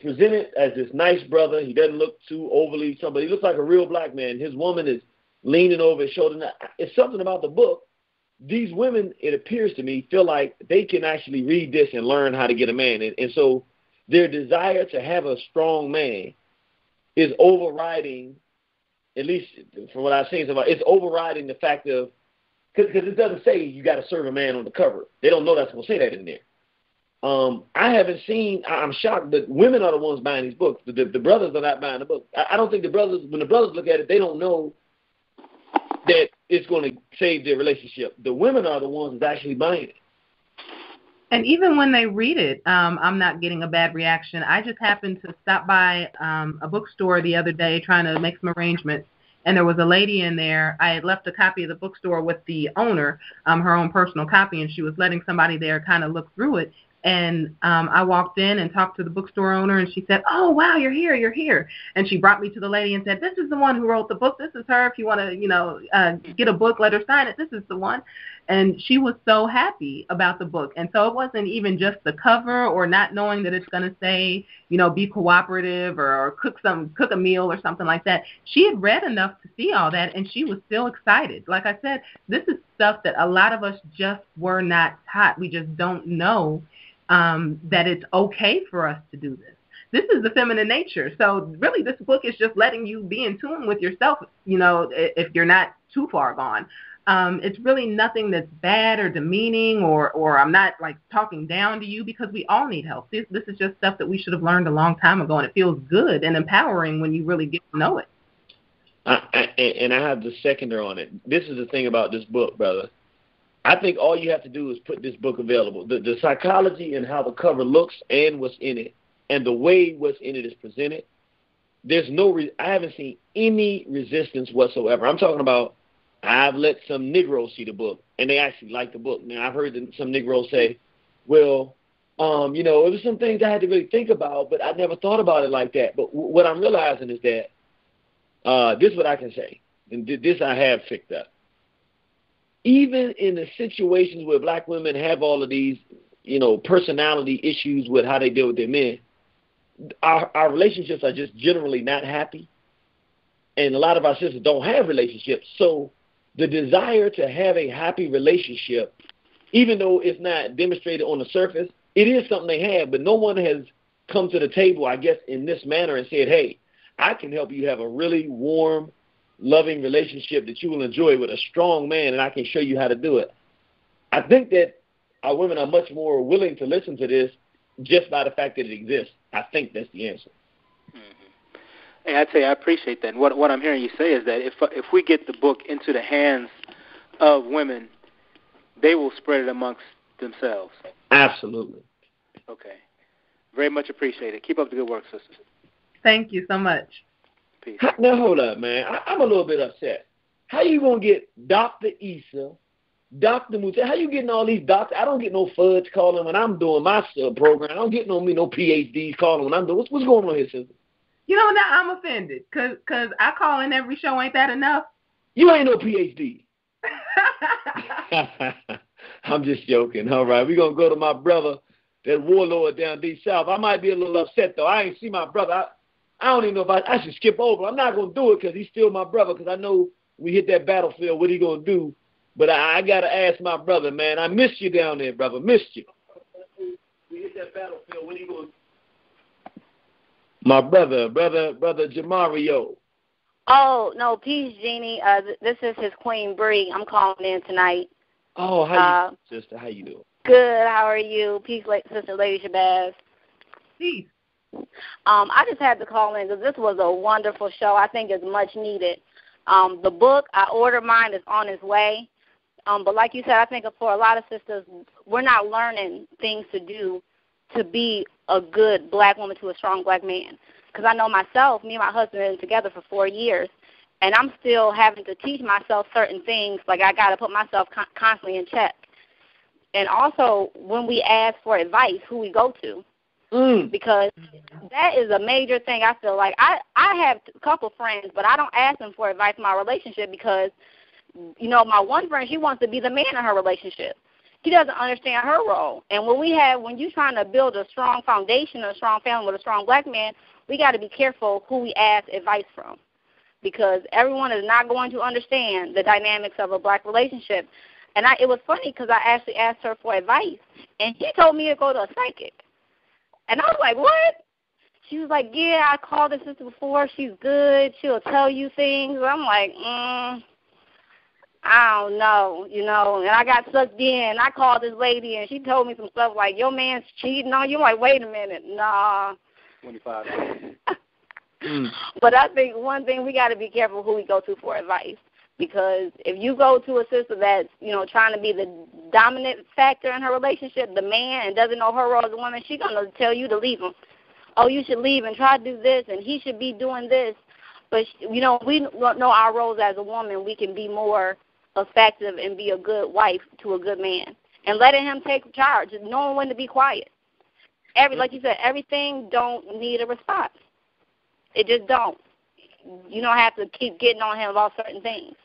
presented as this nice brother, he doesn't look too overly somebody. He looks like a real black man. His woman is leaning over his shoulder. Now, it's something about the book. These women, it appears to me, feel like they can actually read this and learn how to get a man. And so their desire to have a strong man is overriding, at least from what I've seen, it's overriding the fact of, because it doesn't say you got to serve a man on the cover. They don't know that's going to say that in there. I haven't seen, I'm shocked, but women are the ones buying these books. The brothers are not buying the book. I don't think when the brothers look at it, they don't know that it's going to save their relationship. The women are the ones that's actually buying it. And even when they read it, I'm not getting a bad reaction. I just happened to stop by a bookstore the other day trying to make some arrangements, and there was a lady in there. I had left a copy of the bookstore with the owner, her own personal copy, and she was letting somebody there kind of look through it. And I walked in and talked to the bookstore owner, and she said, "Oh, wow, you're here, you're here." And she brought me to the lady and said, "This is the one who wrote the book. This is her. If you want to, get a book, let her sign it. This is the one." And she was so happy about the book. And so it wasn't even just the cover or not knowing that it's going to say, be cooperative or cook a meal or something like that. She had read enough to see all that, and she was still excited. Like I said, this is stuff that a lot of us just were not taught. We just don't know that it's okay for us to do this. This is the feminine nature. So really this book is just letting you be in tune with yourself, if you're not too far gone. It's really nothing that's bad or demeaning or I'm not like talking down to you, because we all need help. This is just stuff that we should have learned a long time ago, and it feels good and empowering when you really get to know it. And I have the seconder on it. This is the thing about this book, brother. I think all you have to do is put this book available. The psychology and how the cover looks and what's in it, and the way what's in it is presented, there's I haven't seen any resistance whatsoever. I'm talking about, I've let some Negroes see the book, and they actually like the book. Now, I've heard some Negroes say, well, it was some things I had to really think about, but I never thought about it like that. But what I'm realizing is that this is what I can say, and this I have picked up. Even in the situations where black women have all of these, personality issues with how they deal with their men, our relationships are just generally not happy. And a lot of our sisters don't have relationships. So the desire to have a happy relationship, even though it's not demonstrated on the surface, it is something they have. But no one has come to the table, I guess, in this manner and said, hey, I can help you have a really warm, loving relationship that you will enjoy with a strong man, and I can show you how to do it. I think that our women are much more willing to listen to this just by the fact that it exists. I think that's the answer. Mm-hmm. Hey, I tell you, I appreciate that. And what I'm hearing you say is that if we get the book into the hands of women, they will spread it amongst themselves. Absolutely. Okay. Very much appreciated. Keep up the good work, sisters. Thank you so much. Peace. Now, hold up, man. I'm a little bit upset. How you going to get Dr. Issa, Dr. Musa? How you getting all these doctors? I don't get no fudge calling when I'm doing my program. I don't get no PhDs calling when I'm doing. What's going on here, sister? Now I'm offended because I call in every show. Ain't that enough? You ain't no PhD. I'm just joking. All right, we're going to go to my brother, that warlord down deep south. I might be a little upset, though. I ain't see my brother. I don't even know if I should skip over. I'm not going to do it because he's still my brother, because I know we hit that battlefield, what he going to do. But I got to ask my brother, man. I missed you down there, brother. Missed you. We hit that battlefield, what he going to do? My brother Jamario. Oh, no, peace, Jeannie. This is his Queen Bree. I'm calling in tonight. Oh, how you sister? How you doing? Good. How are you? Peace, Sister Lady Shabazz. Peace. I just had to call in because this was a wonderful show. I think it's much needed. The book, I ordered mine, is on its way. But like you said, I think for a lot of sisters, we're not learning things to do to be a good black woman to a strong black man. Because I know myself, me and my husband have been together for 4 years, and I'm still having to teach myself certain things. Like I got to put myself constantly in check. And also, when we ask for advice, who we go to. Because that is a major thing. I feel like I have a couple friends, but I don't ask them for advice in my relationship because, my one friend, she wants to be the man in her relationship. She doesn't understand her role. And when you're trying to build a strong foundation, a strong family with a strong black man, we got to be careful who we ask advice from, because everyone is not going to understand the dynamics of a black relationship. And it was funny because I actually asked her for advice, and she told me to go to a psychic. And I was like, what? She was like, yeah, I called this sister before. She's good. She'll tell you things. I'm like, I don't know, And I got sucked in. I called this lady, and she told me some stuff like, your man's cheating on you. I'm like, wait a minute. Nah. 25. But I think one thing, we got to be careful who we go to for advice. Because if you go to a sister that's, trying to be the dominant factor in her relationship, the man, and doesn't know her role as a woman, she's going to tell you to leave him. Oh, you should leave and try to do this, and he should be doing this. But, we know our roles as a woman. We can be more effective and be a good wife to a good man. And letting him take charge, knowing when to be quiet. Like you said, everything don't need a response. It just don't. You don't have to keep getting on him about certain things.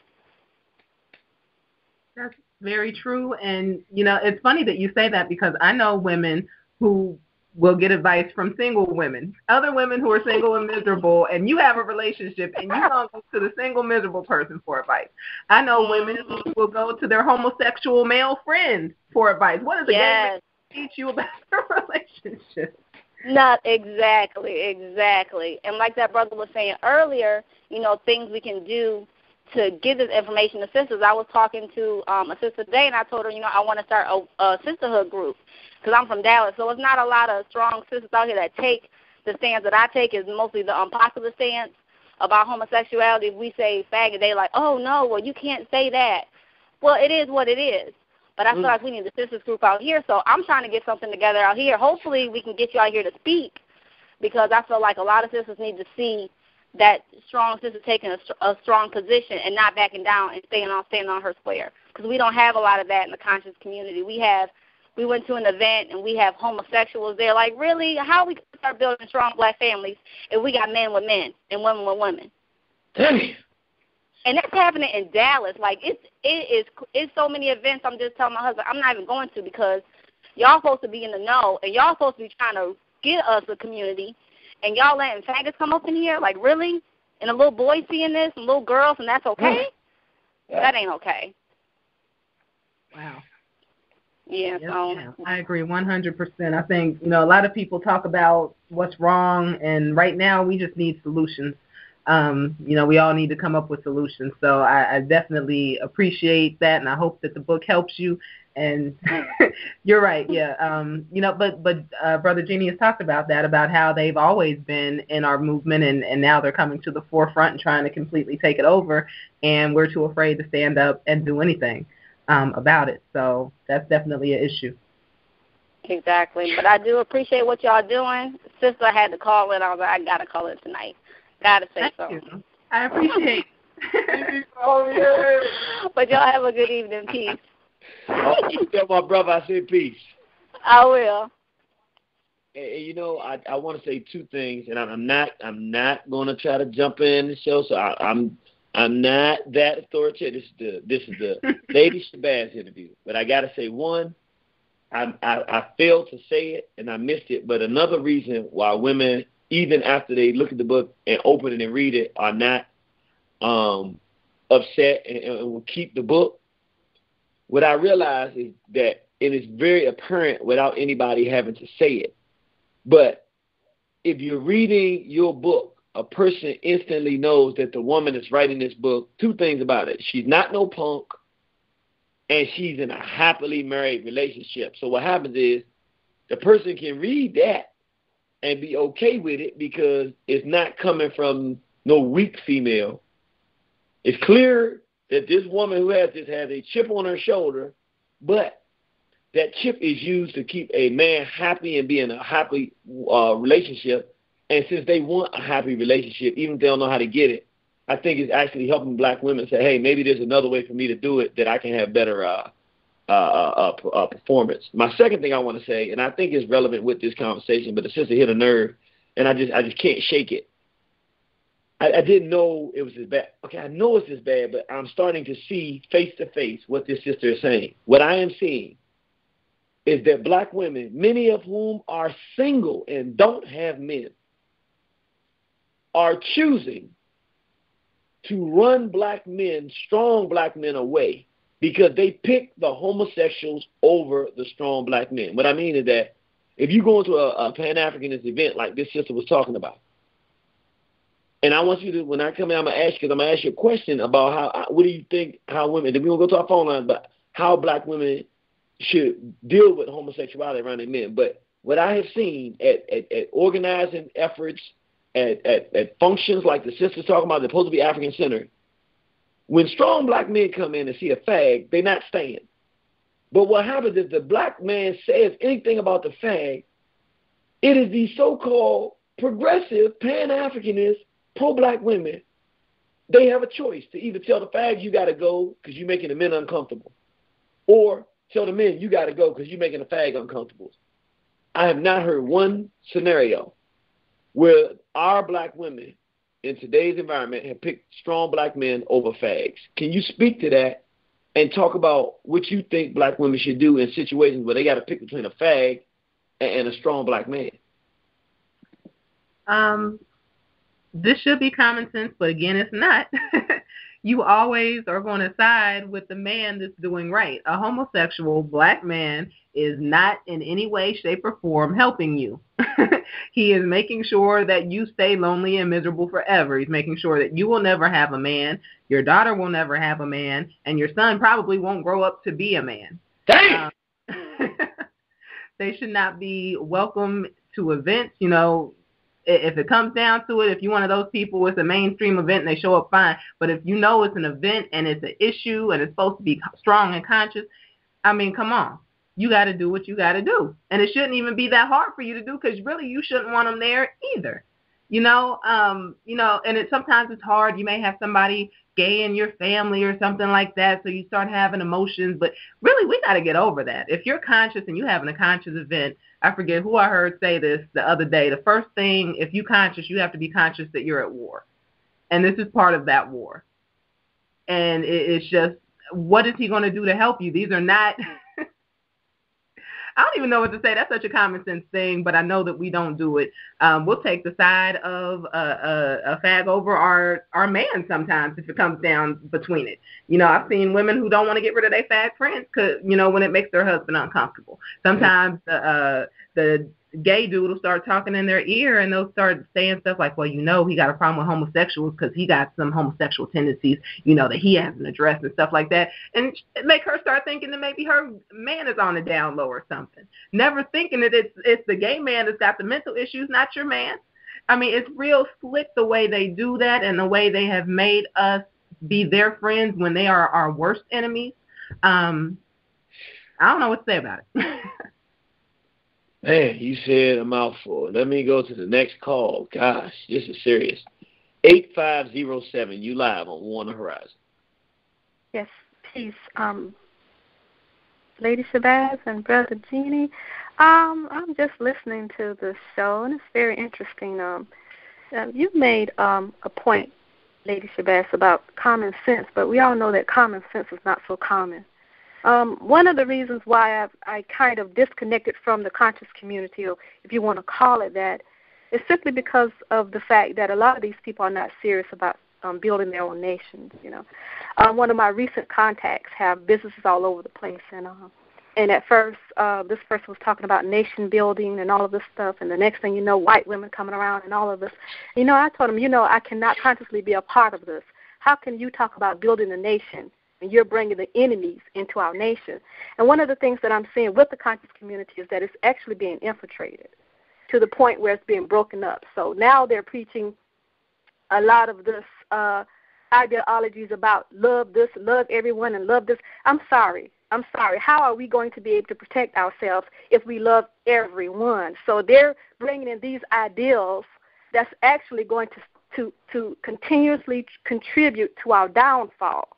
That's very true. And, it's funny that you say that because I know women who will get advice from single women, other women who are single and miserable, and you have a relationship and you don't go to the single miserable person for advice. I know women who will go to their homosexual male friend for advice. What does a gay man teach you about a relationship? Not exactly. And like that brother was saying earlier, things we can do to give this information to sisters. I was talking to a sister today, and I told her, I want to start a sisterhood group because I'm from Dallas. So it's not a lot of strong sisters out here that take the stance that I take. Is mostly the unpopular stance about homosexuality. If we say faggot, they like, oh, no, well, you can't say that. Well, it is what it is. But I feel like we need a sisters group out here. So I'm trying to get something together out here. Hopefully we can get you out here to speak because I feel like a lot of sisters need to see that strong sister taking a strong position and not backing down and staying on her square. Because we don't have a lot of that in the conscious community. We went to an event and we have homosexuals there. Like, really? How we can start building strong black families if we got men with men and women with women? Damn. And that's happening in Dallas. Like, it's so many events I'm just telling my husband I'm not even going to because y'all supposed to be in the know and y'all supposed to be trying to get us a community. And y'all letting faggots come up in here? Like, really? And a little boy seeing this and little girls, and that's okay? Yeah. That ain't okay. Wow. Yeah, yep, so. Yeah. I agree 100%. I think, a lot of people talk about what's wrong, and right now we just need solutions. We all need to come up with solutions. So I definitely appreciate that, and I hope that the book helps you. And you're right, yeah. But Brother Genie has talked about that, about how they've always been in our movement, and now they're coming to the forefront and trying to completely take it over, and we're too afraid to stand up and do anything about it. So that's definitely an issue. Exactly. But I do appreciate what y'all doing. Sister, I had to call in. I was like, I got to call in tonight. Got to say so. You. I appreciate it. Oh, yeah. But y'all have a good evening. Peace. Tell my brother I said peace. I will. And, I want to say two things, and I'm not going to try to jump in the show, so I'm not that authoritative. This is the Lady Shabazz interview. But I got to say, one, I failed to say it, and I missed it, but another reason why women, even after they look at the book and open it and read it, are not upset and will keep the book. What I realize is that it is very apparent without anybody having to say it. But if you're reading your book, a person instantly knows that the woman that's writing this book, two things about it. She's not no punk, and she's in a happily married relationship. So what happens is the person can read that and be okay with it because it's not coming from no weak female. It's clear that this woman who has this has a chip on her shoulder, but that chip is used to keep a man happy and be in a happy relationship. And since they want a happy relationship, even if they don't know how to get it, I think it's actually helping black women say, hey, maybe there's another way for me to do it that I can have better performance. My second thing I want to say, and I think is relevant with this conversation, but the sister hit a nerve, and I just can't shake it. I didn't know it was as bad. Okay, I know it's as bad, but I'm starting to see face-to-face what this sister is saying. What I am seeing is that black women, many of whom are single and don't have men, are choosing to run black men, strong black men, away because they pick the homosexuals over the strong black men. What I mean is that if you go into a Pan-Africanist event like this sister was talking about, and I want you to, when I come in, I'm going to ask you a question about what do you think, how women, then we're going to go to our phone line, but how black women should deal with homosexuality around their men. But what I have seen at organizing efforts, at functions like the sisters talking about, they're supposed to be African-centered, when strong black men come in and see a fag, they're not staying. But what happens if the black man says anything about the fag, it is these so-called progressive, pan-Africanist, pro-black women. They have a choice to either tell the fags you got to go because you're making the men uncomfortable, or tell the men you got to go because you're making the fag uncomfortable. I have not heard one scenario where our black women in today's environment have picked strong black men over fags. Can you speak to that and talk about what you think black women should do in situations where they got to pick between a fag and a strong black man? This should be common sense, but again, it's not. You always are going to side with the man that's doing right. A homosexual black man is not in any way, shape, or form helping you. He is making sure that you stay lonely and miserable forever. He's making sure that you will never have a man, your daughter will never have a man, and your son probably won't grow up to be a man. Damn! They should not be welcome to events. You know, if it comes down to it, if you're one of those people, it's a mainstream event and they show up fine. But if you know it's an event and it's an issue and it's supposed to be strong and conscious, I mean, come on. You got to do what you got to do. And it shouldn't even be that hard for you to do because really you shouldn't want them there either. And sometimes it's hard. You may have somebody gay in your family or something like that, so you start having emotions. But really, we got to get over that. If you're conscious and you're having a conscious event, I forget who I heard say this the other day. The first thing, if you're conscious, you have to be conscious that you're at war. And this is part of that war. And it's just, what is he going to do to help you? These are not... I don't even know what to say. That's such a common sense thing, but I know that we don't do it. We'll take the side of a fag over our man sometimes if it comes down between it. You know, I've seen women who don't want to get rid of their fag friends because, when it makes their husband uncomfortable. Sometimes the gay dude will start talking in their ear and they'll start saying stuff like, well, he got a problem with homosexuals because he got some homosexual tendencies, that he hasn't addressed and stuff like that. And make her start thinking that maybe her man is on the down low or something. Never thinking that it's the gay man that's got the mental issues, not your man. I mean, it's real slick the way they do that and the way they have made us be their friends when they are our worst enemies. I don't know what to say about it. Man, you said a mouthful. Let me go to the next call. Gosh, this is serious. 8507, you live on Warner Horizon. Yes, peace. Lady Shabazz and Brother Jeannie, I'm just listening to the show, and it's very interesting. You've made a point, Lady Shabazz, about common sense, but we all know that common sense is not so common. One of the reasons why I kind of disconnected from the conscious community, or if you want to call it that, is simply because of the fact that a lot of these people are not serious about building their own nations. One of my recent contacts have businesses all over the place, and at first this person was talking about nation building and all of this stuff, and the next thing you know, white women coming around and all of this. I told him, I cannot consciously be a part of this. How can you talk about building a nation and you're bringing the enemies into our nation? And one of the things that I'm seeing with the conscious community is that it's actually being infiltrated to the point where it's being broken up. So now they're preaching a lot of this ideologies about love this, love everyone, and love this. I'm sorry. How are we going to be able to protect ourselves if we love everyone? So they're bringing in these ideals that's actually going to continuously contribute to our downfall.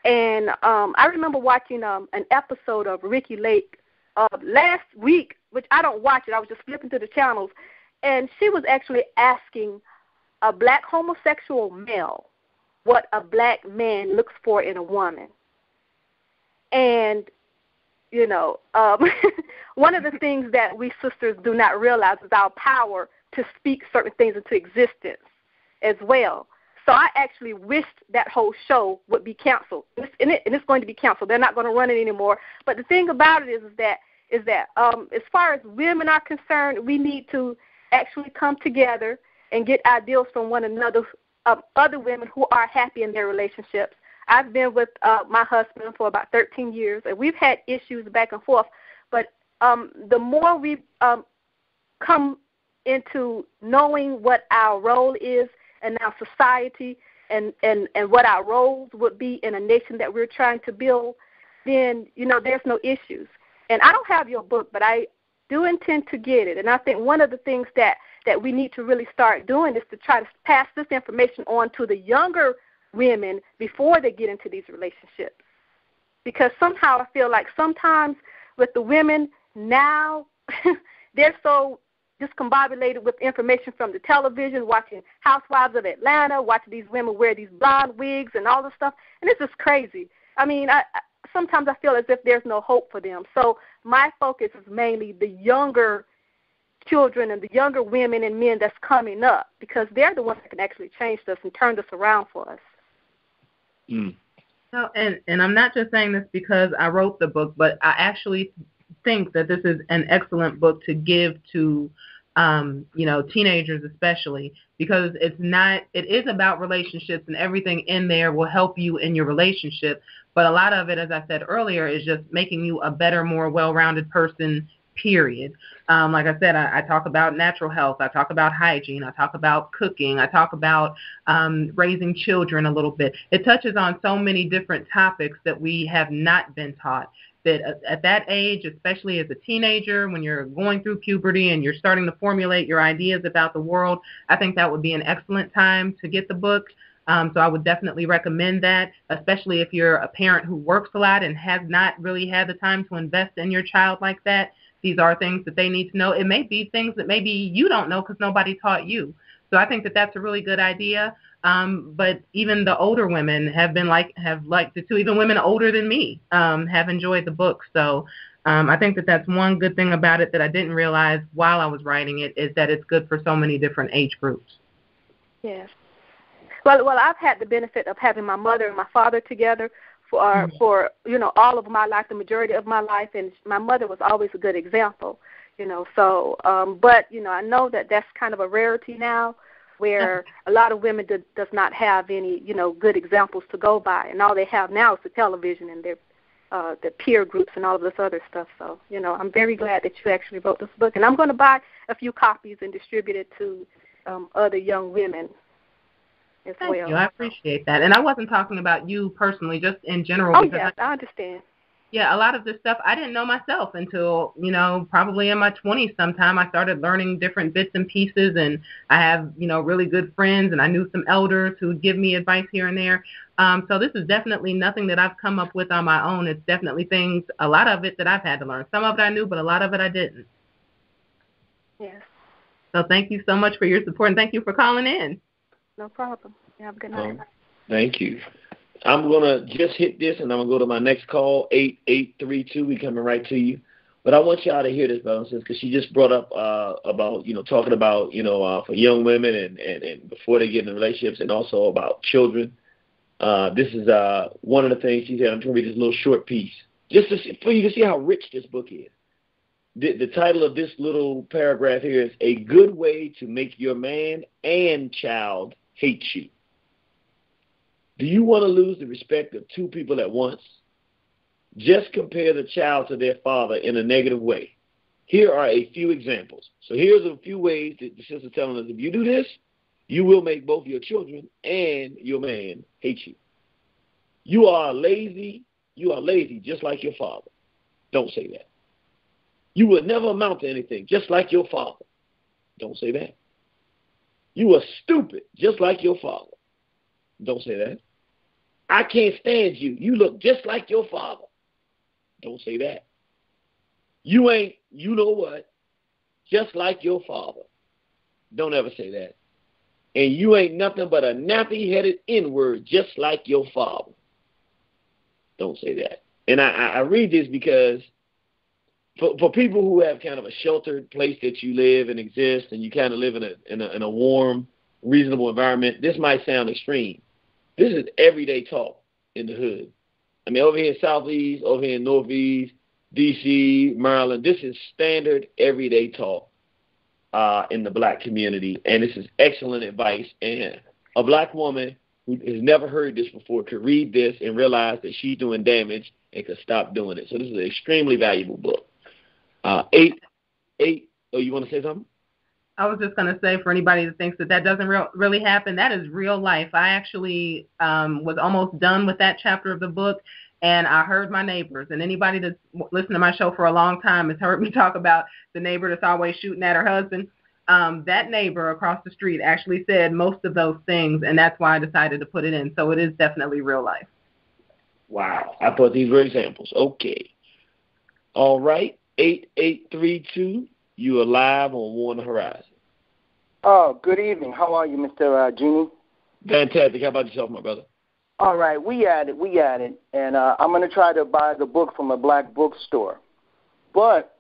And I remember watching an episode of Ricky Lake last week, which I don't watch it. I was just flipping through the channels, and she was actually asking a black homosexual male what a black man looks for in a woman. And, one of the things that we sisters do not realize is our power to speak certain things into existence as well. So I actually wished that whole show would be canceled, and it's going to be canceled. They're not going to run it anymore. But the thing about it is that as far as women are concerned, we need to actually come together and get ideals from one another, other women who are happy in their relationships. I've been with my husband for about 13 years, and we've had issues back and forth. But the more we come into knowing what our role is in our society and what our roles would be in a nation that we're trying to build, then, there's no issues. And I don't have your book, but I do intend to get it. And I think one of the things that we need to really start doing is to try to pass this information on to the younger women before they get into these relationships. Because somehow I feel like sometimes with the women now, they're so discombobulated with information from the television, watching Housewives of Atlanta, watching these women wear these blonde wigs and all this stuff, and it's just crazy. I mean, sometimes I feel as if there's no hope for them. So my focus is mainly the younger children and the younger women and men that's coming up, because they're the ones that can actually change this and turn this around for us. No, and I'm not just saying this because I wrote the book, but I actually think that this is an excellent book to give to teenagers especially, because it is about relationships, and everything in there will help you in your relationship. But a lot of it, as I said earlier, is just making you a better, more well-rounded person, period. Like I said, I talk about natural health. I talk about hygiene. I talk about cooking. I talk about raising children a little bit. It touches on so many different topics that we have not been taught. That at that age, especially as a teenager, when you're going through puberty and you're starting to formulate your ideas about the world, I think that would be an excellent time to get the book. So I would definitely recommend that, especially if you're a parent who works a lot and has not really had the time to invest in your child like that. These are things that they need to know. It may be things that maybe you don't know because nobody taught you. So I think that that's a really good idea. But even the older women have liked it too. Even women older than me have enjoyed the book. So I think that that's one good thing about it that I didn't realize while I was writing it, is that it's good for so many different age groups. Yes. Well, I've had the benefit of having my mother and my father together for all of my life, the majority of my life, and my mother was always a good example. So but I know that that's kind of a rarity now, where a lot of women does not have any good examples to go by, and all they have now is the television and their peer groups and all of this other stuff. So I'm very glad that you actually wrote this book, and I'm going to buy a few copies and distribute it to other young women as well. Thank you. I appreciate that. And I wasn't talking about you personally, just in general. Oh, yes, I understand. Yeah, a lot of this stuff I didn't know myself until, probably in my 20s sometime. I started learning different bits and pieces, and I have, really good friends, and I knew some elders who would give me advice here and there. So this is definitely nothing that I've come up with on my own. It's definitely things, a lot of it that I've had to learn. Some of it I knew, but a lot of it I didn't. Yes. So thank you so much for your support, and thank you for calling in. No problem. You have a good night. Thank you. I'm going to just hit this, and I'm going to go to my next call, 8832. We coming right to you. But I want y'all to hear this, brothers and sisters, because she just brought up about, talking about, for young women and before they get in relationships, and also about children. This is one of the things she said. I'm going to read this little short piece, just for you to see how rich this book is. The title of this little paragraph here is A Good Way to Make Your Man and Child Hate You. Do you want to lose the respect of two people at once? Just compare the child to their father in a negative way. Here are a few examples. So here's a few ways that the sister's telling us, if you do this, you will make both your children and your man hate you. You are lazy just like your father. Don't say that. You will never amount to anything just like your father. Don't say that. You are stupid just like your father. Don't say that. I can't stand you. You look just like your father. Don't say that. You ain't, you know what, just like your father. Don't ever say that. And you ain't nothing but a nappy-headed N-word just like your father. Don't say that. And I read this because for people who have kind of a sheltered place that you live and exist, and you kind of live in a warm, reasonable environment, this might sound extreme. This is everyday talk in the hood. I mean, over here in Southeast, over here in Northeast, D.C., Maryland, this is standard everyday talk in the black community, and this is excellent advice. And a black woman who has never heard this before could read this and realize that she's doing damage and could stop doing it. So this is an extremely valuable book. Oh, you want to say something? I was just going to say, for anybody that thinks that doesn't really happen, that is real life. I actually was almost done with that chapter of the book, And I heard my neighbors, and anybody that's listened to my show for a long time has heard me talk about the neighbor that's always shooting at her husband. That neighbor across the street actually said most of those things, and that's why I decided to put it in. So it is definitely real life. Wow. I thought these were examples. Okay. All right. 8832, you are live on War on the Horizon. Oh, good evening. How are you, Mr. Genie? Fantastic. How about yourself, my brother? All right, we at it. And I'm going to try to buy the book from a black bookstore. But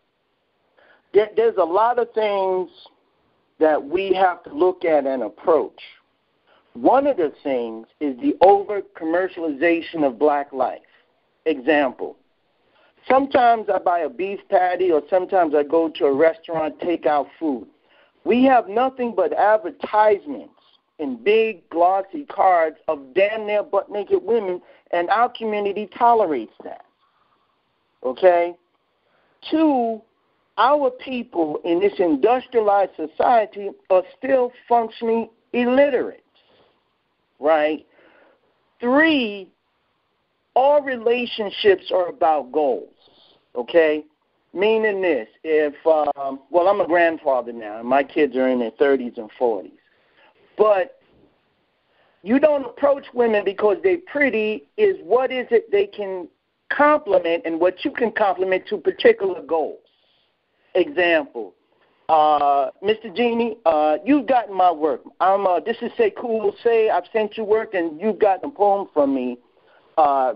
there's a lot of things that we have to look at and approach. One of the things is the over-commercialization of black life. Example, sometimes I buy a beef patty or sometimes I go to a restaurant, take out food. We have nothing but advertisements in big, glossy cards of damn near butt-naked women, and our community tolerates that. Okay? 2, our people in this industrialized society are still functioning illiterate, right? 3, all relationships are about goals, okay? Meaning this, if, I'm a grandfather now, and my kids are in their 30s and 40s. But you don't approach women because they're pretty, is what is it they can compliment and what you can compliment to particular goals. Example, Mr. Genie, you've gotten my work. This is Say Cool Say, I've sent you work, and you've gotten a poem from me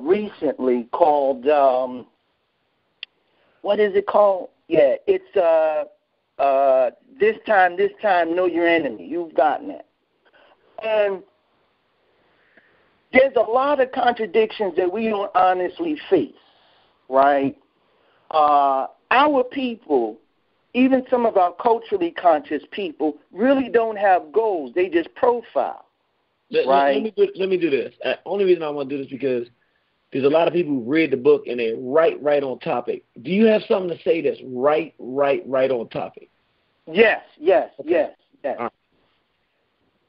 recently called, what is it called? Yeah, it's This Time, Know Your Enemy. You've gotten it. And there's a lot of contradictions that we don't honestly face, right? Our people, even some of our culturally conscious people, really don't have goals. They just profile, right? Let me do this. Only reason I want to do this because there's a lot of people who read the book and they're right on topic. Do you have something to say that's right on topic? Yes.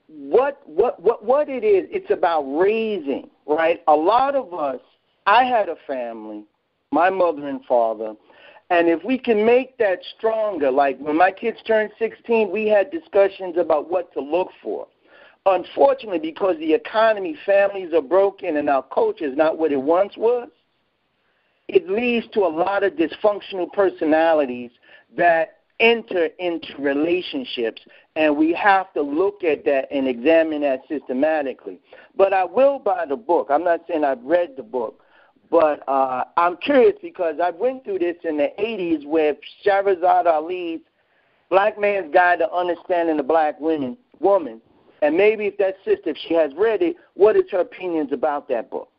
What it is, it's about raising, right? A lot of us, I had a family, my mother and father, and if we can make that stronger, like when my kids turned 16, we had discussions about what to look for. Unfortunately, because the economy, families are broken and our culture is not what it once was, it leads to a lot of dysfunctional personalities that enter into relationships, and we have to look at that and examine that systematically. But I will buy the book. I'm not saying I've read the book, but I'm curious because I went through this in the 80s with Shahrazad Ali's Black Man's Guide to Understanding the Black Woman, and maybe if that sister, if she has read it, what is her opinions about that book?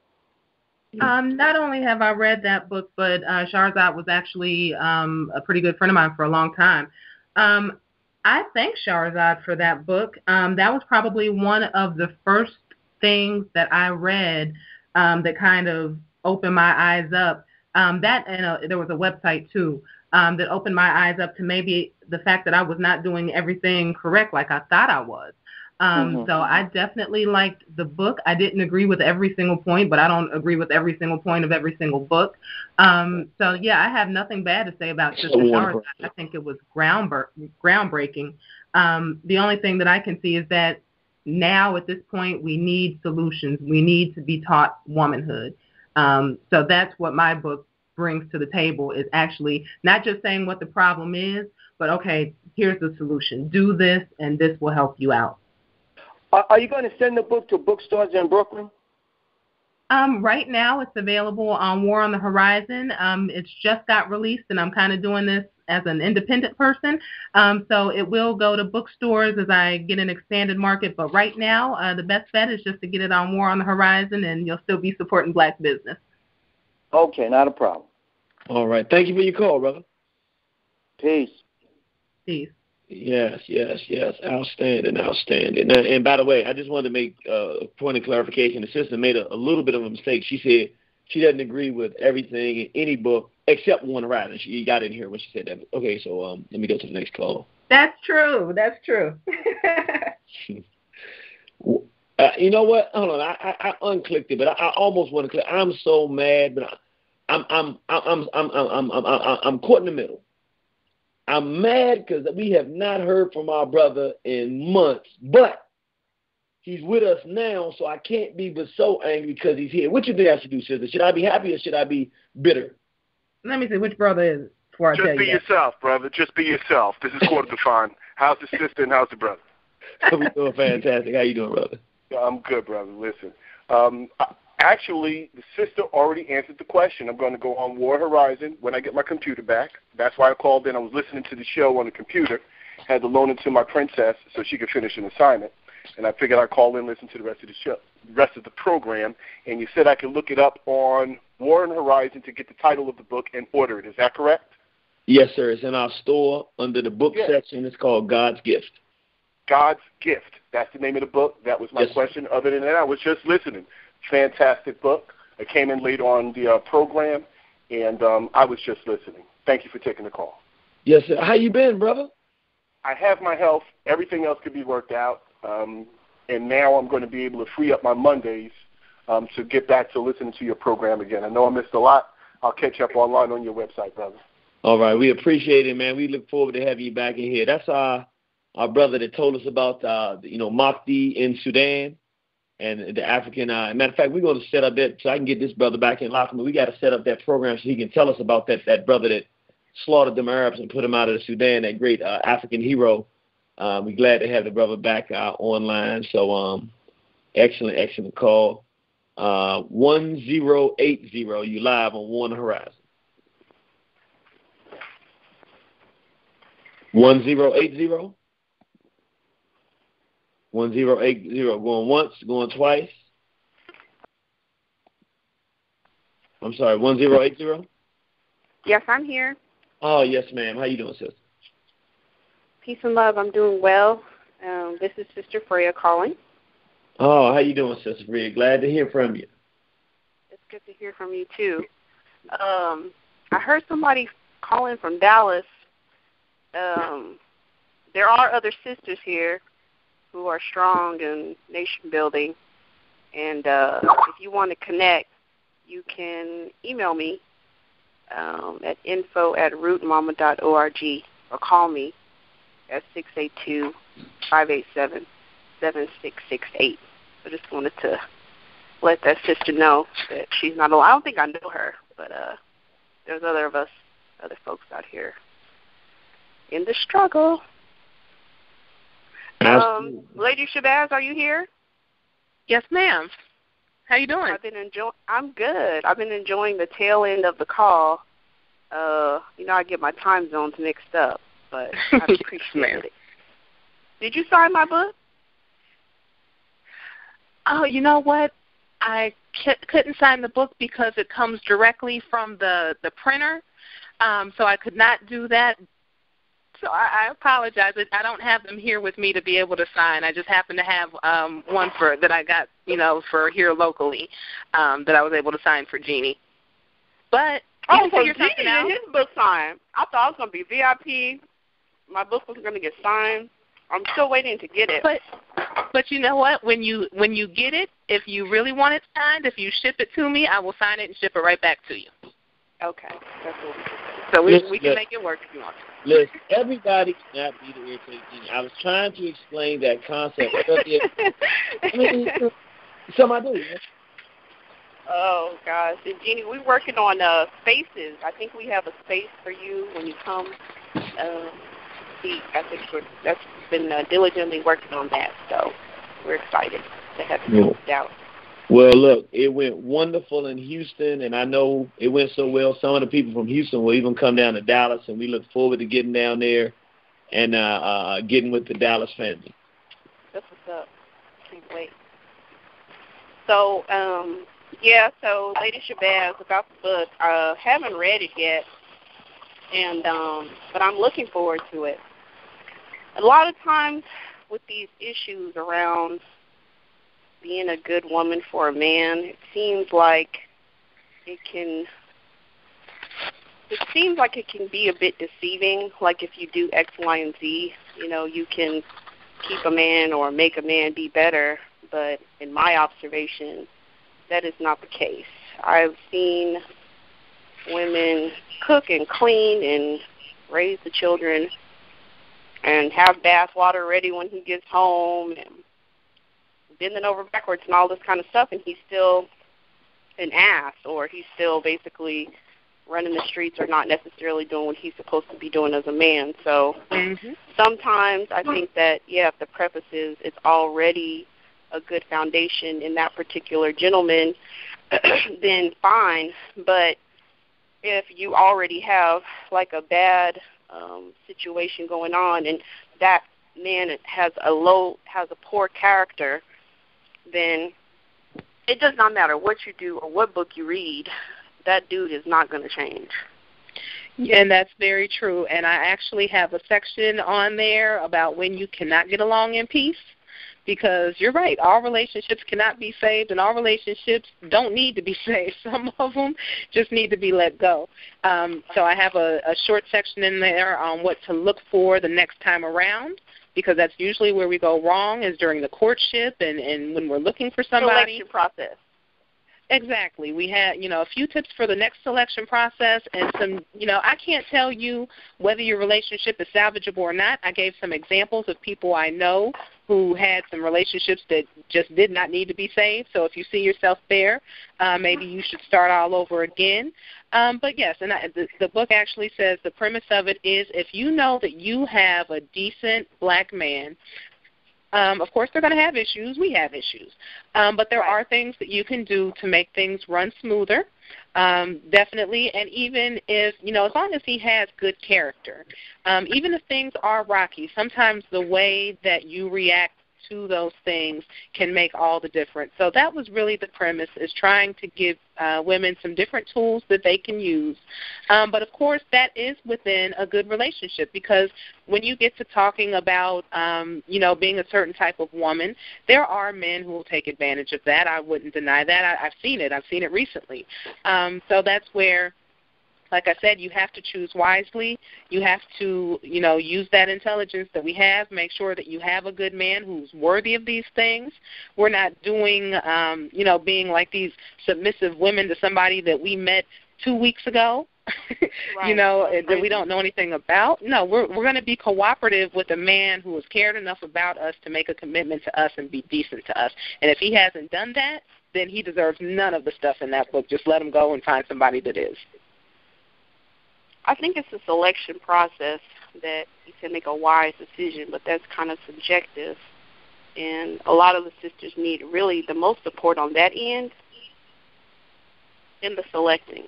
Not only have I read that book, but Shahrazad was actually a pretty good friend of mine for a long time. I thank Shahrazad for that book. That was probably one of the first things that I read that kind of opened my eyes up. There was a website, too, that opened my eyes up to maybe the fact that I was not doing everything correct like I thought I was. So I definitely liked the book. I didn't agree with every single point, but I don't agree with every single point of every single book. So, yeah, I have nothing bad to say about Sister Shahrazad. I think it was groundbreaking. The only thing that I can see is that now at this point we need solutions. We need to be taught womanhood. So that's what my book brings to the table, is actually not just saying what the problem is, but, okay, here's the solution. Do this, and this will help you out. Are you going to send the book to bookstores in Brooklyn? Right now it's available on War on the Horizon. It's just got released, and I'm kind of doing this as an independent person. So it will go to bookstores as I get an expanded market. But right now, the best bet is just to get it on War on the Horizon, and you'll still be supporting black business. Okay, not a problem. All right. Thank you for your call, brother. Peace. Peace. Yes. Outstanding. And by the way, I just wanted to make a point of clarification. The sister made a little bit of a mistake. She said she doesn't agree with everything in any book except War on the Horizon. She got in here when she said that. Okay, so let me go to the next call. That's true. you know what? Hold on. I unclicked it, but I almost want to click. I'm so mad, but I'm caught in the middle. I'm mad because we have not heard from our brother in months, but he's with us now, so I can't be but so angry because he's here. What you think I should do, sister? Should I be happy or should I be bitter? Let me see, which brother is it before I tell you Just be yourself, brother. Just be yourself. This is Quarter to Find. How's the sister and how's the brother? We doing fantastic. How you doing, brother? I'm good, brother. Listen, actually, the sister already answered the question. I'm going to go on War Horizon when I get my computer back. That's why I called in. I was listening to the show on the computer, had to loan it to my princess so she could finish an assignment. And I figured I'd call in and listen to the rest of the show, rest of the program. And you said I could look it up on War and Horizon to get the title of the book and order it. Is that correct? Yes, sir. It's in our store under the book section. It's called God's Gift. God's Gift. That's the name of the book. That was my question. Other than that, I was just listening. Fantastic book. I came in late on the program, and I was just listening. Thank you for taking the call. Yes, sir. How you been, brother? I have my health. Everything else could be worked out. And now I'm going to be able to free up my Mondays to get back to listening to your program again. I know I missed a lot. I'll catch up online on your website, brother. All right. We appreciate it, man. We look forward to having you back in here. That's our brother that told us about, Mahdi in Sudan and the African. Matter of fact, we're going to set up that so I can get this brother back in Lockerbie. We got to set up that program so he can tell us about that brother that slaughtered them Arabs and put him out of the Sudan, that great African hero. We're glad to have the brother back online. So excellent call. 1080, you live on Warner Horizon. 1080. 1080. Going once, going twice. I'm sorry, 1080? Yes, I'm here. Oh, yes, ma'am. How you doing, sister? Peace and love. I'm doing well. This is Sister Freya calling. Oh, how you doing, Sister Freya? Glad to hear from you. It's good to hear from you, too. I heard somebody calling from Dallas. There are other sisters here who are strong in nation building. And if you want to connect, you can email me at info@rootmama.org or call me at 682-587-7668. I just wanted to let that sister know that she's not alone. I don't think I know her, but there's other folks out here in the struggle. Lady Shabazz, are you here? Yes, ma'am. How you doing? I'm good. I've been enjoying the tail end of the call. I get my time zones mixed up, but I appreciate it. Did you sign my book? Oh, you know what? I couldn't sign the book because it comes directly from the printer, so I could not do that. So I apologize. I don't have them here with me to be able to sign. I just happen to have one that I got, for here locally that I was able to sign for Jeannie. But so Jeannie did his book signed. I thought it was going to be VIP. My book was going to get signed. I'm still waiting to get it. But you know what? When you get it, if you really want it signed, if you ship it to me, I will sign it and ship it right back to you. Okay. That's what we can do. So we can make it work if you want to. Listen, everybody cannot be the irritating Jeannie. I was trying to explain that concept earlier. Some I do. Yeah? Oh, gosh. And Jeannie, we're working on spaces. I think we have a space for you when you come. I think that's been diligently working on that, so we're excited to have you moved out. Well, look, it went wonderful in Houston, and I know it went so well. Some of the people from Houston will even come down to Dallas, and we look forward to getting down there and getting with the Dallas family. That's what's up. Can't wait. So, so Lady Shabazz, about the book, I haven't read it yet, and but I'm looking forward to it. A lot of times with these issues around being a good woman for a man, it seems like it can be a bit deceiving. Like if you do X, Y, and Z, you can keep a man or make a man be better. but in my observation, that is not the case. I've seen women cook and clean and raise the children and have bath water ready when he gets home and bending over backwards and all this kind of stuff, and he's still an ass, or he's still basically running the streets or not necessarily doing what he's supposed to be doing as a man. So sometimes I think that, if the preface is it's already a good foundation in that particular gentleman, then fine. But if you already have like a bad situation going on and that man has a poor character, then it does not matter what you do or what book you read, that dude is not going to change. And that's very true. And I actually have a section on there about when you cannot get along in peace, because you're right, all relationships cannot be saved, and all relationships don't need to be saved. Some of them just need to be let go. So I have a short section in there on what to look for the next time around, because that's usually where we go wrong, is during the courtship and when we're looking for somebody. Selection process. Exactly. We had, a few tips for the next selection process, and some, I can't tell you whether your relationship is salvageable or not. I gave some examples of people I know who had some relationships that just did not need to be saved. So if you see yourself there, maybe you should start all over again. But yes, and the book actually says the premise of it is if you know that you have a decent black man, of course, they're going to have issues. We have issues. But there are things that you can do to make things run smoother, definitely. And even if, as long as he has good character, even if things are rocky, sometimes the way that you react to those things can make all the difference. So that was really the premise, is trying to give women some different tools that they can use. But, of course, that is within a good relationship, because when you get to talking about, being a certain type of woman, there are men who will take advantage of that. I wouldn't deny that. I've seen it. I've seen it recently. So that's where, like I said, you have to choose wisely. You have to, use that intelligence that we have. Make sure that you have a good man who's worthy of these things. We're not doing, being like these submissive women to somebody that we met 2 weeks ago, that we don't know anything about. No, we're going to be cooperative with a man who has cared enough about us to make a commitment to us and be decent to us. And if he hasn't done that, then he deserves none of the stuff in that book. Just let him go and find somebody that is. I think it's a selection process that you can make a wise decision, but that's kind of subjective. And a lot of the sisters need really the most support on that end in the selecting.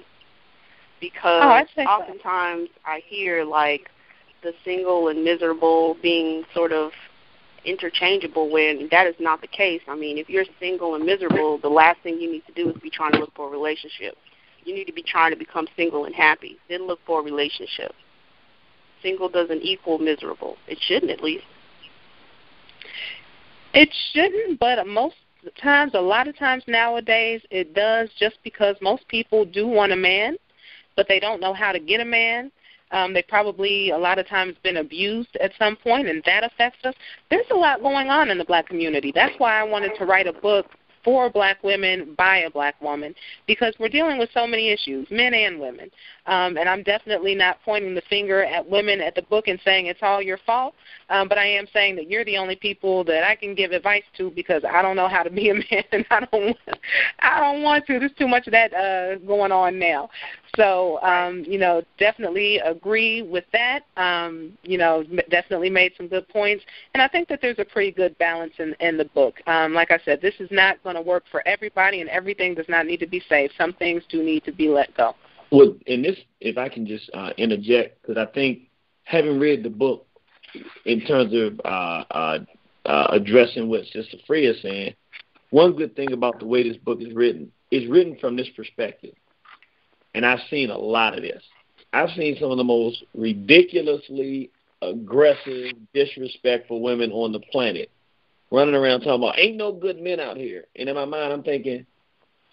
Because oftentimes I hear like the single and miserable being sort of interchangeable, when that is not the case. I mean, if you're single and miserable, the last thing you need to do is be trying to look for a relationship. You need to be trying to become single and happy. Then look for a relationship. Single doesn't equal miserable. It shouldn't, at least. It shouldn't, but most times, a lot of times nowadays, it does, just because most people do want a man, but they don't know how to get a man. They probably a lot of times been abused at some point, and that affects us. There's a lot going on in the black community. That's why I wanted to write a book for black women by a black woman, because we're dealing with so many issues, men and women. And I'm definitely not pointing the finger at women at the book and saying it's all your fault, but I am saying that you're the only people that I can give advice to, because I don't know how to be a man, and I don't want to. There's too much of that going on now. So, definitely agree with that. Definitely made some good points. And I think that there's a pretty good balance in the book. Like I said, this is not going to work for everybody, and everything does not need to be saved. Some things do need to be let go. Well, in this, if I can just interject, because I think having read the book in terms of addressing what Sister Freya is saying, one good thing about the way this book is written from this perspective. And I've seen a lot of this. I've seen some of the most ridiculously aggressive, disrespectful women on the planet running around talking about, ain't no good men out here. And in my mind, I'm thinking,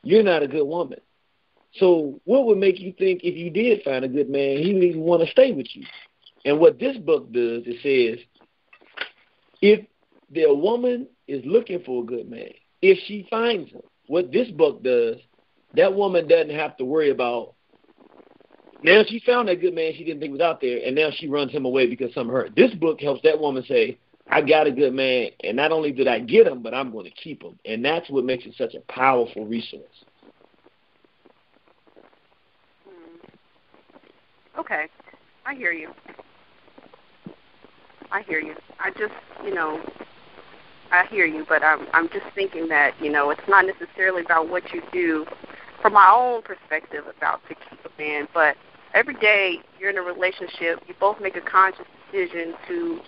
you're not a good woman. So what would make you think if you did find a good man, he would even want to stay with you? And what this book does, it says, if the woman is looking for a good man. If she finds him, what this book does, that woman doesn't have to worry about, now she found that good man she didn't think was out there, and now she runs him away because something hurt. This book helps that woman say, I got a good man, and not only did I get him, but I'm going to keep him. And that's what makes it such a powerful resource. Okay. I hear you. I just, I hear you, but I'm just thinking that, it's not necessarily about what you do from my own perspective about to keep a man, but every day you're in a relationship, you both make a conscious decision to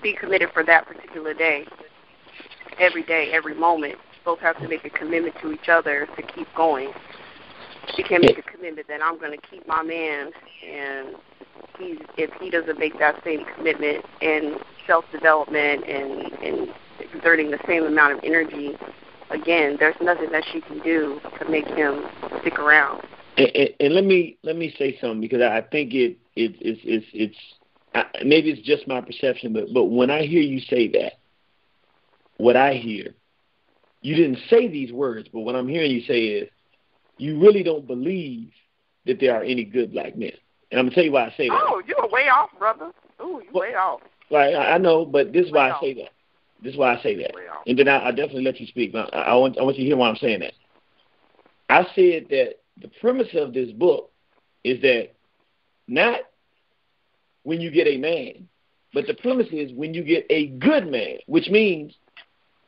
be committed for that particular day. Every day, every moment, you both have to make a commitment to each other to keep going. You can't make a commitment that I'm going to keep my man, and if he doesn't make that same commitment and self-development and exerting the same amount of energy, again, there's nothing that she can do to make him stick around. And let me say something, because I think it's maybe it's just my perception, but when I hear you say that, what I hear, you didn't say these words, but what I'm hearing you say is, you really don't believe that there are any good black men. And I'm going to tell you why I say that. Oh, you're way off, brother. Ooh, you're way off. Right, I know, but this is why I say that. This is why I say that. And then I'll definitely let you speak. I want you to hear why I'm saying that. I said that the premise of this book is that not when you get a man, but the premise is when you get a good man, which means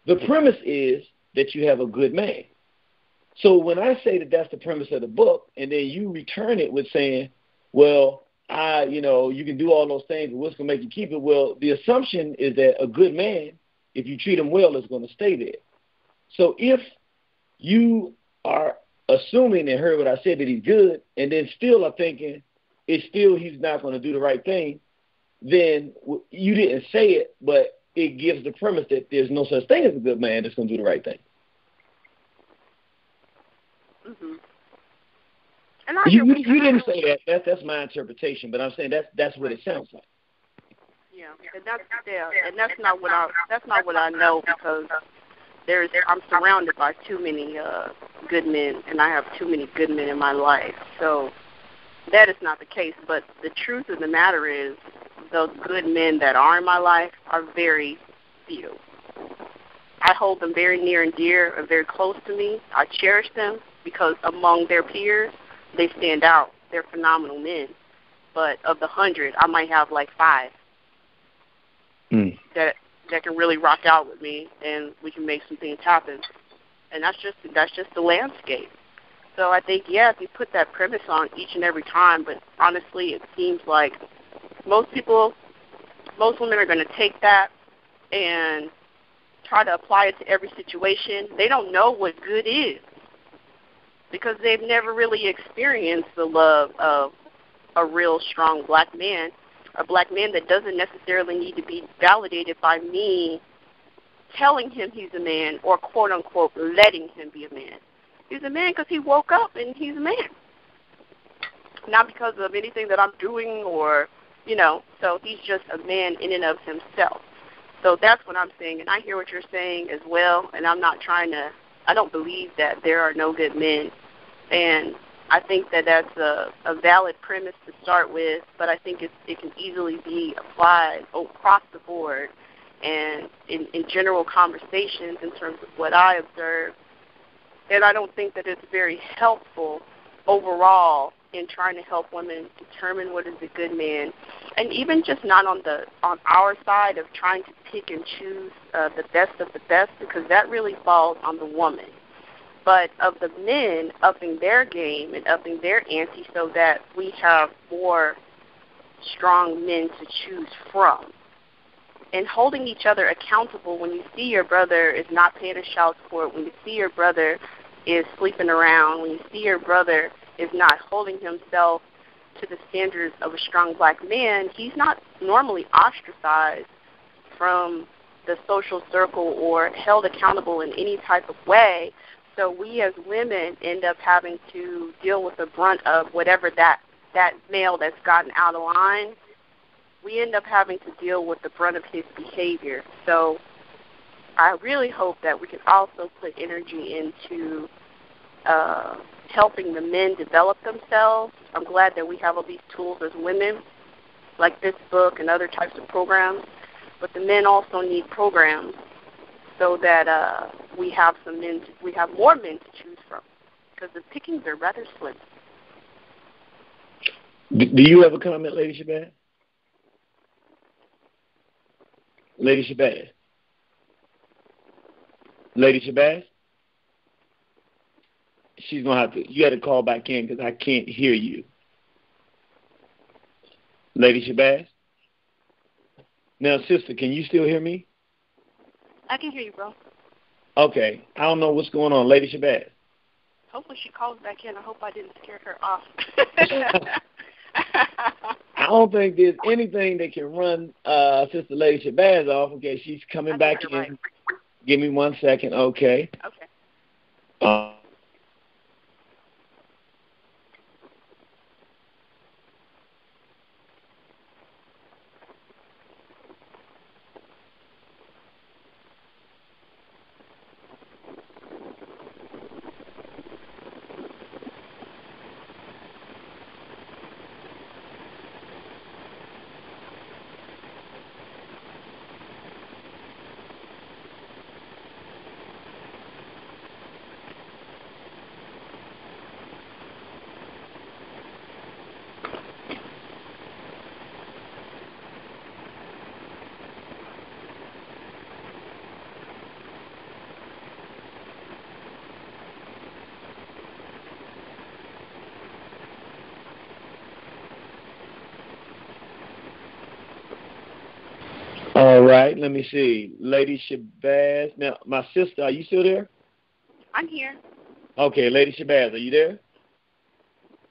the premise is that you have a good man. So when I say that that's the premise of the book, and then you return it with saying, well, you can do all those things, but what's going to make you keep it? Well, the assumption is that a good man, if you treat him well, is going to stay there. So if you are assuming and heard what I said, that he's good, and then still are thinking it's still he's not going to do the right thing, then you didn't say it, but it gives the premise that there's no such thing as a good man that's going to do the right thing. Mm-hmm. And you didn't say that. That's my interpretation, but I'm saying that's what it sounds like. Yeah, and that's not what I know, because I'm surrounded by too many good men, and I have too many good men in my life. So that is not the case. But the truth of the matter is, those good men that are in my life are very few. I hold them very near and dear and very close to me. I cherish them because among their peers, they stand out. They're phenomenal men. But of the 100, I might have like 5 that can really rock out with me, and we can make some things happen. And that's just the landscape. So I think, if you put that premise on each and every time, but honestly, it seems like most women are going to take that and try to apply it to every situation. They don't know what good is, because they've never really experienced the love of a real strong black man, a black man that doesn't necessarily need to be validated by me telling him he's a man or, quote, unquote, letting him be a man. He's a man because he woke up and he's a man, not because of anything that I'm doing or, so he's just a man in and of himself. So that's what I'm saying, and I hear what you're saying as well, and I don't believe that there are no good men, and I think that that's a valid premise to start with, but I think it can easily be applied across the board and in general conversations in terms of what I observe, and I don't think that it's very helpful overall in trying to help women determine what is a good man, and even just not on our side of trying to pick and choose the best of the best, because that really falls on the woman. But of the men upping their game and upping their ante so that we have more strong men to choose from. And holding each other accountable when you see your brother is not paying his child support, when you see your brother is sleeping around, when you see your brother is not holding himself to the standards of a strong black man, he's not normally ostracized from the social circle or held accountable in any type of way. So we as women end up having to deal with the brunt of whatever that male that's gotten out of line, we end up having to deal with the brunt of his behavior. So I really hope that we can also put energy into helping the men develop themselves. I'm glad that we have all these tools as women, like this book and other types of programs. But the men also need programs so that we have more men to choose from, because the pickings are rather slim. Do you have a comment, Lady Shabazz? Lady Shabazz? Lady Shabazz? She's going to have to, you got to call back in because I can't hear you. Lady Shabazz? Now, sister, can you still hear me? I can hear you, bro. Okay. I don't know what's going on. Lady Shabazz? Hopefully she calls back in. I hope I didn't scare her off. I don't think there's anything that can run Sister Lady Shabazz off. Okay, she's coming back in. Right. Give me 1 second. Okay. Okay. All right, let me see. Lady Shabazz. Now, my sister, are you still there? I'm here. Okay, Lady Shabazz, are you there?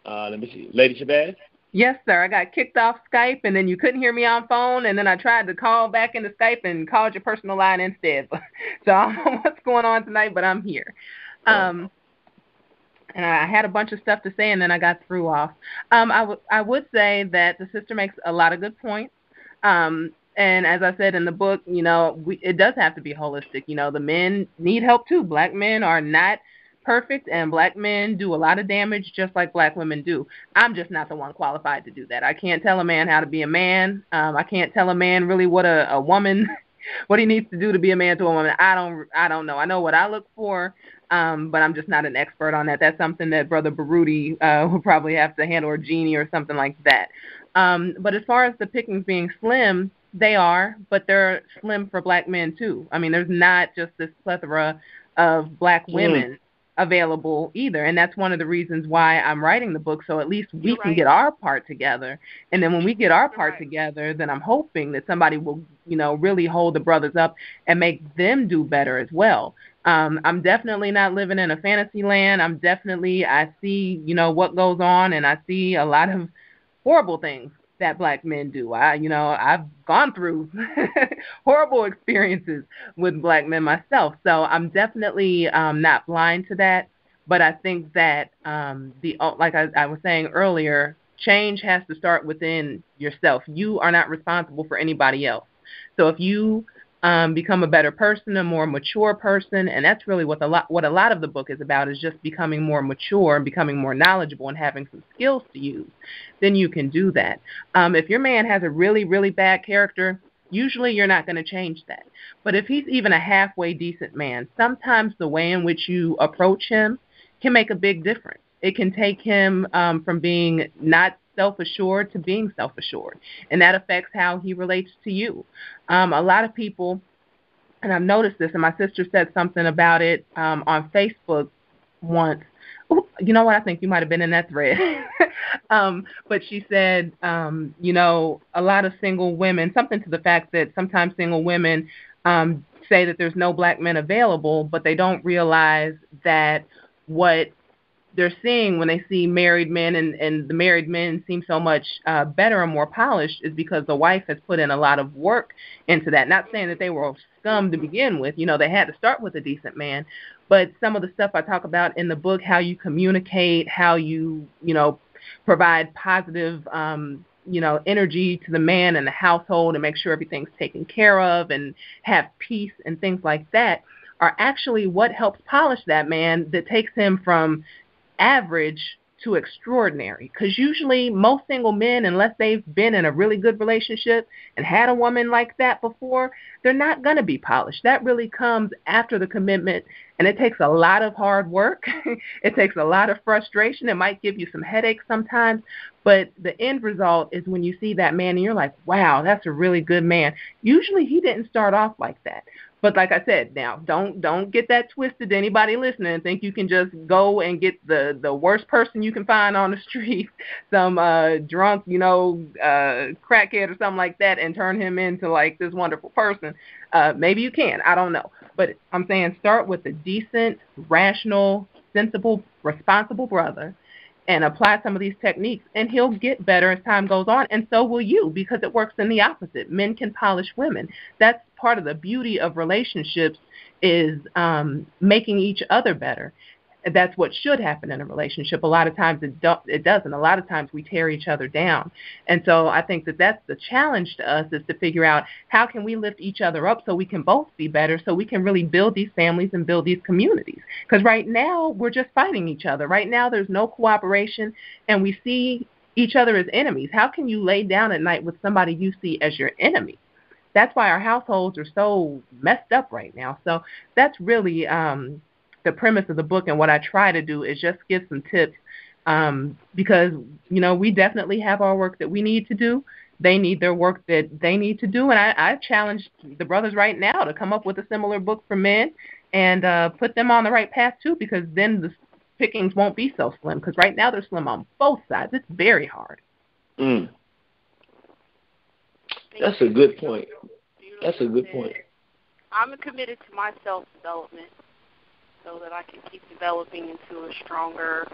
Let me see. Lady Shabazz? Yes, sir. I got kicked off Skype, and then you couldn't hear me on phone, and then I tried to call back into Skype and called your personal line instead. So I don't know what's going on tonight, but I'm here. And I had a bunch of stuff to say, and then I got threw off. I would say that the sister makes a lot of good points. And as I said in the book, it does have to be holistic. The men need help too. Black men are not perfect, and black men do a lot of damage just like black women do. I'm just not the one qualified to do that. I can't tell a man how to be a man. I can't tell a man really what a woman, what he needs to do to be a man to a woman. I don't know. I know what I look for, but I'm just not an expert on that. That's something that Brother Baruti would probably have to handle, or Jeannie or something like that. But as far as the pickings being slim, they are, but they're slim for black men too. I mean, there's not just this plethora of black women available either, and that's one of the reasons why I'm writing the book, so at least we can get our part together. And then when we get our part together, then I'm hoping that somebody will, really hold the brothers up and make them do better as well. I'm definitely not living in a fantasy land. I see, what goes on, and I see a lot of horrible things that black men do. I've gone through horrible experiences with black men myself, so I'm definitely not blind to that. But I think that like I was saying earlier, change has to start within yourself. You are not responsible for anybody else. So if you become a better person, a more mature person, and that's really what a lot of the book is about, is just becoming more mature and becoming more knowledgeable and having some skills to use, then you can do that. If your man has a really, really bad character, usually you're not going to change that. But if he's even a halfway decent man, sometimes the way in which you approach him can make a big difference. It can take him from being not self-assured to being self-assured, and that affects how he relates to you. A lot of people, and I've noticed this, and my sister said something about it on Facebook once. Ooh, you know what? I think you might have been in that thread. But she said, a lot of single women, something to the fact that sometimes single women say that there's no black men available, but they don't realize that what they're seeing when they see married men, and the married men seem so much better and more polished, is because the wife has put in a lot of work into that. Not saying that they were scum to begin with. They had to start with a decent man. But some of the stuff I talk about in the book, how you communicate, how you, provide positive energy to the man and the household and make sure everything's taken care of and have peace and things like that are actually what helps polish that man that takes him from average to extraordinary. Because usually most single men, unless they've been in a really good relationship and had a woman like that before, they're not going to be polished. That really comes after the commitment, and it takes a lot of hard work. It takes a lot of frustration. It might give you some headaches sometimes, but the end result is when you see that man and you're like, wow, that's a really good man. Usually he didn't start off like that. But like I said, now don't get that twisted to anybody listening and think you can just go and get the worst person you can find on the street, some drunk, crackhead or something like that, and turn him into like this wonderful person. Maybe you can, I don't know. But I'm saying start with a decent, rational, sensible, responsible brother and apply some of these techniques, and he'll get better as time goes on, and so will you, because it works in the opposite. Men can polish women. That's part of the beauty of relationships, is making each other better. That's what should happen in a relationship. A lot of times it doesn't. A lot of times we tear each other down. And so I think that's the challenge to us, is to figure out how can we lift each other up so we can both be better, so we can really build these families and build these communities. Because right now we're just fighting each other. Right now there's no cooperation, and we see each other as enemies. How can you lay down at night with somebody you see as your enemy? That's why our households are so messed up right now. So that's really the premise of the book, and what I try to do is just give some tips, because, we definitely have our work that we need to do. They need their work that they need to do, and I challenge the brothers right now to come up with a similar book for men and put them on the right path too, because then the pickings won't be so slim, because right now they're slim on both sides. It's very hard. That's a good point. That's a good point. I'm committed to my self-development, so that I can keep developing into a stronger,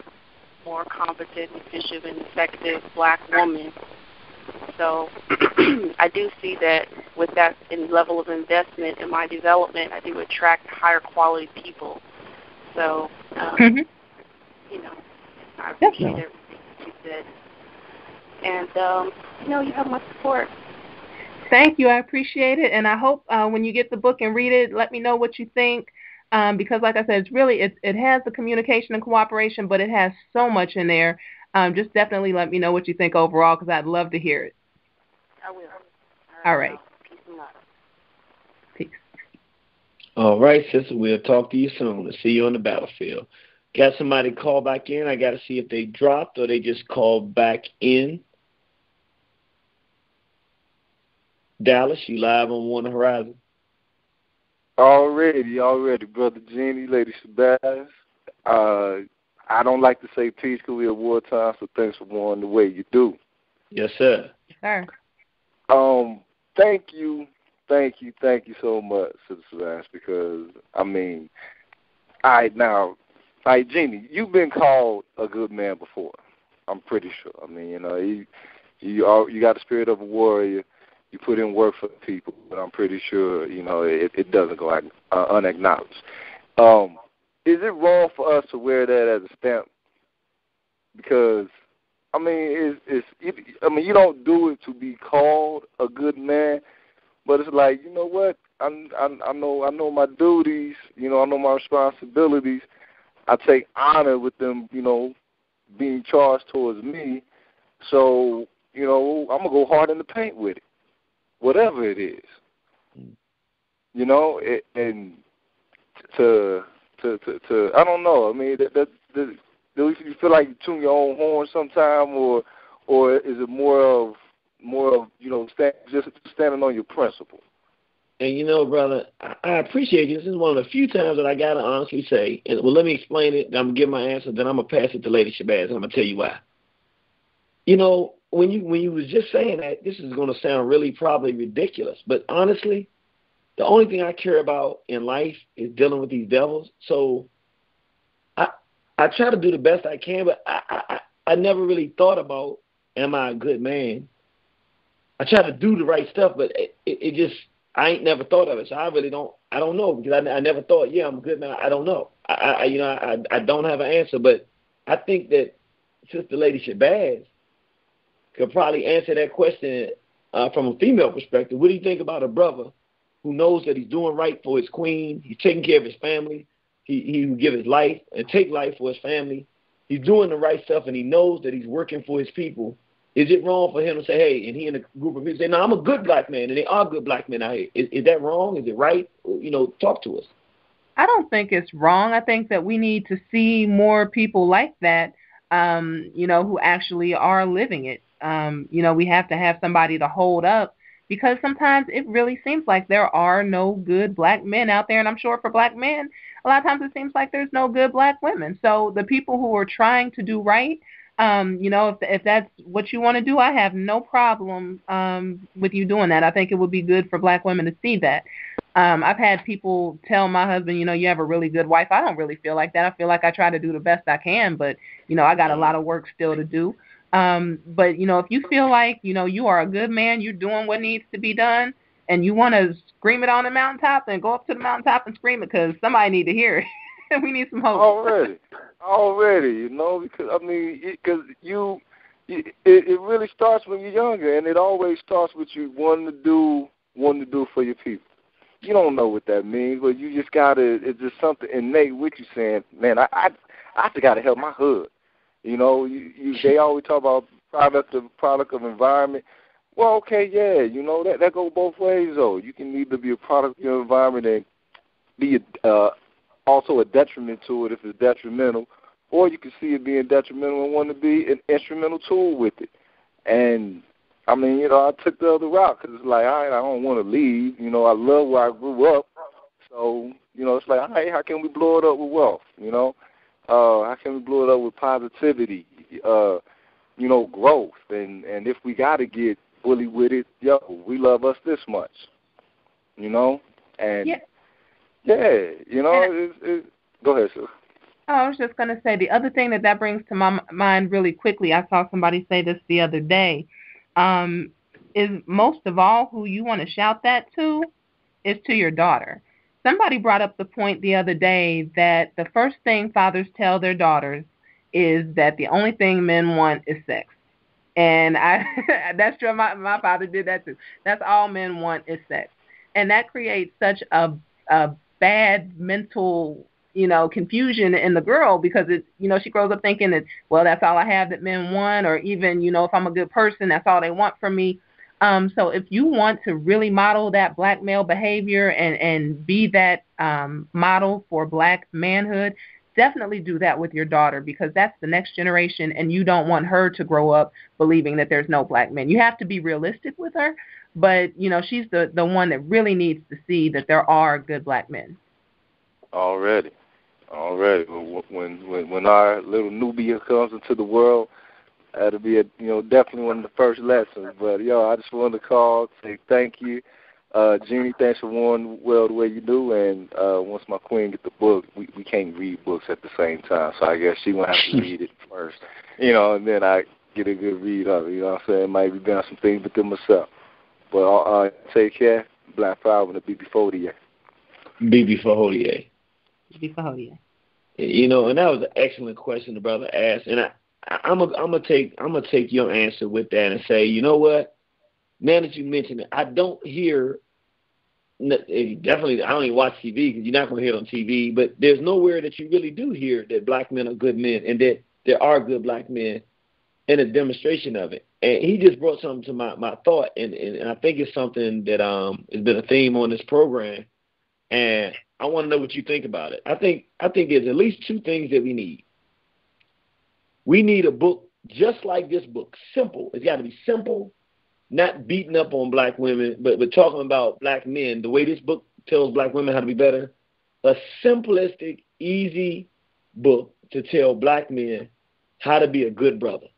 more competent, efficient, and effective black woman. So I do see that with that level of investment in my development, I do attract higher quality people. So, I appreciate everything that you said. And, you have my support. Thank you. I appreciate it. And I hope when you get the book and read it, let me know what you think. Because, like I said, it has the communication and cooperation, but it has so much in there. Just definitely let me know what you think overall, because I'd love to hear it. I will. All right. Peace and love. Peace. All right, sister. We'll talk to you soon. We'll see you on the battlefield. Got somebody call back in. I got to see if they dropped or they just called back in. Dallas, you live on One Horizon. Already, Brother Genie, Lady Shabazz. I don't like to say peace because we're at wartime, so thanks for warning the way you do. Yes, sir. Sir. Thank you so much, Sister Shabazz, because, Genie, you've been called a good man before, I'm pretty sure. You got the spirit of a warrior. You put in work for people, but I'm pretty sure, it doesn't go unacknowledged. Is it wrong for us to wear that as a stamp? Because, you don't do it to be called a good man, but it's like, you know what? I know my duties. I know my responsibilities. I take honor with them, being charged towards me. So, I'm gonna go hard in the paint with it. Whatever it is, and to I don't know. Do you feel like you tune your own horn sometime, or is it more of just standing on your principle? And brother, I appreciate you. This is one of the few times that I gotta honestly say. And let me explain it. I'm gonna give my answer, then I'm gonna pass it to Lady Shabazz, and I'm gonna tell you why. When you was just saying that, this is going to sound really probably ridiculous, but honestly, the only thing I care about in life is dealing with these devils. So I try to do the best I can, but I never really thought about, am I a good man? I try to do the right stuff, but it just, I ain't never thought of it. So I don't know, because I never thought, I'm a good man. I don't know. I don't have an answer, but I think that Sister Lady Shabazz, could probably answer that question from a female perspective. What do you think about a brother who knows that he's doing right for his queen? He's taking care of his family. He will give his life and take life for his family. He's doing the right stuff, and he knows that he's working for his people. Is it wrong for him to say, hey, and he and a group of people say, no, I'm a good black man, and they are good black men out here. Is that wrong? Is it right? You know, talk to us. I don't think it's wrong. I think that we need to see more people like that, you know, who actually are living it. You know, we have to have somebody to hold up, because sometimes it really seems like there are no good black men out there, and I'm sure for black men, a lot of times it seems like there's no good black women. So the people who are trying to do right, you know, if that's what you want to do, I have no problem with you doing that. I think it would be good for black women to see that. I've had people tell my husband, you know, you have a really good wife. I don't really feel like that. I feel like I try to do the best I can, but, you know, I got a lot of work still to do. But, you know, if you feel like, you know, you are a good man, you're doing what needs to be done, and you want to scream it on the mountaintop, then go up to the mountaintop and scream it, because somebody need to hear it. We need some hope. Already, you know, because, I mean, because it really starts when you're younger, and it always starts with you wanting to do for your people. You don't know what that means, but you just it's just something innate with you saying, man, I just got to help my hood. You know, they always talk about product of environment. Well, okay, yeah, you know, that goes both ways, though. You can either be a product of your environment and be also a detriment to it if it's detrimental, or you can see it being detrimental and want to be an instrumental tool with it. And, I mean, you know, I took the other route because it's like, I don't want to leave. You know, I love where I grew up. So, you know, it's like, all right, how can we blow it up with wealth, you know? How can we blow it up with positivity, you know, growth? And if we got to get bully with it, yo, we love us this much, you know? And, yeah you know, go ahead, sir. Oh, I was just going to say, the other thing that brings to my mind really quickly, I saw somebody say this the other day, is most of all who you want to shout that to is to your daughter. Somebody brought up the point the other day that the first thing fathers tell their daughters is that the only thing men want is sex. And that's true. My father did that too. That's all men want is sex. And that creates such a bad mental, you know, confusion in the girl, because it, you know, she grows up thinking that, well, that's all I have that men want, or even, you know, if I'm a good person, that's all they want from me. So if you want to really model that black male behavior and be that model for black manhood, definitely do that with your daughter, because that's the next generation, and you don't want her to grow up believing that there's no black men. You have to be realistic with her, but, you know, she's the one that really needs to see that there are good black men. Already. When our little Nubia comes into the world, that'll be definitely one of the first lessons. But I just wanted to call, say thank you, Jeannie. Thanks for warning well the way you do. And once my queen get the book, we can't read books at the same time, so I guess she gonna have to read it first, and then I get a good read of it. You know what I'm saying? Might be doing some things within myself. But take care. Black Power and the BB40. BB40. BB40. And that was an excellent question the brother asked, and I'm gonna take your answer with that and say, you know what? Now that you mentioned it, I don't hear. Definitely, I don't even watch TV because you're not gonna hear it on TV. But there's nowhere that you really do hear that black men are good men and that there are good black men, and a demonstration of it. And he just brought something to my thought, and I think it's something that has been a theme on this program, and I want to know what you think about it. I think there's at least two things that we need. We need a book just like this book, simple. It's got to be simple, not beating up on black women, but talking about black men, the way this book tells black women how to be better. A simplistic, easy book to tell black men how to be a good brother,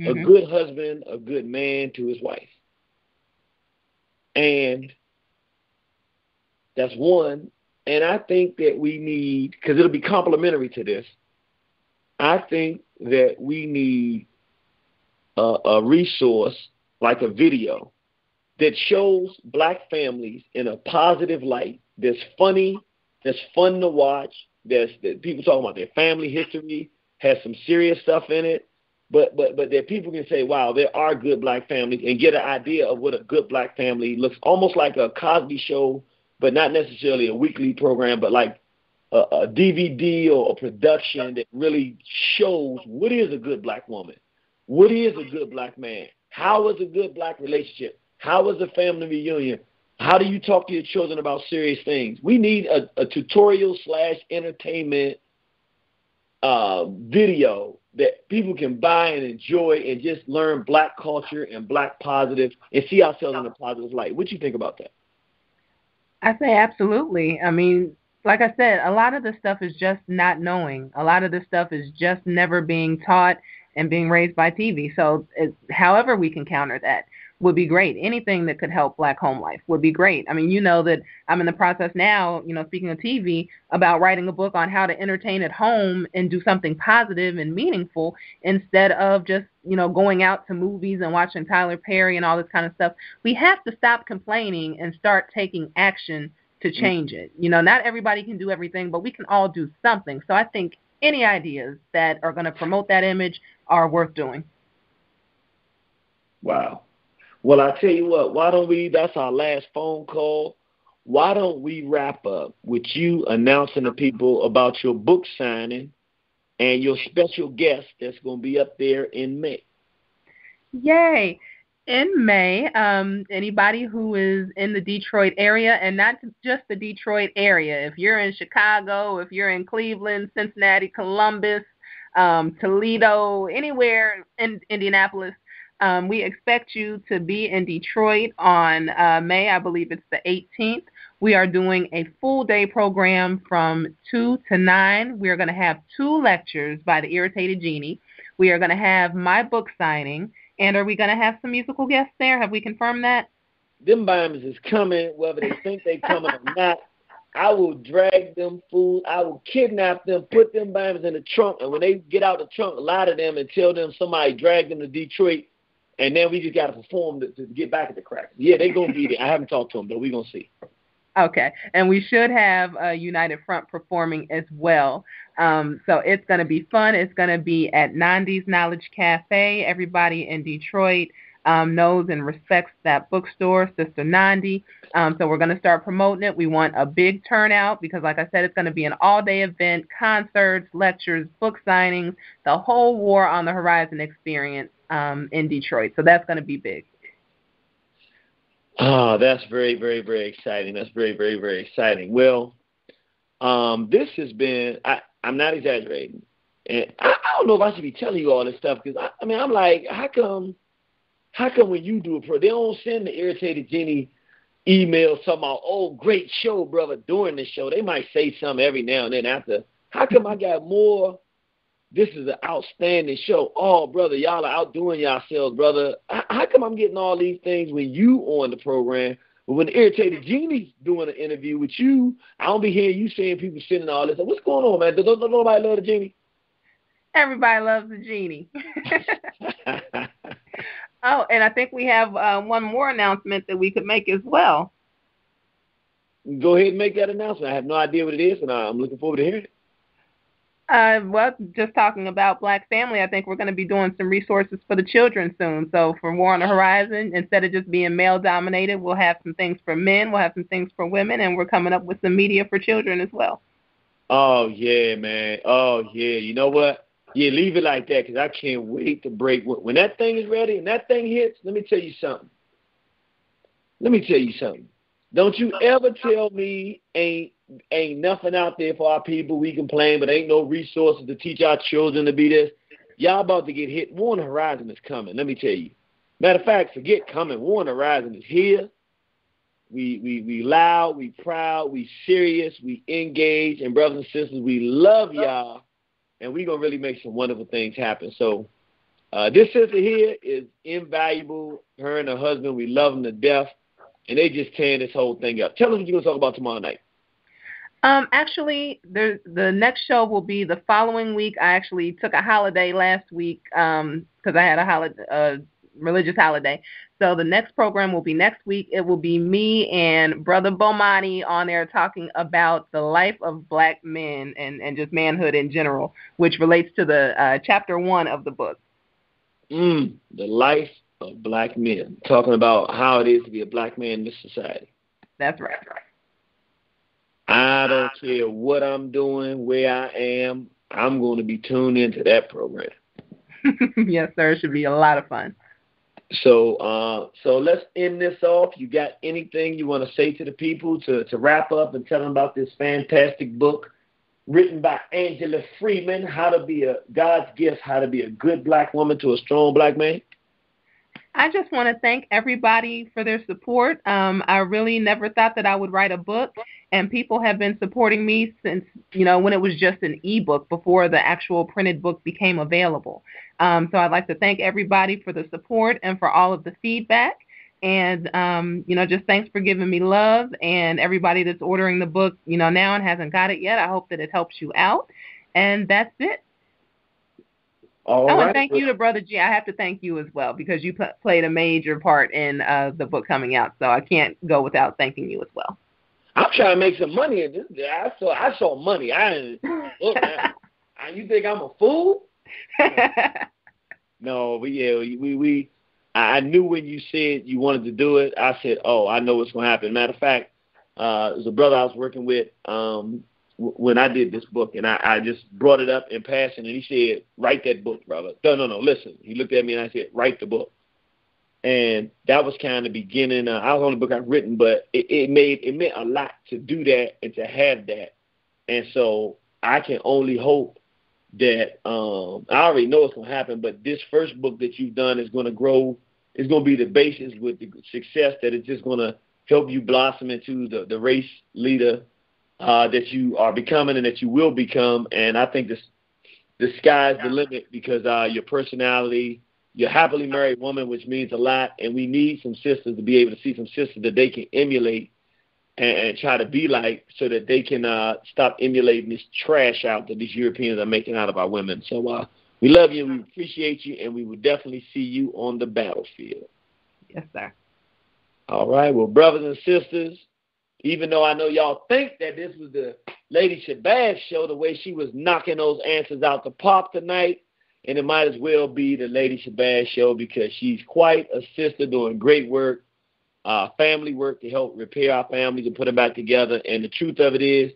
a good husband, a good man to his wife. And that's one. And I think that we need, because it'll be complementary to this, I think that we need a resource like a video that shows black families in a positive light, that's funny, that's fun to watch, that people talking about their family history, has some serious stuff in it, but that people can say, wow, there are good black families, and get an idea of what a good black family looks, almost like a Cosby Show, but not necessarily a weekly program, but like a DVD or a production that really shows what is a good black woman, what is a good black man, how is a good black relationship, how is a family reunion, how do you talk to your children about serious things. We need a tutorial/entertainment video that people can buy and enjoy and just learn black culture and black positive and see ourselves in a positive light. What do you think about that? I say absolutely. I mean, like I said, a lot of the stuff is just not knowing. A lot of the stuff is just never being taught and being raised by TV. So however we can counter that would be great. Anything that could help black home life would be great. I mean, you know that I'm in the process now, speaking of TV, about writing a book on how to entertain at home and do something positive and meaningful instead of just, going out to movies and watching Tyler Perry and all this kind of stuff. We have to stop complaining and start taking action to change it. Not everybody can do everything, but we can all do something. So I think any ideas that are going to promote that image are worth doing. Wow. Well, I tell you what, that's our last phone call. Why don't we wrap up with you announcing to people about your book signing and your special guest that's going to be up there in May? Yay. In May, anybody who is in the Detroit area, and not just the Detroit area, if you're in Chicago, if you're in Cleveland, Cincinnati, Columbus, Toledo, anywhere in Indianapolis, we expect you to be in Detroit on May, I believe it's the 18th. We are doing a full-day program from 2 to 9. We are going to have 2 lectures by the Irritated Genie. We are going to have my book signing. And are we going to have some musical guests there? Have we confirmed that? Them bimes is coming, whether they think they coming or not. I will drag them fools. I will kidnap them, put them bimes in the trunk, and when they get out the trunk, lie to them and tell them somebody dragged them to Detroit, and then we just got to perform to get back at the crackers. Yeah, they're going to be there. I haven't talked to them, but we're going to see. Okay, and we should have United Front performing as well. So it's going to be fun. It's going to be at Nandi's Knowledge Cafe. Everybody in Detroit knows and respects that bookstore, Sister Nandi. So we're going to start promoting it. We want a big turnout because, like I said, it's going to be an all-day event, concerts, lectures, book signings, the whole War on the Horizon experience in Detroit. So that's going to be big. Oh, that's very, very, very exciting. That's very, very, very exciting. Well, this has been, I'm not exaggerating. And I don't know if I should be telling you all this stuff because, I'm like, how come when you do they don't send the Irritated Genie email talking about, oh, great show, brother, during the show. They might say something every now and then after. How come I got more? This is an outstanding show. Oh, brother, y'all are outdoing yourselves, brother. How come I'm getting all these things when you on the program? But when the Irritated Genie's doing an interview with you, I don't be hearing you saying people sending all this. What's going on, man? Does nobody love the Genie? Everybody loves the Genie. Oh, and I think we have one more announcement that we could make as well. Go ahead and make that announcement. I have no idea what it is, and I'm looking forward to hearing it. Well, just talking about Black family, I think we're going to be doing some resources for the children soon. So for War on the Horizon, instead of just being male-dominated, we'll have some things for men, we'll have some things for women, and we're coming up with some media for children as well. Oh, yeah, man. Oh, yeah. You know what? Yeah, leave it like that because I can't wait to break. When that thing is ready and that thing hits, let me tell you something. Don't you ever tell me ain't nothing out there for our people. We complain, but ain't no resources to teach our children to be this. Y'all about to get hit. War on the Horizon is coming, let me tell you. Matter of fact, forget coming. War on the Horizon is here. We loud, we proud, we serious, we engaged, and brothers and sisters, we love y'all, and we going to really make some wonderful things happen. So this sister here is invaluable. Her and her husband, we love them to death, and they just tearing this whole thing up. Tell us what you're going to talk about tomorrow night. Actually, the next show will be the following week. I actually took a holiday last week because I had a religious holiday. So the next program will be next week. It will be me and Brother Bomani on there talking about the life of Black men and just manhood in general, which relates to the chapter 1 of the book. The life of black men. Talking about how it is to be a black man in this society. That's right. I don't care what I'm doing, where I am. I'm going to be tuned into that program. Yes, sir. It should be a lot of fun. So let's end this off. You got anything you want to say to the people to wrap up and tell them about this fantastic book written by Angela Freeman, How to Be God's Gift, How to Be a Good Black Woman to a Strong Black Man? I just want to thank everybody for their support. I really never thought that I would write a book, and people have been supporting me since, when it was just an ebook before the actual printed book became available. So I'd like to thank everybody for the support and for all of the feedback. And, just thanks for giving me love, and everybody that's ordering the book, now and hasn't got it yet. I hope that it helps you out. And that's it. And thank you to Brother G. I have to thank you as well, because you played a major part in the book coming out. So I can't go without thanking you as well. I'm trying to make some money in this. I saw money. You think I'm a fool? No, but yeah, I knew when you said you wanted to do it, I said, oh, I know what's going to happen. Matter of fact, there's a brother I was working with when I did this book, and I just brought it up in passing, and he said, write that book, brother. No, listen. He looked at me, and I said, write the book. And that was kind of the beginning. I was on the book I've written, but it meant a lot to do that and to have that. And so I can only hope that I already know it's going to happen, but this first book that you've done is going to grow. It's going to be the basis with the success that it's just going to help you blossom into the race leader that you are becoming and that you will become. And I think the sky's the limit, because your personality, you're a happily married woman, which means a lot, and we need some sisters to be able to see some sisters that they can emulate and try to be like, so that they can stop emulating this trash out that these Europeans are making out of our women. So we love you, we appreciate you, and we will definitely see you on the battlefield. Yes, sir. All right. Well, brothers and sisters, even though I know y'all think that this was the Lady Shabazz show, the way she was knocking those answers out the park tonight, and it might as well be the Lady Shabazz show, because she's quite a sister doing great work, family work to help repair our families and put them back together. And the truth of it is,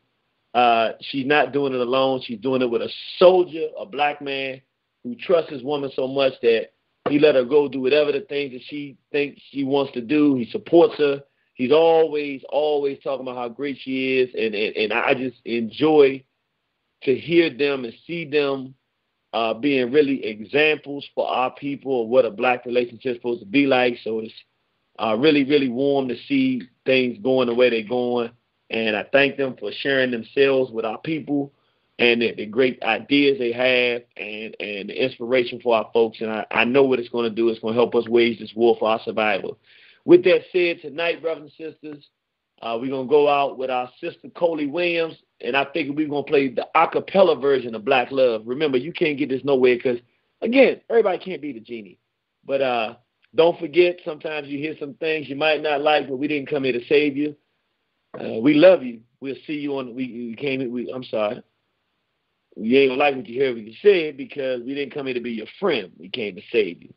she's not doing it alone. She's doing it with a soldier, a black man who trusts his woman so much that he let her go do whatever the things that she thinks she wants to do. He supports her. He's always talking about how great she is, and I just enjoy to hear them and see them being really examples for our people of what a black relationship is supposed to be like. So it's really, really warm to see things going the way they're going, and I thank them for sharing themselves with our people and the great ideas they have and the inspiration for our folks. And I know what it's going to do. It's going to help us wage this war for our survival. With that said, tonight, brothers and sisters, we're going to go out with our sister Coley Williams, and I think we're going to play the a cappella version of Black Love. Remember, you can't get this nowhere because, again, everybody can't be the genie. But don't forget, sometimes you hear some things you might not like, but we didn't come here to save you. We love you. We'll see you on I'm sorry. You ain't going to like what you hear what you said, because we didn't come here to be your friend. We came to save you.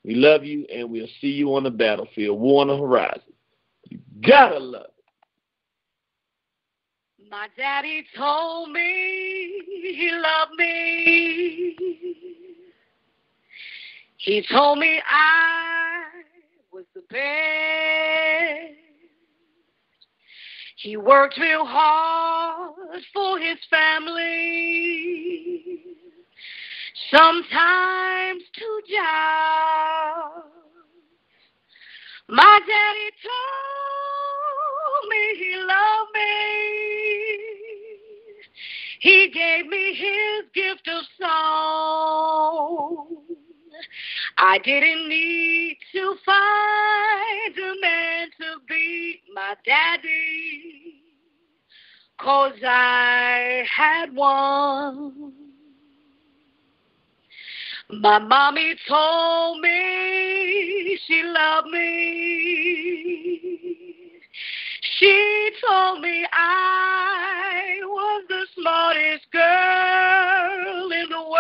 We love you, and we'll see you on the battlefield. War on the horizon. You gotta love it. My daddy told me he loved me. He told me I was the best. He worked real hard for his family, sometimes 2 jobs. My daddy told me he loved me. He gave me his gift of song. I didn't need to find a man to be my daddy, 'cause I had one. My mommy told me she loved me. She told me I was the smartest girl in the world.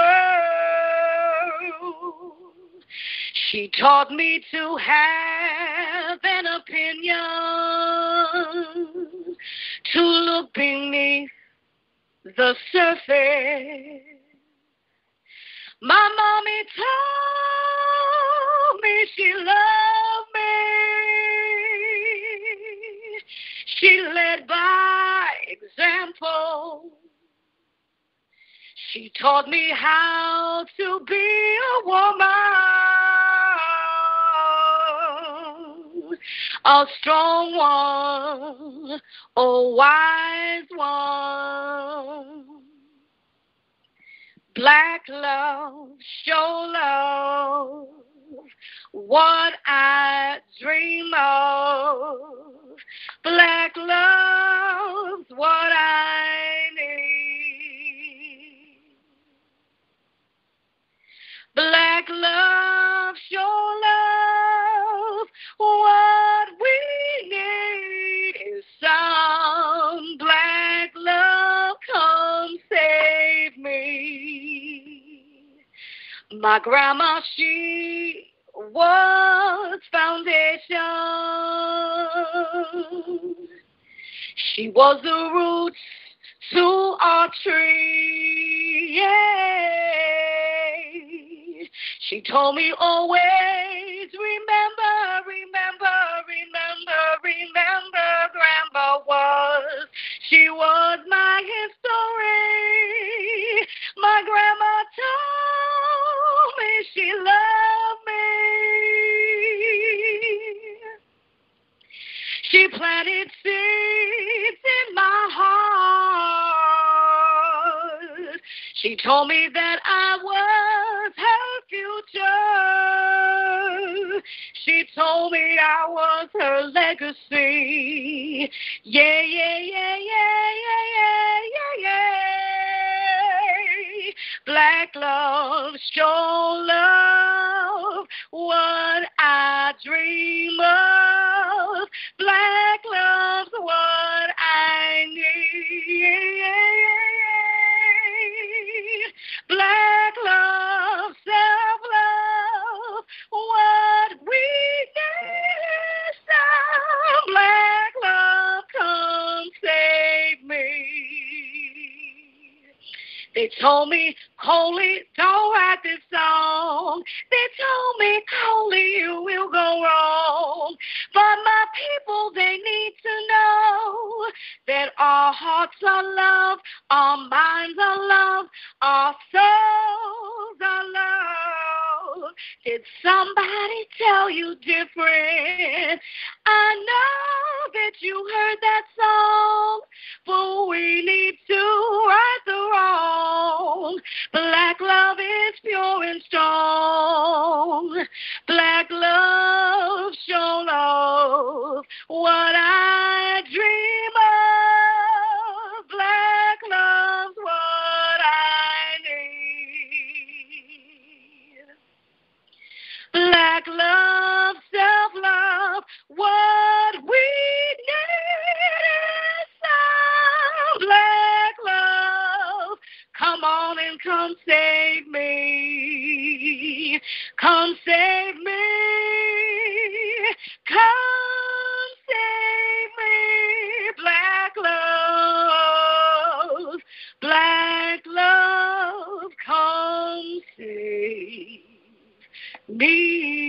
She taught me to have an opinion, to look beneath the surface. My mommy told me she loved me. She led by example. She taught me how to be a woman, a strong one, a wise one. Black love, show love, what I dream of. Black love's what I need. Black love, show love, what we need is some black love, come save me. My grandma, she was foundation. She was the roots to our tree. Yeah. She told me always remember, remember, remember, remember. Grandma was, she was my history. My grandma told me she loved me. She planted seeds in my heart. She told me that I was her future. She told me I was her legacy. Yeah, yeah, yeah, yeah, yeah, yeah, yeah, yeah. Black love, show love, what I dream of. Black love's what I need. Black love, self-love, what we need. Some black love, come save me. They told me, Coley, don't write this song. They told me, Coley, you will go wrong. But my people, they need to know that our hearts are love, our minds are love, our souls are love. Did somebody tell you different? I know that you heard that song, but we need to right the wrong. Black love is pure and strong. Black love, show love, what I dream of. Black love's what I need. Black love, self-love, what we need is some black love. Come on and come save me. Come save me. Come save me. Black love. Black love. Come save me.